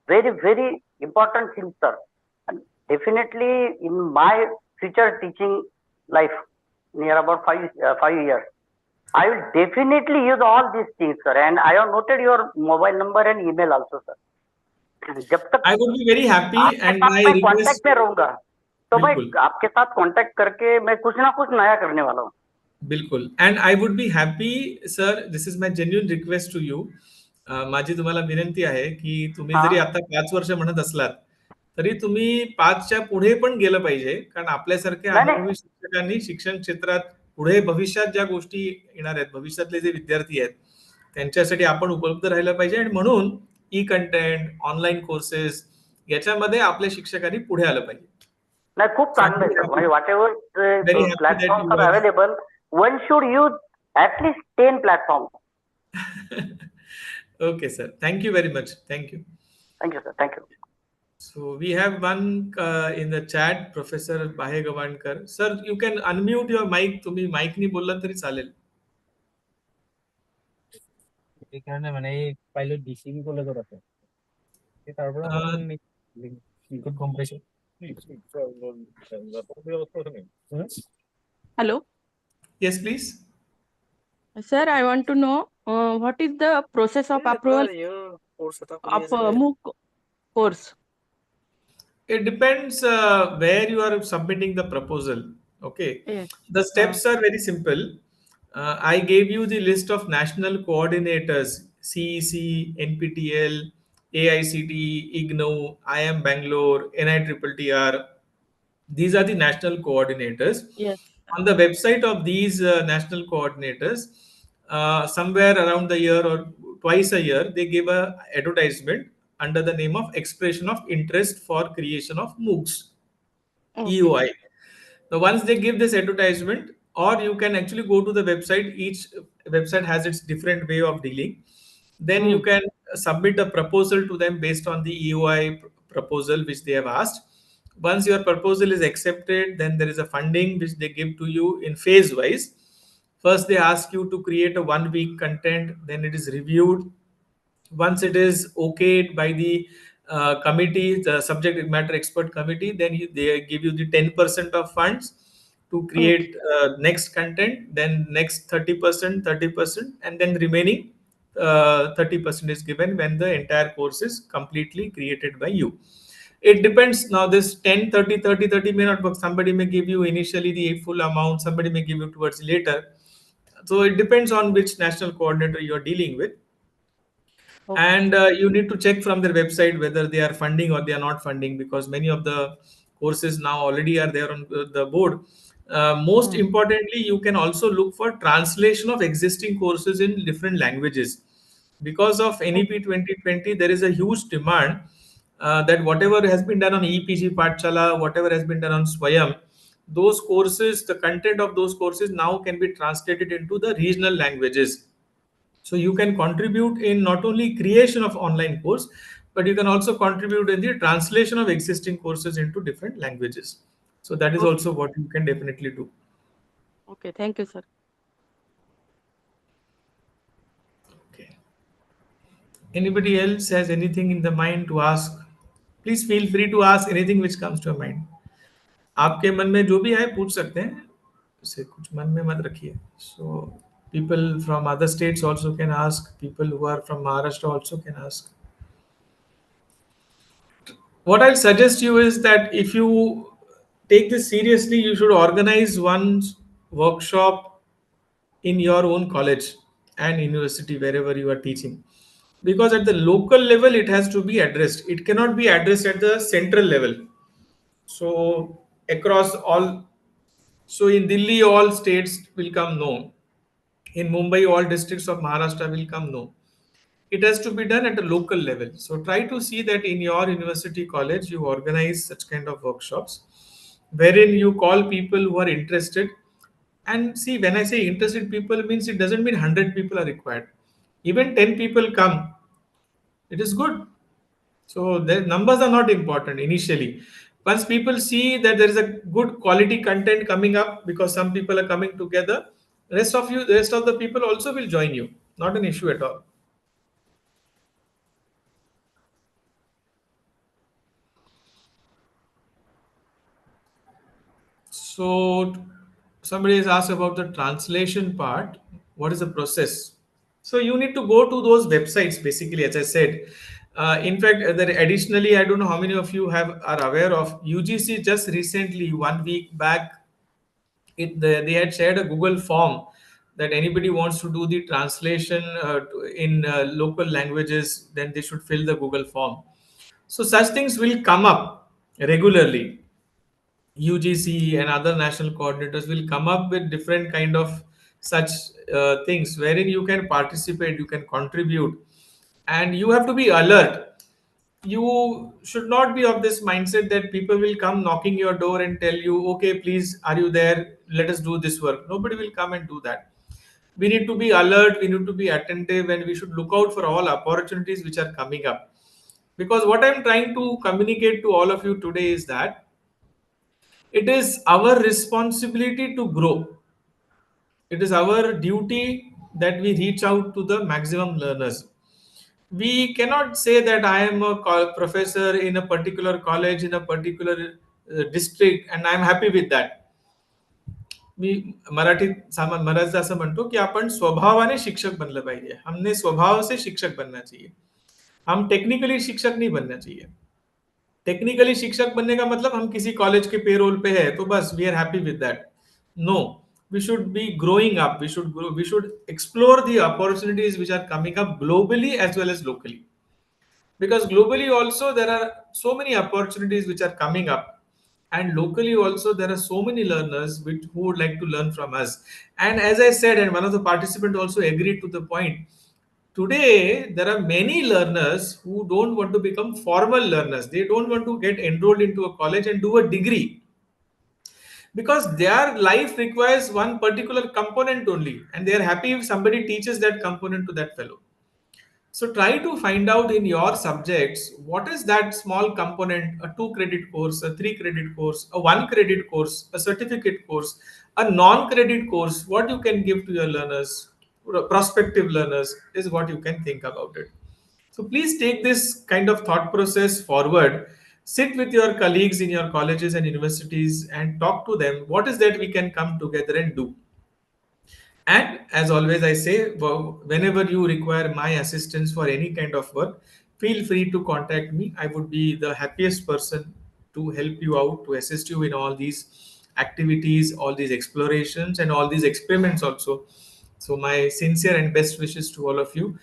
very very important things, sir. And definitely in my future teaching life, near about 5 years, I will definitely use all these things, sir. And I have noted your mobile number and email also, sir. जब तक I would be very happy, आपके and साथ my मैं request. Contact में रहूंगा, तो मैं बिल्कुल. आपके साथ कांटेक्ट करके मैं कुछ ना कुछ नया करने वाला हूँ. बिल्कुल. And I would be happy, sir. This is my genuine request to you. माझी तुम्हाला विनंती आहे की तुम्ही जरी हा. आता 5 वर्ष म्हणत असलात, तरी तुम्ही 5च्या पुढे पण गेलं पाहिजे, कारण आपल्यासारख्या नाही अनुभवी नाही शिक्षकांनी शिक्षण क्षेत्रात पुढे भविष्यात ज्या गोष्टी येणार आहेत, भविष्यातले जे विद्यार्थी आहेत त्यांच्यासाठी आपण उपलब्ध राहिलं पाहिजे. आणि म्हणून ई कंटेंट, ऑनलाईन कोर्सेस याच्यामध्ये आपल्या शिक्षकांनी पुढे आलं पाहिजे. नाही खूप So I'm चांगलं आहे very सर. happy, म्हणजे whatever very happy that platforms you are are. Available, one should use at least 10 platforms. Okay, sir. Thank you very much. Thank you. Thank you, sir. Thank you. So we have one in the chat, Professor Bahe Gavankar. Sir, you can unmute your mic. तुम्ही mic नी बोलला तरी चालेल. এই কারণে মানে এই pilot DCB বলে তোর আছে তারপরে Uh, liquid compression Hello, yes, please. sir. I want to know what is the process of approval of MOOC course? It depends where you are submitting the proposal. Okay. Yes. The steps are very simple. I gave you the list of national coordinators: CEC, NPTL, AICT, IGNOU, IM Bangalore, NITTR. These are the national coordinators. Yes. On the website of these national coordinators, somewhere around the year or twice a year, they give a advertisement under the name of expression of interest for creation of MOOCs, Okay. EOI. Now, once they give this advertisement, or you can actually go to the website, each website has its different way of dealing. Then you can submit a proposal to them based on the EOI proposal which they have asked. Once your proposal is accepted, then there is a funding which they give to you in phase wise. First, they ask you to create a 1 week content, then it is reviewed. Once it is okayed by the committee, the subject matter expert committee, then they give you the 10% of funds to create next content, then next 30%, 30%, and then remaining 30% is given when the entire course is completely created by you. It depends. Now this 10, 30, 30, 30 may not work. Somebody may give you initially the full amount, somebody may give you towards later. So it depends on which national coordinator you are dealing with. Okay. And you need to check from their website whether they are funding or they are not funding, because many of the courses now already are there on the board. Most importantly, you can also look for translation of existing courses in different languages. Because of NEP 2020, there is a huge demand that whatever has been done on EPG Pathshala, whatever has been done on Swayam, those courses, the content of those courses now can be translated into the regional languages. So you can contribute in not only creation of online course, but you can also contribute in the translation of existing courses into different languages. So that is also what you can definitely do. Okay. Thank you, sir. Okay. Anybody else has anything in the mind to ask? Please feel free to ask anything which comes to your mind. आपके मन में जो भी है पूछ सकते हैं, उसे कुछ मन में मत रखिए. So people from other states also can ask. People who are from Maharashtra also can ask. What I'll suggest you is that if you take this seriously, you should organize one workshop in your own college and university wherever you are teaching, because at the local level it has to be addressed. It cannot be addressed at the central level. So across all, so in Delhi all states will come, no. In Mumbai all districts of Maharashtra will come, no. It has to be done at a local level. So try to see that in your university college you organize such kind of workshops wherein you call people who are interested. And see, when I say interested people, means it doesn't mean 100 people are required. Even 10 people come, it is good. So the numbers are not important initially. Once people see that there is a good quality content coming up, because some people are coming together, rest of the people also will join you. Not an issue at all. So somebody has asked about the translation part. What is the process? So you need to go to those websites, basically, as I said. In fact, there additionally, I don't know how many of you are aware of UGC. Just recently, 1 week back, they had shared a Google form that anybody wants to do the translation in local languages, then they should fill the Google form. So such things will come up regularly. UGC and other national coordinators will come up with different kind of such things wherein you can participate, you can contribute, and you have to be alert. You should not be of this mindset that people will come knocking your door and tell you, okay, please, are you there? Let us do this work. Nobody will come and do that. We need to be alert, we need to be attentive, and we should look out for all opportunities which are coming up. Because what I'm trying to communicate to all of you today is that it is our responsibility to grow. It is our duty that we reach out to the maximum learners. We cannot say that I am a professor in a particular college in a particular district and I am happy with that. मी मराठीत सामान बऱ्याचदा असं म्हणतो की आपण स्वभावाने शिक्षक बनलं पाहिजे. हमने स्वभाव से शिक्षक बनना चाहिए. हम टेक्निकली शिक्षक नहीं बनना चाहिए. टेक्निकली शिक्षक बनने का मतलब हम किसी कॉलेज के पेरोल पे है तो बस we are happy with that. No, we should be growing up, we should grow, we should explore the opportunities which are coming up globally as well as locally, because globally also there are so many opportunities which are coming up, and locally also there are so many learners who would like to learn from us. And as I said, and one of the participants also agreed to the point, today there are many learners who don't want to become formal learners. They don't want to get enrolled into a college and do a degree, because their life requires one particular component only, and they are happy if somebody teaches that component to that fellow. So try to find out in your subjects what is that small component, a 2 credit course, a 3 credit course, a 1 credit course, a certificate course, a non-credit course, what you can give to your learners, prospective learners, is what you can think about it. So please take this kind of thought process forward. Sit with your colleagues in your colleges and universities and talk to them. What is that we can come together and do? And as always, I say, whenever you require my assistance for any kind of work, feel free to contact me. I would be the happiest person to help you out, to assist you in all these activities, all these explorations, and all these experiments also. So, my sincere and best wishes to all of you.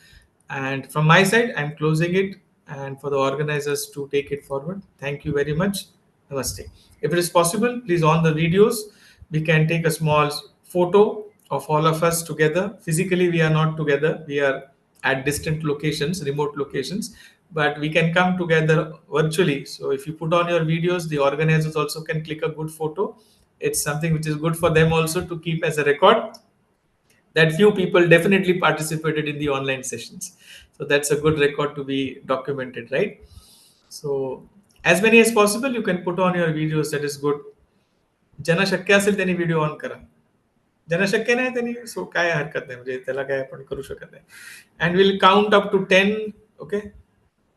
And from my side, I'm closing it. And for the organizers to take it forward, thank you very much. Namaste. If it is possible, please on the videos, we can take a small photo of all of us together. Physically, we are not together. We are at distant locations, remote locations, but we can come together virtually. So if you put on your videos, the organizers also can click a good photo. It's something which is good for them also to keep as a record that few people definitely participated in the online sessions. So that's a good record to be documented, right? So as many as possible, you can put on your videos. That is good. ज्यांना शक्य असेल त्यांनी video on करा. ज्यांना शक्य नाही त्यांनी सो काय हरकत नाही, म्हणजे त्याला काय आपण करू शकत नाही. And will count up to 10. Okay,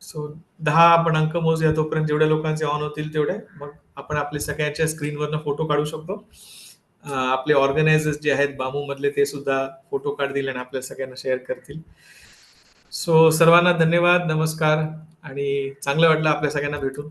so 10 आपण अंक मोजूया. तोपर्यंत जेवढ्या लोकांचे ऑन होतील तेवढे मग आपण आपले सगळ्यांच्या स्क्रीनवरनं फोटो काढू शकतो. आपले ऑर्गनायझर्स जे आहेत बामू मधले ते सुद्धा फोटो काढतील आणि आपल्या सगळ्यांना शेअर करतील. सो सर्वांना धन्यवाद, नमस्कार, आणि चांगलं वाटलं आपल्या सगळ्यांना भेटून.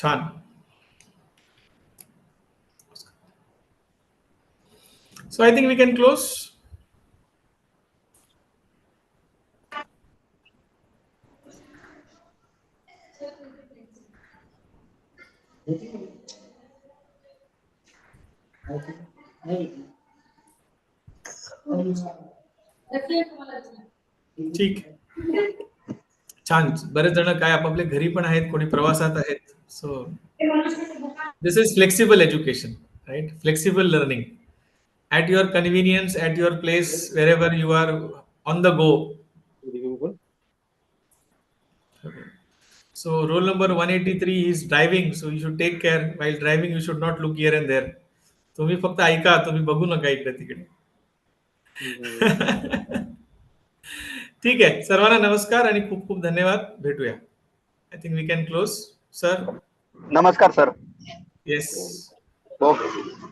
छान. So I think we can close. ठीक. छान. बरेच जण काय आपापल्या घरी पण आहेत, कोणी प्रवासात आहेत. So this is flexible education, right? Flexible learning at your convenience, at your place, wherever you are on the go. So roll number 183 is driving, so you should take care while driving. You should not look here and there. तुम्ही फक्त ऐका, तुम्ही बघू नका इकडे तिकडे. ठीक आहे, सर्वांना नमस्कार आणि खूप खूप धन्यवाद. भेटूया. I think we can close. Sir नमस्कार सर. येस. ओके.